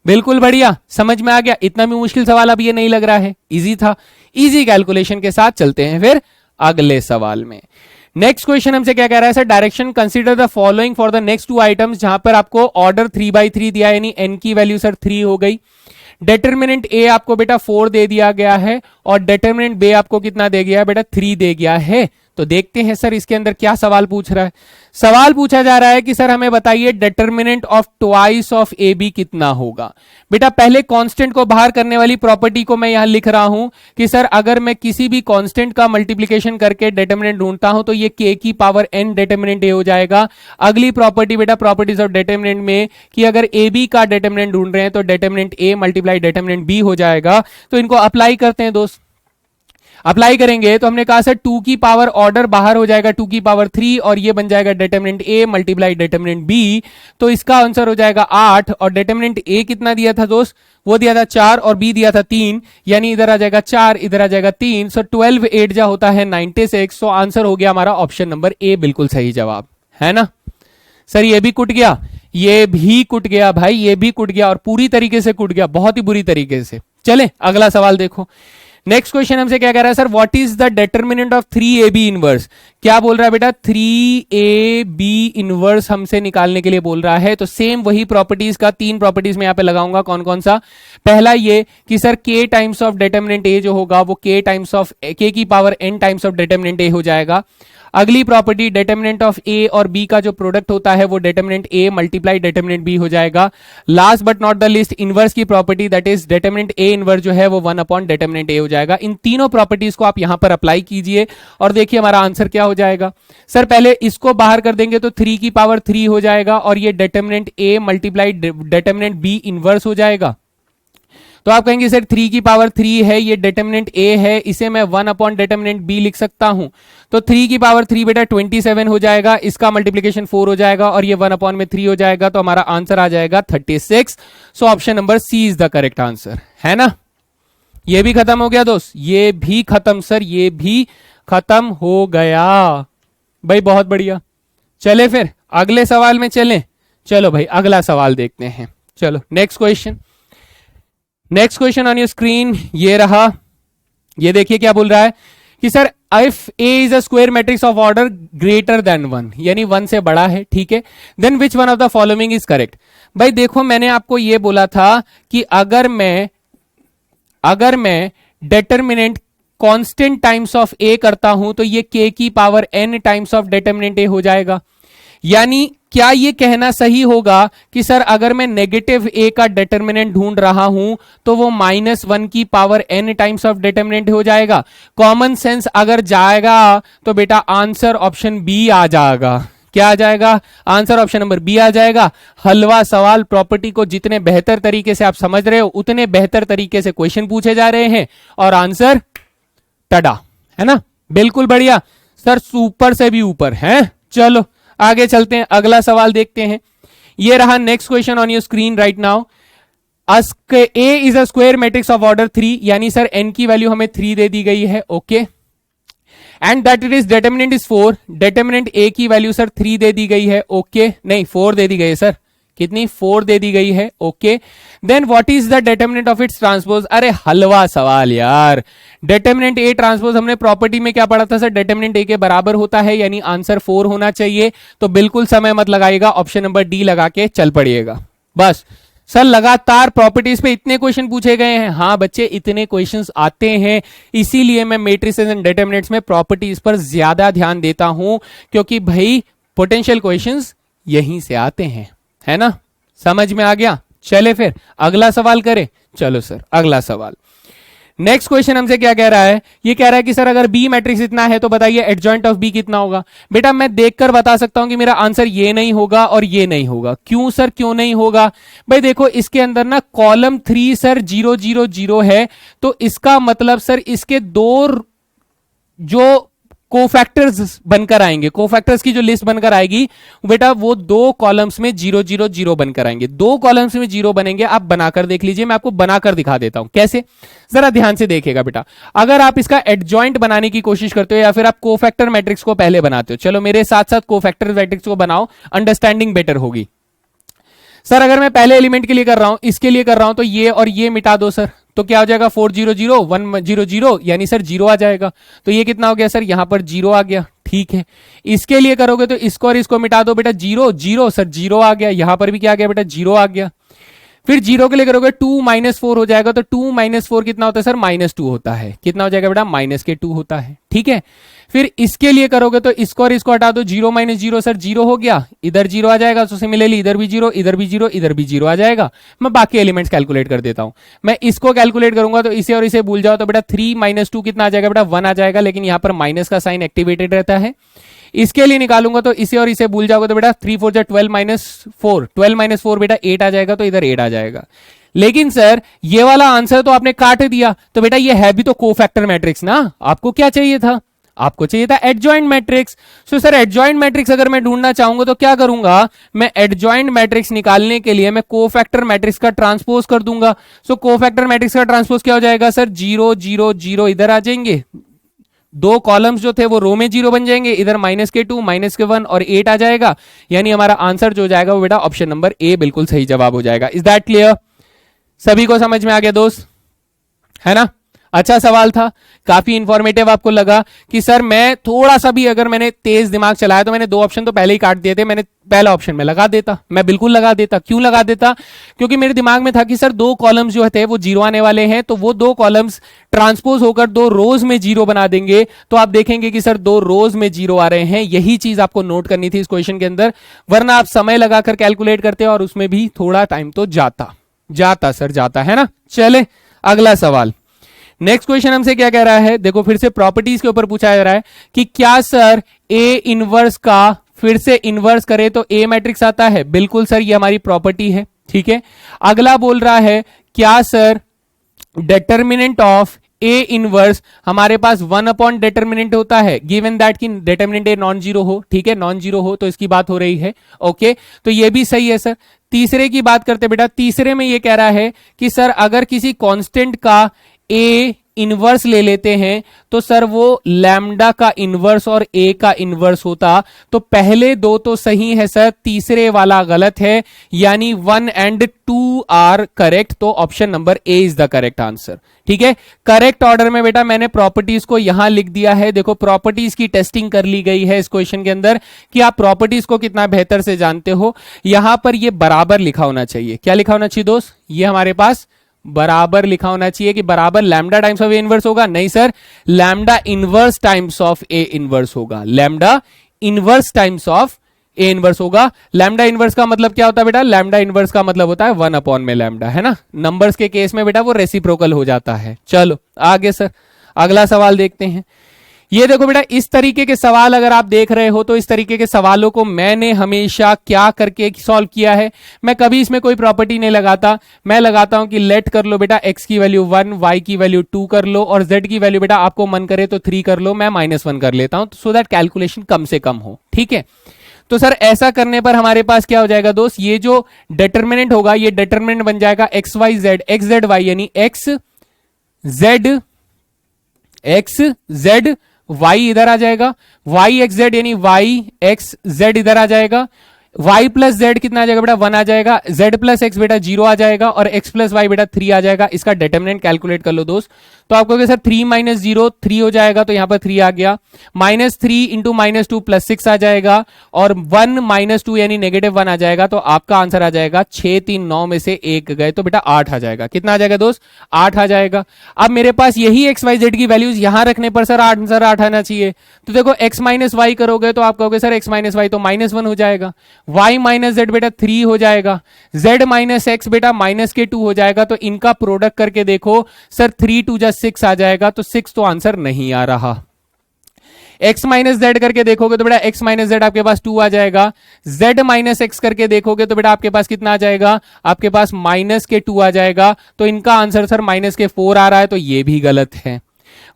बिल्कुल बढ़िया, समझ में आ गया। इतना भी मुश्किल सवाल अब ये नहीं लग रहा है, इजी था। इजी कैलकुलेशन के साथ चलते हैं फिर अगले सवाल में। नेक्स्ट क्वेश्चन हमसे क्या कह रहा है sir, direction consider the following for the next two items, जहां पर आपको ऑर्डर 3/3 दिया है, यानी एन की वैल्यू सर 3 हो गई। डिटर्मिनेंट ए आपको बेटा 4 दे दिया गया है और डिटर्मिनेंट बी आपको कितना दे गया है बेटा 3 दे गया है। तो देखते हैं सर इसके अंदर क्या सवाल पूछ रहा है। सवाल पूछा जा रहा है कि सर हमें बताइए determinant of twice of A B कितना होगा। बेटा पहले कांस्टेंट को बाहर करने वाली प्रॉपर्टी को मैं यहां लिख रहा हूं कि सर अगर मैं किसी भी कांस्टेंट का मल्टीप्लीकेशन करके डिटर्मिनेंट ढूंढता हूं तो ये k की पावर n डिटर्मिनेंट ए हो जाएगा। अगली प्रॉपर्टी बेटा प्रॉपर्टीज ऑफ डिटर्मिनेंट में कि अगर ए बी का डिटर्मिनेंट ढूंढ रहे हैं तो determinant A multiply determinant B हो जाएगा। तो इनको अप्लाई करते हैं दोस्त। अप्लाई करेंगे तो हमने कहा सर 2 की पावर ऑर्डर बाहर हो जाएगा 2 की पावर 3 और ये बन जाएगा determinant A multiply determinant B. तो इसका आंसर हो जाएगा 8 और डिटर्मिनेंट ए कितना दिया था दोस्त, वो दिया था 4 और बी दिया था 3, यानी इधर आ जाएगा 4 इधर आ जाएगा 3। सो 12 8 जा होता है 96। सो आंसर हो गया हमारा ऑप्शन नंबर ए बिल्कुल सही जवाब है ना। सर ये भी कुट गया, ये भी कुट गया भाई, ये भी कुट गया और पूरी तरीके से कुट गया, बहुत ही बुरी तरीके से। चले अगला सवाल देखो। नेक्स्ट क्वेश्चन हमसे क्या कह रहा है sir, what is the determinant of 3ab inverse. क्या बोल रहा है बेटा 3ab इनवर्स हमसे निकालने के लिए बोल रहा है। तो सेम वही प्रॉपर्टीज का 3 प्रॉपर्टीज में यहां पे लगाऊंगा। कौन कौन सा, पहला ये कि sir k times of determinant a जो होगा वो k टाइम्स ऑफ k की power n times of determinant a हो जाएगा। अगली प्रॉपर्टी डिटर्मिनेंट ऑफ a और b का जो प्रोडक्ट होता है वो determinant a multiply determinant b हो जाएगा। Last but not the least inverse की property that is determinant a inverse जो है वो 1 अपॉन डिटर्मिनेंट a हो जाएगा। इन तीनों प्रॉपर्टीज को आप यहां पर अप्लाई कीजिए और देखिए हमारा आंसर क्या हो जाएगा। सर पहले इसको बाहर कर देंगे तो 3 की पावर 3 हो जाएगा और ये determinant a multiply determinant b inverse हो जाएगा। तो आप कहेंगे सर 3 की पावर 3 है, ये डिटर्मिनेंट a है, इसे मैं 1 अपॉन डिटर्मिनेंट b लिख सकता हूं। तो 3 की पावर 3 बेटा 27 हो जाएगा, इसका मल्टीप्लिकेशन 4 हो जाएगा और ये 1 अपॉन में 3 हो जाएगा। तो हमारा आंसर आ जाएगा 36। So option number C is the correct answer है ना। ये भी खत्म हो गया दोस्त, ये भी खत्म सर, ये भी खत्म हो गया भाई, बहुत बढ़िया। चले फिर अगले सवाल में चलें। चलो भाई अगला सवाल देखते हैं। चलो next question, next question on your screen ये रहा। ये देखिए क्या बोल रहा है कि sir if a is a square matrix of order greater than 1, यानी 1 से बड़ा है, ठीक है, then which one of the following is correct. भाई देखो मैंने आपको ये बोला था कि अगर मैं determinant constant times of a करता हूं तो ये k की power n times of determinant a हो जाएगा। यानी क्या ये कहना सही होगा कि सर अगर मैं नेगेटिव a का डिटर्मिनेंट ढूंढ रहा हूं तो वो -1 की power n times of determinant हो जाएगा। कॉमन सेंस अगर जाएगा तो बेटा आंसर ऑप्शन बी आ जाएगा। क्या आ जाएगा, आंसर ऑप्शन नंबर बी आ जाएगा। हलवा सवाल, प्रॉपर्टी को जितने बेहतर तरीके से आप समझ रहे हो उतने बेहतर तरीके से क्वेश्चन पूछे जा रहे हैं और आंसर टडा है ना, बिल्कुल बढ़िया सर, सुपर से भी ऊपर है। चलो आगे चलते हैं, अगला सवाल देखते हैं। ये रहा next question on your screen right now. A is a square matrix of order 3, यानी सर n की वैल्यू हमें 3 दे दी गई है, okay, and that it is determinant is 4, determinant a की वैल्यू सर 3 दे दी गई है, ओके, नहीं 4 दे दी गई है सर, कितनी 4 दे दी गई है, okay, then what is the determinant of its transpose. अरे हलवा सवाल यार, डिटर्मिनेंट ए ट्रांसपोज हमने प्रॉपर्टी में क्या पढ़ा था सर, डिटर्मिनेंट ए के बराबर होता है, यानी आंसर 4 होना चाहिए। तो बिल्कुल समय मत लगाइएगा, ऑप्शन नंबर डी लगा के चल पड़िएगा। बस सर लगातार प्रॉपर्टीज पे इतने क्वेश्चन पूछे गए हैं। हाँ बच्चे इतने क्वेश्चंस आते हैं, इसीलिए मैं मैट्रिसेस एंड डिटर्मिनेंट्स में प्रॉपर्टीज पर ज्यादा ध्यान देता हूं, क्योंकि भाई पोटेंशियल क्वेश्चंस यहीं से आते हैं, है ना, समझ में आ गया। चले फिर अगला सवाल करें। चलो सर अगला सवाल, नेक्स्ट क्वेश्चन हमसे क्या कह रहा है, ये कह रहा है कि सर अगर बी मैट्रिक्स इतना है तो बताइए एडजॉइंट ऑफ बी कितना होगा। बेटा मैं देखकर बता सकता हूं कि मेरा आंसर ये नहीं होगा और ये नहीं होगा। क्यों सर, क्यों नहीं होगा? भाई देखो इसके अंदर ना कॉलम 3 सर 0 0 0 है, तो इसका मतलब सर इसके दो जो कोफैक्टर्स बनकर आएंगे, कोफैक्टर्स की जो लिस्ट बनकर आएगी बेटा वो 2 कॉलम्स में 0 0 0 बनकर आएंगे। 2 कॉलम्स में 0 बनेंगे, आप बनाकर देख लीजिए, मैं आपको बनाकर दिखा देता हूं कैसे, जरा ध्यान से देखिएगा बेटा। अगर आप इसका एडजॉइंट बनाने की कोशिश करते हो या फिर आप कोफैक्टर मैट्रिक्स को पहले बनाते हो, चलो मेरे साथ साथ कोफैक्टर मैट्रिक्स को बनाओ, अंडरस्टैंडिंग बेटर होगी। सर अगर मैं पहले एलिमेंट के लिए कर रहा हूं, इसके लिए कर रहा हूं, तो ये और ये मिटा दो सर, तो क्या हो जाएगा 400 100 यानी सर 0 आ जाएगा। तो ये कितना हो गया सर, यहां पर 0 आ गया। ठीक है, इसके लिए करोगे तो इसको और इसको मिटा दो बेटा, 0 0 सर 0 आ गया। यहां पर भी क्या आ गया बेटा, 0 आ गया। फिर 0 के लिए करोगे 2 - 4 हो जाएगा, तो 2 - 4 कितना होता है सर, -2 होता है। कितना हो जाएगा बेटा, -2 होता है। ठीक है, फिर इसके लिए करोगे तो इसको और इसको हटा दो, 0 - 0 सर 0 हो गया, इधर 0 आ जाएगा। तो सिमिलरली इधर भी 0, इधर भी 0, इधर भी 0 आ जाएगा। मैं बाकी एलिमेंट्स कैलकुलेट कर देता हूं। मैं इसको कैलकुलेट करूंगा तो इसे और इसे भूल जाओ, तो बेटा 3 - 2 कितना आ जाएगा बेटा, 1 आ जाएगा, लेकिन यहां पर माइनस का साइन एक्टिवेटेड रहता है। इसके लिए निकालूंगा तो इसे और इसे भूल जाओगे तो बेटा 3 4 12 - 4, 12 - 4 बेटा 8 आ जाएगा, तो इधर 8 आ जाएगा। लेकिन सर ये वाला आंसर तो आपने काट दिया, तो बेटा ये है भी तो कोफैक्टर मैट्रिक्स ना, आपको क्या चाहिए था, आपको चाहिए था adjoint matrix. So sir adjoint matrix अगर मैं ढूंढना चाहूंगा तो क्या करूंगा, मैं एडजॉइंट मैट्रिक्स निकालने के लिए मैं कोफैक्टर मैट्रिक्स का ट्रांसपोज कर दूंगा। सो कोफैक्टर मैट्रिक्स का ट्रांसपोज क्या हो जाएगा सर, 0 0 0 इधर आ जाएंगे, दो कॉलम्स जो थे वो रो में 0 बन जाएंगे, इधर -2 -1 और 8 आ जाएगा। यानी हमारा आंसर जो जाएगा वो बेटा ऑप्शन नंबर ए बिल्कुल सही जवाब हो जाएगा। इज दैट क्लियर, सभी को समझ में आ गया दोस्त, है ना। अच्छा सवाल था, काफी इंफॉर्मेटिव आपको लगा कि सर मैं थोड़ा सा भी अगर मैंने तेज दिमाग चलाया तो मैंने 2 ऑप्शन तो पहले ही काट दिए थे, मैंने पहला ऑप्शन में लगा देता, मैं बिल्कुल लगा देता। क्यों लगा देता, क्योंकि मेरे दिमाग में था कि सर 2 कॉलम्स जो थे वो 0 आने वाले हैं, तो वो 2 कॉलम्स ट्रांसपोज होकर 2 रोज में 0 बना देंगे। तो आप देखेंगे कि सर 2 रोज में 0 आ रहे हैं, यही चीज आपको नोट करनी थी इस क्वेश्चन के अंदर, वरना आप समय लगाकर कैलकुलेट करते और उसमें भी थोड़ा टाइम तो जाता सर जाता, है ना। चले अगला सवाल, नेक्स्ट क्वेश्चन हमसे क्या कह रहा है, देखो फिर से प्रॉपर्टीज के ऊपर पूछा जा रहा है कि क्या सर ए इनवर्स का फिर से इनवर्स करे तो ए मैट्रिक्स आता है। बिल्कुल सर, ये हमारी प्रॉपर्टी है। ठीक है, अगला बोल रहा है क्या sir determinant of A inverse हमारे पास 1 डिटर्मिनेंट होता है, गिवन दैट कि डिटर्मिनेंट ए नॉन जीरो हो। ठीक है, नॉन जीरो हो तो इसकी बात हो रही है। ओके, तो ये भी सही है सर। तीसरे की बात करते बेटा, तीसरे में ये कह रहा है कि सर अगर किसी कांस्टेंट का ए इनवर्स ले लेते हैं तो सर वो लैम्डा का इनवर्स और ए का इनवर्स होता। तो पहले 2 तो सही है सर, तीसरे वाला गलत है, यानी 1 और 2 आर करेक्ट। तो option number A is the correct answer. ठीक है, करेक्ट ऑर्डर में बेटा मैंने प्रॉपर्टीज को यहां लिख दिया है। देखो प्रॉपर्टीज की टेस्टिंग कर ली गई है इस क्वेश्चन के अंदर कि आप प्रॉपर्टीज को कितना बेहतर से जानते हो। यहां पर ये बराबर लिखा होना चाहिए। क्या लिखा होना चाहिए दोस्त, ये हमारे पास बराबर लिखा होना चाहिए कि बराबर lambda times of A inverse होगा। नहीं sir, lambda inverse times of A inverse होगा, lambda inverse times of A inverse होगा। लैम्डा इनवर्स का मतलब क्या होता है बेटा, लैम्डा इनवर्स का मतलब होता है 1 में लैम्डा, है ना। नंबर्स के केस में बेटा वो रेसिप्रोकल हो जाता है। चलो आगे सर अगला सवाल देखते हैं। ये देखो बेटा, इस तरीके के सवाल अगर आप देख रहे हो तो इस तरीके के सवालों को मैंने हमेशा क्या करके सॉल्व किया है, मैं कभी इसमें कोई प्रॉपर्टी नहीं लगाता। मैं लगाता हूं कि लेट कर लो बेटा x की वैल्यू 1, y की वैल्यू 2 कर लो और z की वैल्यू बेटा आपको मन करे तो 3 कर लो, मैं -1 कर लेता हूं सो दैट कैलकुलेशन कम से कम हो। ठीक है, तो सर ऐसा करने पर हमारे पास क्या हो जाएगा दोस्त, ये जो डिटर्मिनेंट होगा ये डिटर्मिनेंट बन जाएगा x y z, x z y, यानी एक्स जेड वाई इधर आ जाएगा, वाई एक्स जेड यानी वाई एक्स जेड इधर आ जाएगा, y प्लस जेड कितना आ जाएगा बेटा 1 आ जाएगा, z प्लस एक्स बेटा 0 आ जाएगा और x प्लस वाई बेटा 3 आ जाएगा। इसका डिटर्मिनेंट कैलकुलेट कर लो दोस्त, तो आपको सर 3 - 0 3 हो जाएगा, तो यहां पर 3 आ गया, -3 इंटू -2 प्लस 6 आ जाएगा और 1 - 2 यानी -1 आ जाएगा। तो आपका आंसर आ जाएगा 6 3 9 में से 1 गए तो बेटा 8 आ जाएगा। कितना आ जाएगा दोस्त, 8 आ जाएगा। अब मेरे पास यही एक्स वाई जेड की वैल्यूज यहां रखने पर सर आंसर 8 आना चाहिए। तो देखो x माइनस वाई करोगे तो आप कहोगे सर x माइनस वाई तो -1 हो जाएगा, y माइनस जेड बेटा 3 हो जाएगा, z माइनस एक्स बेटा -2 हो जाएगा। तो इनका प्रोडक्ट करके देखो सर 3 2 जा 6 आ जाएगा, तो 6 तो आंसर नहीं आ रहा। x माइनस जेड करके देखोगे तो बेटा x माइनस जेड आपके पास 2 आ जाएगा, z माइनस एक्स करके देखोगे तो बेटा आपके पास कितना आ जाएगा, आपके पास -2 आ जाएगा। तो इनका आंसर सर -4 आ रहा है, तो ये भी गलत है।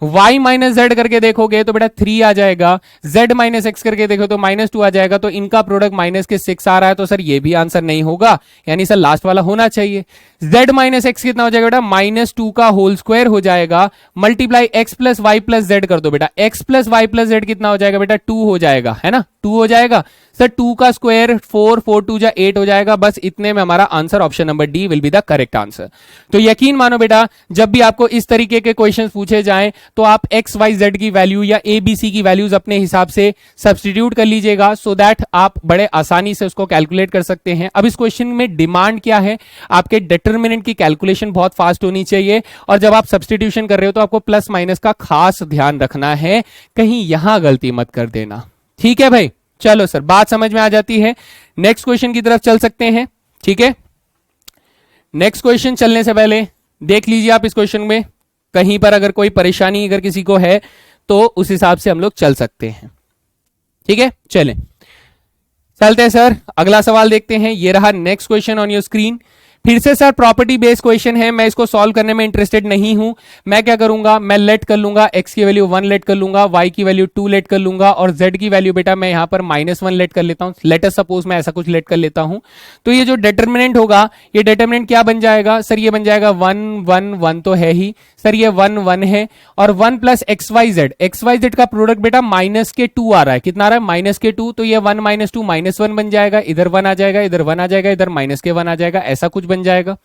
y माइनस जेड करके देखोगे तो बेटा 3 आ जाएगा, z माइनस एक्स करके देखो तो -2 आ जाएगा। तो इनका प्रोडक्ट -6 आ रहा है, तो सर ये भी आंसर नहीं होगा, यानी सर लास्ट वाला होना चाहिए। z माइनस एक्स कितना हो जाएगा बेटा -2 का होल स्क्वायर हो जाएगा, multiply x plus y plus z कर दो बेटा, x plus y plus z कितना हो जाएगा बेटा 2 हो जाएगा, है ना, 2 हो जाएगा। सर 2 का स्क्वायर 4, 4 2 जा 8 हो जाएगा, बस इतने में हमारा answer option number D will be the correct answer. तो यकीन मानो बेटा, जब भी आपको इस तरीके के क्वेश्चन पूछे जाएं तो आप एक्स वाई जेड की वैल्यू या ए बी सी की वैल्यूज अपने हिसाब से सब्सटीट्यूट कर लीजिएगा, सो दैट आप बड़े आसानी से उसको कैलकुलेट कर सकते हैं। अब इस क्वेश्चन में डिमांड क्या है, आपके डिटरमिनेंट की कैलकुलेशन बहुत फास्ट होनी चाहिए, और जब आप सब्सटीट्यूशन कर रहे हो तो आपको प्लस माइनस का खास ध्यान रखना है, कहीं यहां गलती मत कर देना। ठीक है भाई, चलो सर बात समझ में आ जाती है, नेक्स्ट क्वेश्चन की तरफ चल सकते हैं। ठीक है, नेक्स्ट क्वेश्चन चलने से पहले देख लीजिए आप इस क्वेश्चन में कहीं पर अगर कोई परेशानी अगर किसी को है तो उस हिसाब से हम लोग चल सकते हैं। ठीक है, चलते हैं सर, अगला सवाल देखते हैं। ये रहा next question on your screen. फिर से सर प्रॉपर्टी बेस्ड क्वेश्चन है, मैं इसको सॉल्व करने में इंटरेस्टेड नहीं हूं। मैं क्या करूंगा, मैं लेट कर लूंगा x की वैल्यू 1 लेट कर लूंगा, y की वैल्यू 2 लेट कर लूंगा, और z की वैल्यू बेटा मैं यहां पर -1 लेट कर लेता हूं। लेट अस सपोज मैं ऐसा कुछ लेट कर लेता हूं, तो ये जो डिटरमिनेंट होगा, ये डिटरमिनेंट क्या बन जाएगा सर, ये बन जाएगा 1 1 1 तो है ही सर, ये 1 1 है, और 1 प्लस XYZ का प्रोडक्ट बेटा माइनस के 2 आ रहा है, कितना आ रहा है -2, तो ये 1 - 2 -1 बन जाएगा, इधर 1 आ जाएगा, इधर 1 आ जाएगा, इधर -1 आ जाएगा, ऐसा कुछ बन जाएगा।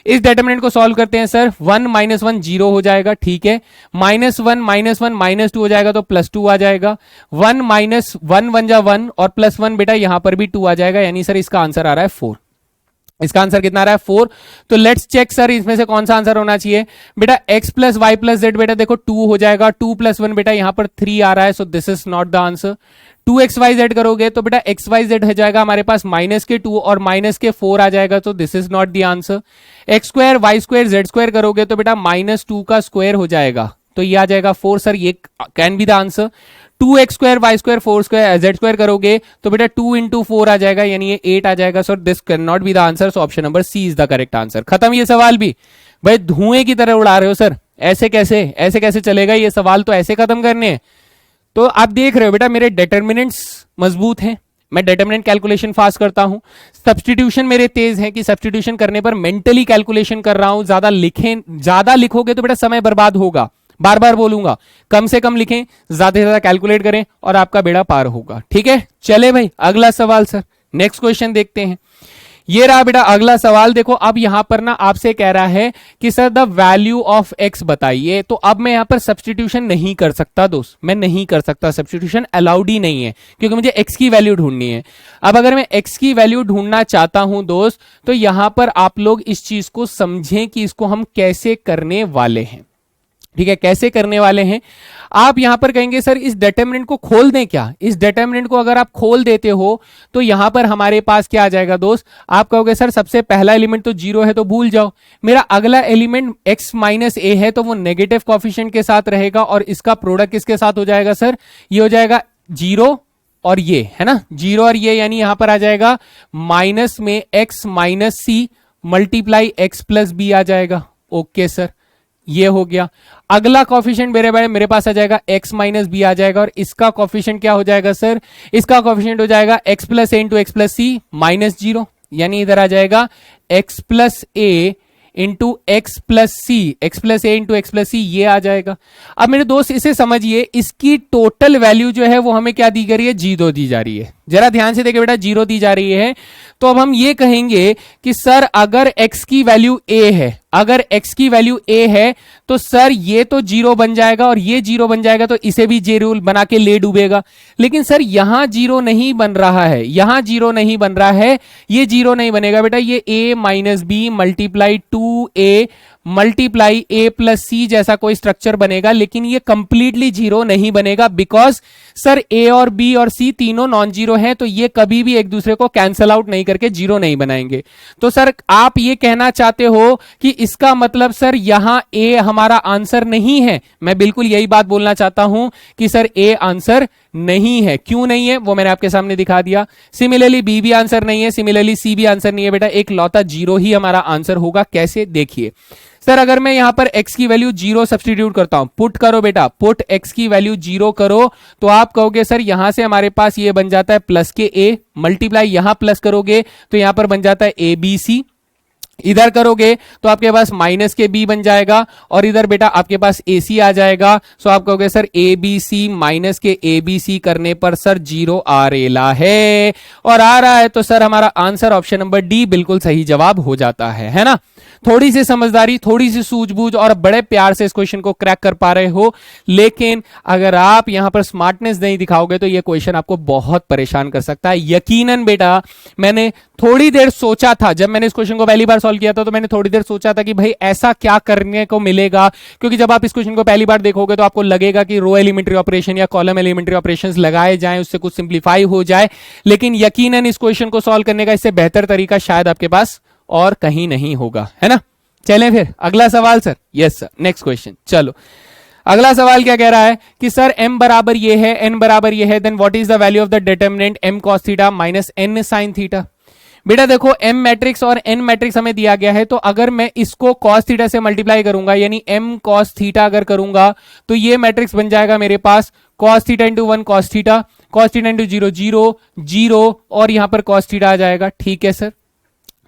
इस डिटरमिनेंट को सॉल्व करते हैं सर, 1 - 1 0 हो जाएगा, ठीक है, -1 -1 -2 हो जाएगा तो +2 आ जाएगा, 1 -1 1 जा 1 और +1 बेटा यहां पर भी 2 आ जाएगा, यानी सर इसका आंसर आ रहा है 4। इसका आंसर कितना आ रहा है 4। तो लेट्स चेक सर इसमें से कौन सा आंसर होना चाहिए बेटा, x plus y plus z बेटा देखो 2 हो जाएगा, 2 + 1 बेटा यहां पर 3 आ रहा है, so this is not the answer. 2xyz करोगे तो बेटा xyz हो जाएगा हमारे पास -2 और -4 आ जाएगा, तो this is not the answer. x² y² z² करोगे तो बेटा -2 का स्क्वायर हो जाएगा, तो ये आ जाएगा 4 सर, ये can be the answer. 2x² y² 4² z² करोगे तो बेटा 2 × 4 आ जाएगा, यानी ये 8 आ जाएगा, so this can not be the answer, so option number C is the correct answer. खत्म ये सवाल भी। भाई धुएं की तरह उड़ा रहे हो सर, ऐसे कैसे चलेगा, ये सवाल तो ऐसे खत्म करने हैं। तो आप देख रहे हो बेटा मेरे डिटरमिनेंट्स मजबूत हैं, मैं डिटरमिनेंट कैलकुलेशन फास्ट करता हूं, सब्स्टिट्यूशन मेरे तेज हैं कि सब्स्टिट्यूशन करने पर मेंटली कैलकुलेशन कर रहा हूं। ज्यादा लिखोगे तो बेटा समय बर्बाद होगा, बार बार बोलूंगा, कम से कम लिखें, ज्यादा से ज्यादा कैलकुलेट करें और आपका बेड़ा पार होगा। ठीक है, चले भाई अगला सवाल सर, नेक्स्ट क्वेश्चन देखते हैं। ये रहा बेटा अगला सवाल। देखो अब यहां पर ना आपसे कह रहा है कि sir the value of x बताइए, तो अब मैं यहां पर सब्स्टिट्यूशन नहीं कर सकता दोस्त, मैं नहीं कर सकता, सब्स्टिट्यूशन अलाउड ही नहीं है, क्योंकि मुझे एक्स की वैल्यू ढूंढनी है। अब अगर मैं एक्स की वैल्यू ढूंढना चाहता हूं दोस्त, तो यहां पर आप लोग इस चीज को समझें कि इसको हम कैसे करने वाले हैं। ठीक है, कैसे करने वाले हैं। आप यहां पर कहेंगे सर इस डिटरमिनेंट को खोल दें क्या, इस डिटरमिनेंट को अगर आप खोल देते हो तो यहां पर हमारे पास क्या आ जाएगा दोस्त, आप कहोगे सर सबसे पहला एलिमेंट तो 0 है तो भूल जाओ, मेरा अगला एलिमेंट x - a है तो वो नेगेटिव कोएफिशिएंट के साथ रहेगा, और इसका प्रोडक्ट किसके साथ हो जाएगा सर, ये हो जाएगा 0 और ये है ना, 0 और ये, यानी यहां पर आ जाएगा माइनस में x - c multiply x + b आ जाएगा। ओके सर, ये हो गया। अगला कोफिशिएंट मेरे पास आ जाएगा x - b आ जाएगा, और इसका कोफिशिएंट क्या हो जाएगा सर, इसका कोफिशिएंट हो जाएगा x + a × x + c -0, यानी इधर आ जाएगा x + a × x + c, x + a × x + c, ये आ जाएगा। अब मेरे दोस्त इसे समझिए, इसकी टोटल वैल्यू जो है वो हमें क्या दी जा रही है, 0 दी जा रही है। जरा ध्यान से देखिए बेटा, 0 दी जा रही है, तो अब हम ये कहेंगे कि सर अगर x की वैल्यू a है, अगर x की वैल्यू a है तो सर ये तो 0 बन जाएगा और ये 0 बन जाएगा, तो इसे भी j रूल बना के ले डूबेगा। लेकिन सर यहां 0 नहीं बन रहा है, यहां 0 नहीं बन रहा है, ये 0 नहीं बनेगा बेटा, ये a - b multiply 2a multiply a + c जैसा कोई स्ट्रक्चर बनेगा, लेकिन ये कंप्लीटली 0 नहीं बनेगा, बिकॉज सर a और b और c तीनों नॉन जीरो हैं, तो ये कभी भी एक दूसरे को कैंसल आउट नहीं करके 0 नहीं बनाएंगे। तो सर आप ये कहना चाहते हो कि इसका मतलब सर यहां a हमारा आंसर नहीं है। मैं बिल्कुल यही बात बोलना चाहता हूं कि सर a आंसर नहीं है। क्यों नहीं है वो मैंने आपके सामने दिखा दिया। सिमिलरली b भी आंसर नहीं है, सिमिलरली c भी आंसर नहीं है बेटा, एक लौता 0 ही हमारा आंसर होगा। कैसे, देखिए सर अगर मैं यहां पर x की वैल्यू 0 सब्स्टिट्यूट करता हूं, पुट करो बेटा, पुट x की वैल्यू 0 करो, तो आप कहोगे सर यहां से हमारे पास ये बन जाता है प्लस के a, मल्टीप्लाई यहां प्लस करोगे तो यहां पर बन जाता है abc, इधर करोगे तो आपके पास माइनस के बी बन जाएगा और इधर बेटा आपके पास ए सी आ जाएगा। सो आप कहोगे sir A B C minus के ए बी सी करने पर सर 0 आ रेला है और आ रहा है, तो सर हमारा आंसर ऑप्शन नंबर डी बिल्कुल सही जवाब हो जाता है ना। थोड़ी सी समझदारी, थोड़ी सी सूझबूझ और बड़े प्यार से इस क्वेश्चन को क्रैक कर पा रहे हो, लेकिन अगर आप यहां पर स्मार्टनेस नहीं दिखाओगे तो यह क्वेश्चन आपको बहुत परेशान कर सकता है। यकीनन बेटा मैंने थोड़ी देर सोचा था, जब मैंने इस क्वेश्चन को पहली बार सॉल्व किया था तो मैंने थोड़ी देर सोचा था कि भाई ऐसा क्या करने को मिलेगा, क्योंकि जब आप इस क्वेश्चन को पहली बार देखोगे तो आपको लगेगा कि रो एलिमेंट्री ऑपरेशन या कॉलम एलिमेंट्री ऑपरेशंस लगाए जाएं, उससे कुछ सिंप्लीफाई हो जाए, लेकिन यकीनन इस क्वेश्चन को सॉल्व करने का इससे बेहतर तरीका शायद आपके पास और कहीं नहीं होगा, है ना। चलें फिर अगला सवाल sir. Yes sir, next question. चलो अगला सवाल क्या कह रहा है कि सर m बराबर ये है, n बराबर ये है, then what is the value of the determinant m cos theta minus n sin theta. बेटा देखो m मैट्रिक्स और n मैट्रिक्स हमें दिया गया है, तो अगर मैं इसको cos थीटा से मल्टीप्लाई करूंगा यानी m cos थीटा अगर करूंगा तो ये मैट्रिक्स बन जाएगा मेरे पास cos theta into 1 cos theta into 0 0 0 और यहां पर cos थीटा आ जाएगा। ठीक है सर,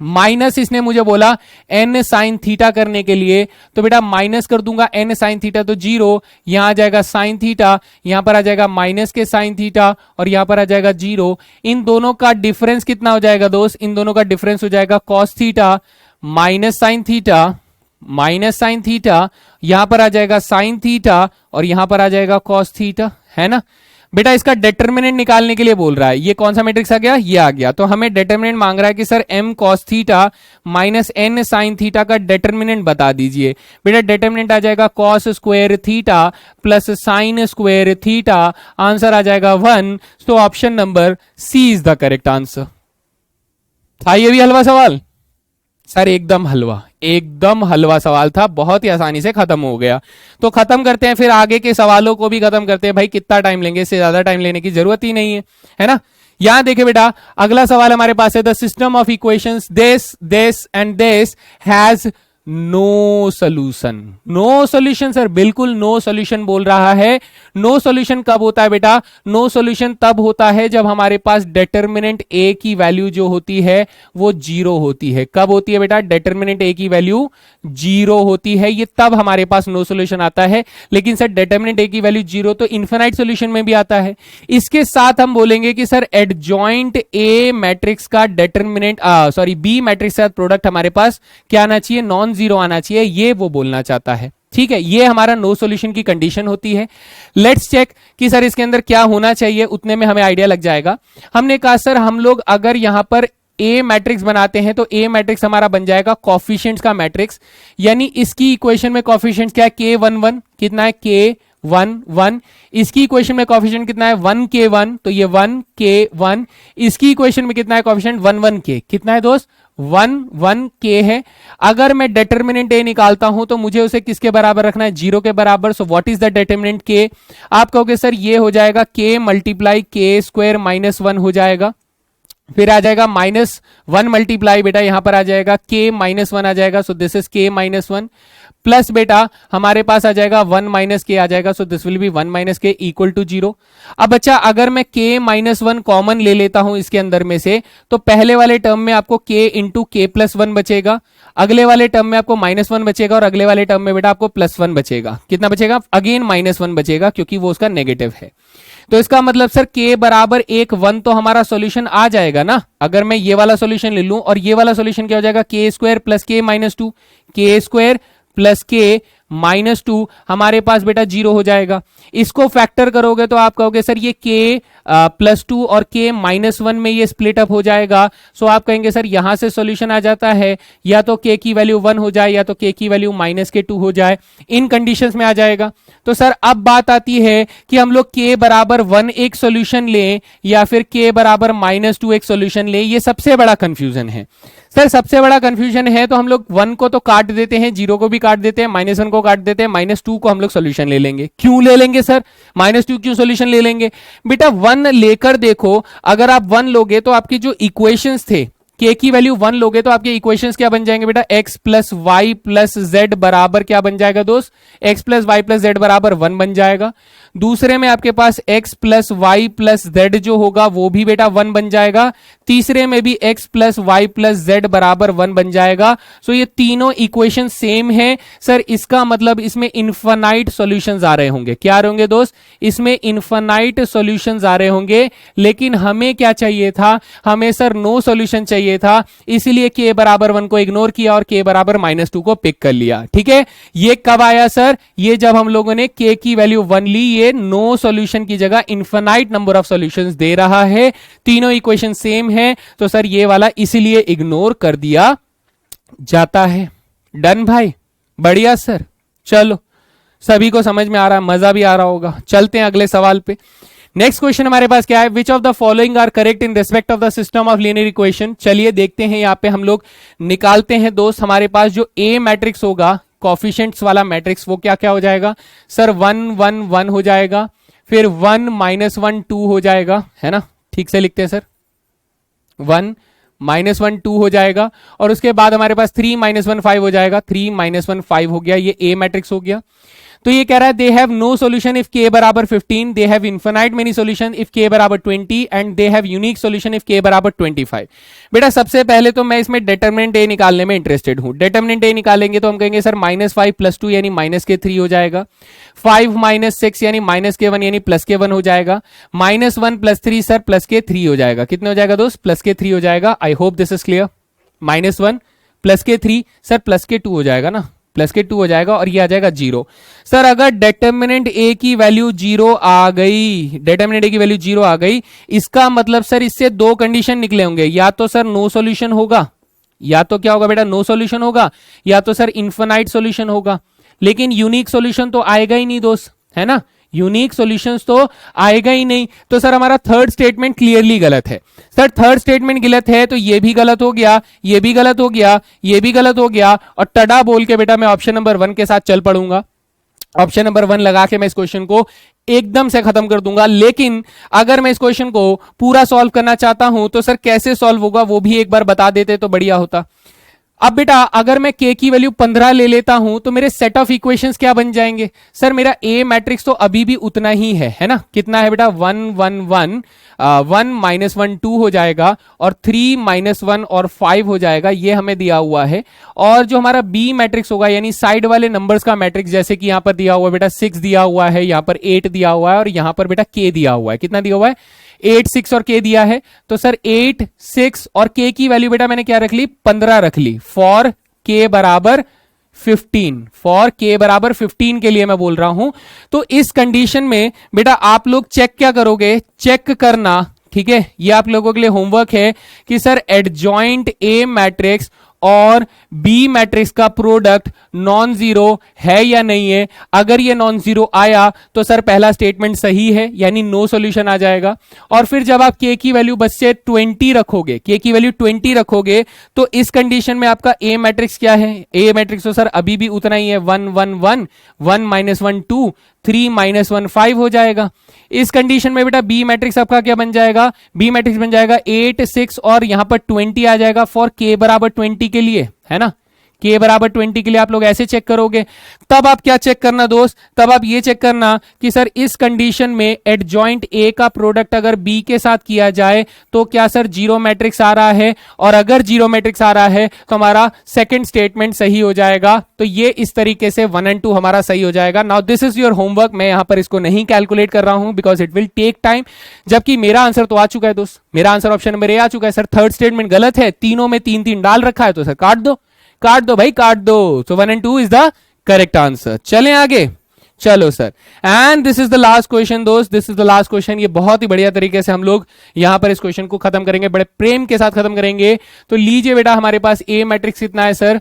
माइनस इसने मुझे बोला n साइन थीटा करने के लिए, तो बेटा माइनस कर दूंगा n साइन थीटा तो 0, यहां आ जाएगा साइन थीटा, यहां पर आ जाएगा माइनस के साइन थीटा और यहां पर आ जाएगा 0। इन दोनों का डिफरेंस कितना हो जाएगा दोस्त, इन दोनों का डिफरेंस हो जाएगा cos theta minus sine theta, यहां पर आ जाएगा साइन थीटा और यहां पर आ जाएगा cos थीटा, है ना। बेटा इसका डिटरमिनेंट निकालने के लिए बोल रहा है, ये कौन सा मैट्रिक्स आ गया, ये आ गया, तो हमें डिटरमिनेंट मांग रहा है कि sir m cos theta minus n sin theta का डिटरमिनेंट बता दीजिए। बेटा डिटरमिनेंट आ जाएगा cos square theta plus sine square theta, answer आ जाएगा 1। तो option number C is the correct answer. था ये भी हलवा सवाल सर, एकदम हलवा सवाल था, बहुत ही आसानी से खत्म हो गया। तो खत्म करते हैं फिर आगे के सवालों को भी खत्म करते हैं। भाई कितना टाइम लेंगे, इससे ज्यादा टाइम लेने की जरूरत ही नहीं है ना। यहां देखे बेटा अगला सवाल हमारे पास है, the system of equations this and this has no solution sir, बिल्कुल नो सोल्यूशन बोल रहा है। नो सोल्यूशन कब होता है बेटा, नो सोल्यूशन तब होता है जब हमारे पास डिटरमिनेंट a की वैल्यू जो होती है वो 0 होती है। कब होती है बेटा, डिटरमिनेंट a की वैल्यू 0 होती है, ये तब हमारे पास नो सोल्यूशन आता है। लेकिन सर डिटरमिनेंट a की वैल्यू 0 तो इनफिनाइट सोल्यूशन में भी आता है। इसके साथ हम बोलेंगे कि सर एडजॉइंट a मैट्रिक्स का डिटरमिनेंट b मैट्रिक्स के साथ प्रोडक्ट हमारे पास क्या आना चाहिए, नॉन जीरो आना चाहिए, ये वो बोलना चाहता है। ठीक है, ये हमारा नो सॉल्यूशन की कंडीशन होती है। लेट्स चेक कि सर इसके अंदर क्या होना चाहिए, उतने में हमें आइडिया लग जाएगा। हमने कहा सर हम लोग अगर यहां पर ए मैट्रिक्स बनाते हैं तो ए मैट्रिक्स हमारा बन जाएगा कॉफिशिएंट्स का मैट्रिक्स, यानी इसकी इक्वेशन में कॉफिशिएंट्स क्या है, k11 कितना है, k11। इसकी इक्वेशन में कॉफिशिएंट कितना है, 1k1, तो ये 1k1। इसकी इक्वेशन में कितना है कॉफिशिएंट, 11k, कितना है दोस्त, 1k है। अगर मैं डिटरमिनेंट a निकालता हूं तो मुझे उसे किसके बराबर रखना है, 0 के बराबर। So what is the determinant k, आप कहोगे सर ये हो जाएगा k multiply k square minus 1 हो जाएगा, फिर आ जाएगा -1 मल्टीप्लाई बेटा यहां पर आ जाएगा k -1 आ जाएगा, so this is k -1 plus बेटा हमारे पास आ जाएगा 1 - k आ जाएगा, so this will be 1 - k equal to 0। अब बच्चा अगर मैं k -1 कॉमन ले लेता हूं इसके अंदर में से, तो पहले वाले टर्म में आपको k इंटू k प्लस 1 बचेगा, अगले वाले टर्म में आपको -1 बचेगा और अगले वाले टर्म में बेटा आपको +1 बचेगा। कितना बचेगा, अगेन -1 बचेगा क्योंकि वो उसका नेगेटिव है। तो इसका मतलब सर k बराबर 1 तो हमारा सॉल्यूशन आ जाएगा ना। अगर मैं ये वाला सॉल्यूशन ले लूं और ये वाला सॉल्यूशन क्या हो जाएगा, k square plus k -2, k square plus k -2 हमारे पास बेटा 0 हो जाएगा। इसको फैक्टर करोगे तो आप कहोगे सर ये k +2 और k -1 में ये स्प्लिट अप हो जाएगा। सो आप कहेंगे सर यहां से सॉल्यूशन आ जाता है, या तो k की वैल्यू 1 हो जाए या तो k की वैल्यू -2 हो जाए, इन कंडीशंस में आ जाएगा। तो सर अब बात आती है कि हम लोग k बराबर 1 एक सॉल्यूशन लें या फिर k बराबर -2 एक सॉल्यूशन लें, ये सबसे बड़ा कंफ्यूजन है। सर सबसे बड़ा कंफ्यूजन है तो हम लोग 1 को तो काट देते हैं, 0 को भी काट देते हैं, -1 को काट देते हैं, -2 को हम लोग सॉल्यूशन ले लेंगे। क्यों ले लेंगे सर, -2 क्यों सॉल्यूशन ले लेंगे, बेटा 1 लेकर देखो, अगर आप 1 लोगे तो आपकी जो इक्वेशंस थे k की वैल्यू 1 लोगे तो आपके इक्वेशंस क्या बन जाएंगे बेटा, x plus y plus z बराबर क्या बन जाएगा दोस्त, x plus y plus z बराबर 1 बन जाएगा। दूसरे में आपके पास x plus y plus z जो होगा वो भी बेटा 1 बन जाएगा, तीसरे में भी x plus y plus z बराबर 1 बन जाएगा। सो ये तीनों इक्वेशन सेम है सर, इसका मतलब इसमें इनफाइनाइट सॉल्यूशंस आ रहे होंगे। क्या आ रहे होंगे दोस्त? इसमें इनफाइनाइट सॉल्यूशंस आ रहे होंगे, लेकिन हमें क्या चाहिए था? हमें सर नो सॉल्यूशन चाहिए था, इसीलिए k बराबर 1 को इग्नोर किया और k बराबर -2 को पिक कर लिया। ठीक है, ये कब आया सर? ये जब हम लोगों ने k की वैल्यू 1 ली, ये नो सॉल्यूशन की जगह इनफाइनाइट नंबर ऑफ सॉल्यूशंस दे रहा है, तीनों इक्वेशन सेम है, तो सर ये वाला इसीलिए इग्नोर कर दिया जाता है। डन भाई, बढ़िया सर। चलो, सभी को समझ में आ रहा है, मजा भी आ रहा होगा। चलते हैं अगले सवाल पे। नेक्स्ट क्वेश्चन हमारे पास क्या है? Which of the following are correct in respect of the system of linear equation. चलिए देखते हैं, यहां पे हम लोग निकालते हैं दोस्त। हमारे पास जो ए मैट्रिक्स होगा, कोफिशिएंट्स वाला मैट्रिक्स, वो क्या क्या हो जाएगा सर? 1 1 1 हो जाएगा, फिर 1 -1 2 हो जाएगा, है ना? ठीक से लिखते हैं सर, 1 -1 2 हो जाएगा, और उसके बाद हमारे पास 3 -1 5 हो जाएगा, 3 -1 5 हो गया। ये ए मैट्रिक्स हो गया। तो ये कह रहा है they have no solution if k बराबर 15, they have infinite many solution if k बराबर 20 and they have unique solution if k बराबर 25। बेटा सबसे पहले तो मैं इसमें डिटरमिनेंट a निकालने में इंटरेस्टेड हूं। डिटरमिनेंट a निकालेंगे तो हम कहेंगे सर -5 + 2 यानी -k3 हो जाएगा, 5 - 6 यानी -k1 यानी +k1 हो जाएगा, -1 + 3 सर +k3 हो जाएगा। कितने हो जाएगा दोस्त? +k3 हो जाएगा। I hope this is clear. -1 +k3 sir +k2 हो जाएगा ना, +k2 हो जाएगा, और ये आ जाएगा 0। सर अगर डिटर्मिनेंट a की वैल्यू 0 आ गई, डिटर्मिनेंट a की वैल्यू 0 आ गई, इसका मतलब सर इससे दो कंडीशन निकले होंगे, या तो सर नो सॉल्यूशन होगा, या तो क्या होगा बेटा? नो सॉल्यूशन होगा, या तो सर इनफिनाइट सॉल्यूशन होगा। लेकिन यूनिक सॉल्यूशन तो आएगा ही नहीं दोस्त, है ना? यूनिक सॉल्यूशंस तो आएगा ही नहीं। तो सर हमारा थर्ड स्टेटमेंट क्लियरली गलत है। सर थर्ड स्टेटमेंट गलत है तो ये भी गलत हो गया, ये भी गलत हो गया, ये भी गलत हो गया, और टडा बोल के बेटा मैं ऑप्शन नंबर 1 के साथ चल पड़ूंगा। ऑप्शन नंबर 1 लगा के मैं इस क्वेश्चन को एकदम से खत्म कर दूंगा। लेकिन अगर मैं इस क्वेश्चन को पूरा सॉल्व करना चाहता हूं तो सर कैसे सॉल्व होगा वो भी एक बार बता देते तो बढ़िया होता। अब बेटा अगर मैं k की वैल्यू 15 ले लेता हूं तो मेरे सेट ऑफ इक्वेशंस क्या बन जाएंगे? सर मेरा a मैट्रिक्स तो अभी भी उतना ही है ना? कितना है बेटा? 1 1 1 1 -1 2 हो जाएगा, और 3 -1 और 5 हो जाएगा, ये हमें दिया हुआ है। और जो हमारा b मैट्रिक्स होगा यानी साइड वाले नंबर्स का मैट्रिक्स, जैसे कि यहां पर दिया हुआ है बेटा 6 दिया हुआ है, यहां पर 8 दिया हुआ है, और यहां पर बेटा k दिया हुआ है। कितना दिया हुआ है? 8 6 और k दिया है। तो सर 8 6 और k की वैल्यू बेटा मैंने क्या रख ली? 15 रख ली, फॉर k बराबर 15, फॉर k बराबर 15 के लिए मैं बोल रहा हूं। तो इस कंडीशन में बेटा आप लोग चेक क्या करोगे? चेक करना, ठीक है, ये आप लोगों के लिए होमवर्क है कि सर एडजॉइंट a मैट्रिक्स और बी मैट्रिक्स का प्रोडक्ट नॉन जीरो है या नहीं है। अगर ये नॉन जीरो आया तो सर पहला स्टेटमेंट सही है, यानी नो सॉल्यूशन आ जाएगा। और फिर जब आप के की वैल्यू बस से 20 रखोगे, के की वैल्यू 20 रखोगे, तो इस कंडीशन में आपका ए मैट्रिक्स क्या है? ए मैट्रिक्स तो सर अभी भी उतना ही है, 1 1 1 1 -1 2 3 -1 5 हो जाएगा। इस कंडीशन में बेटा बी मैट्रिक्स आपका क्या बन जाएगा? बी मैट्रिक्स बन जाएगा 8 6 और यहां पर 20 आ जाएगा फॉर के बराबर 20 के लिए, है ना? के बराबर 20 के लिए आप लोग ऐसे चेक करोगे। तब आप क्या चेक करना दोस्त? तब आप ये चेक करना कि सर इस कंडीशन में एडजॉइंट ए का प्रोडक्ट अगर बी के साथ किया जाए तो क्या सर जीरो मैट्रिक्स आ रहा है? और अगर जीरो मैट्रिक्स आ रहा है तो हमारा सेकंड स्टेटमेंट सही हो जाएगा। तो ये इस तरीके से 1 और 2 हमारा सही हो जाएगा। Now this is your homework. मैं यहां पर इसको नहीं कैलकुलेट कर रहा हूं because it will take time, जबकि मेरा आंसर तो आ चुका है दोस्त। मेरा आंसर ऑप्शन नंबर ए आ चुका है। सर थर्ड स्टेटमेंट गलत है, तीनों में 3 डाल रखा है, तो सर काट दो, काट दो भाई, काट दो। सो 1 और 2 इज द करेक्ट आंसर। चलें आगे, चलो sir. And this is the last question दोस्त, this is the last question. ये बहुत ही बढ़िया तरीके से हम लोग यहां पर इस क्वेश्चन को खत्म करेंगे, बड़े प्रेम के साथ खत्म करेंगे। तो लीजिए बेटा, हमारे पास ए मैट्रिक्स कितना है सर?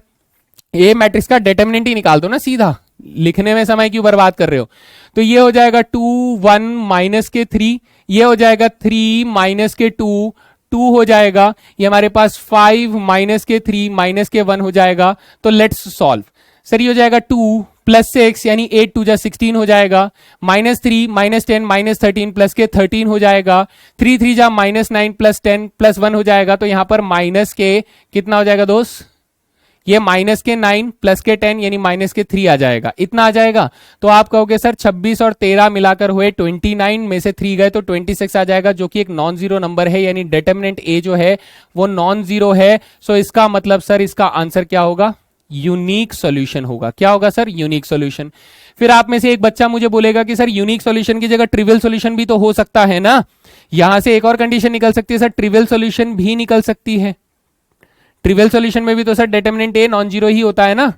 ए मैट्रिक्स का डिटरमिनेंट ही निकाल दो ना सीधा, लिखने में समय क्यों बर्बाद कर रहे हो? तो ये हो जाएगा 2 1 - के 3, ये हो जाएगा 3 - के 2 2 हो जाएगा, ये हमारे पास 5 - के 3 - के 1 हो जाएगा। तो लेट्स सॉल्व। सर ये हो जाएगा 2 + 6 यानी 8 2 जा 16 हो जाएगा, -3 -10 -13 प्लस के 13 हो जाएगा, 3 3 जा -9 + 10 + 1 हो जाएगा। तो यहां पर माइनस के कितना हो जाएगा दोस्त? ये माइनस के 9 प्लस के 10 यानी माइनस के 3 आ जाएगा, इतना आ जाएगा। तो आप कहोगे सर 26 और 13 मिलाकर हुए 29 में से 3 गए तो 26 आ जाएगा, जो कि एक नॉन जीरो नंबर है, यानी डिटरमिनेंट ए जो है वो नॉन जीरो है। सो इसका मतलब सर इसका आंसर क्या होगा, यूनिक सॉल्यूशन होगा। क्या होगा सर, यूनिक सॉल्यूशन। फिर आप में से एक बच्चा मुझे बोलेगा कि सर यूनिक सॉल्यूशन की जगह ट्रिवियल सॉल्यूशन भी तो हो सकता है ना। यहां से एक और कंडीशन निकल सकती है सर, ट्रिवियल सॉल्यूशन भी निकल सकती है। ट्रिवियल सॉल्यूशन में भी तो sir determinant A non zero ही होता है ना,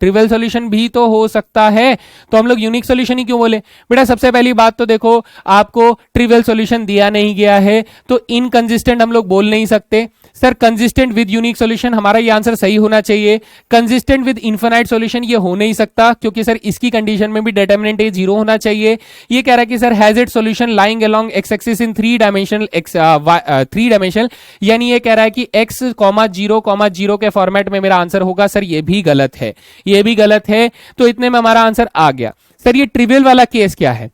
ट्रिवियल सॉल्यूशन भी तो हो सकता है। तो हम लोग यूनिक सॉल्यूशन ही क्यों बोले बेटा? सबसे पहली बात तो देखो, आपको ट्रिवियल सॉल्यूशन दिया नहीं गया है तो इनकंसिस्टेंट हम लोग बोल नहीं सकते। Sir consistent with unique solution, हमारा ये आंसर सही होना चाहिए। कंसिस्टेंट विद इनफिनाइट सॉल्यूशन ये हो नहीं सकता, क्योंकि सर इसकी कंडीशन में भी डिटरमिनेंट ए जीरो होना चाहिए। ये कह रहा है कि sir has it solution lying along x axis in 3 dimensional 3 dimensional, यानी ये कह रहा है कि एक्स कॉमा जीरो के फॉर्मेट में मेरा आंसर होगा। सर ये भी गलत है, ये भी गलत है। तो इतने में हमारा आंसर आ गया। सर ये ट्रिवियल वाला केस क्या है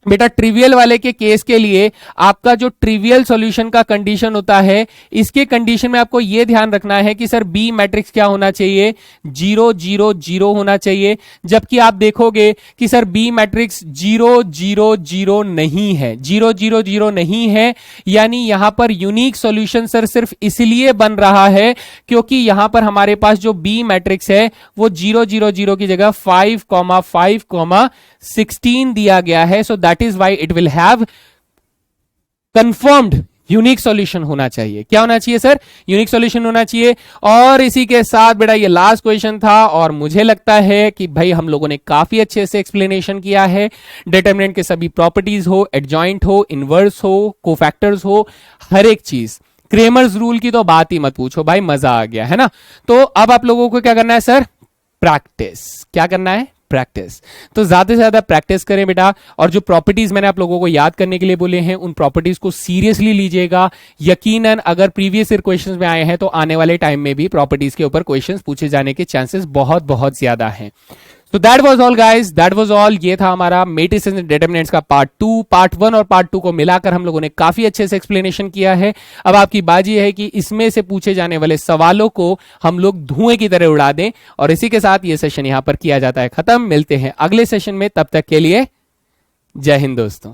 बेटा? ट्रिवियल वाले के केस के लिए आपका जो ट्रिवियल सॉल्यूशन का कंडीशन होता है, इसके कंडीशन में आपको यह ध्यान रखना है कि सर बी मैट्रिक्स क्या होना चाहिए, 0 0 0 होना चाहिए। जबकि आप देखोगे कि सर बी मैट्रिक्स 0 0 0 नहीं है, 0 0 0 नहीं है, यानी यहां पर यूनिक सॉल्यूशन सर सिर्फ इसलिए बन रहा है क्योंकि यहां पर हमारे पास जो बी मैट्रिक्स है वो 0 0 0 की जगह 5 5 16 दिया गया है। So that is why it will have confirmed unique solution होना चाहिए। क्या होना चाहिए सर? यूनिक सॉल्यूशन होना चाहिए। और इसी के साथ बेटा ये लास्ट क्वेश्चन था, और मुझे लगता है कि भाई हम लोगों ने काफी अच्छे से एक्सप्लेनेशन किया है। डिटरमिनेंट के सभी प्रॉपर्टीज हो, एडजॉइंट हो, इनवर्स हो, कोफैक्टर्स हो, हर एक चीज। क्रेमर्स रूल की तो बात ही मत पूछो भाई, मजा आ गया है ना। तो अब आप लोगों को क्या करना है सर? प्रैक्टिस। क्या करना है? प्रैक्टिस। तो ज्यादा से ज्यादा प्रैक्टिस करें बेटा, और जो प्रॉपर्टीज मैंने आप लोगों को याद करने के लिए बोले हैं उन प्रॉपर्टीज को सीरियसली लीजिएगा। यकीनन अगर प्रीवियस ईयर क्वेश्चंस में आए हैं तो आने वाले टाइम में भी प्रॉपर्टीज के ऊपर क्वेश्चंस पूछे जाने के चांसेस बहुत बहुत ज्यादा हैं। तो that was all guys, that was all. ये था हमारा मेट्रिसेस एंड डिटरमिनेंट्स का पार्ट 2। पार्ट 1 और पार्ट 2 को मिलाकर हम लोगों ने काफी अच्छे से एक्सप्लेनेशन किया है। अब आपकी बाजी है कि इसमें से पूछे जाने वाले सवालों को हम लोग धुएं की तरह उड़ा दें। और इसी के साथ ये सेशन यहां पर किया जाता है खत्म। मिलते हैं अगले सेशन में, तब तक के लिए जय हिंद दोस्तों।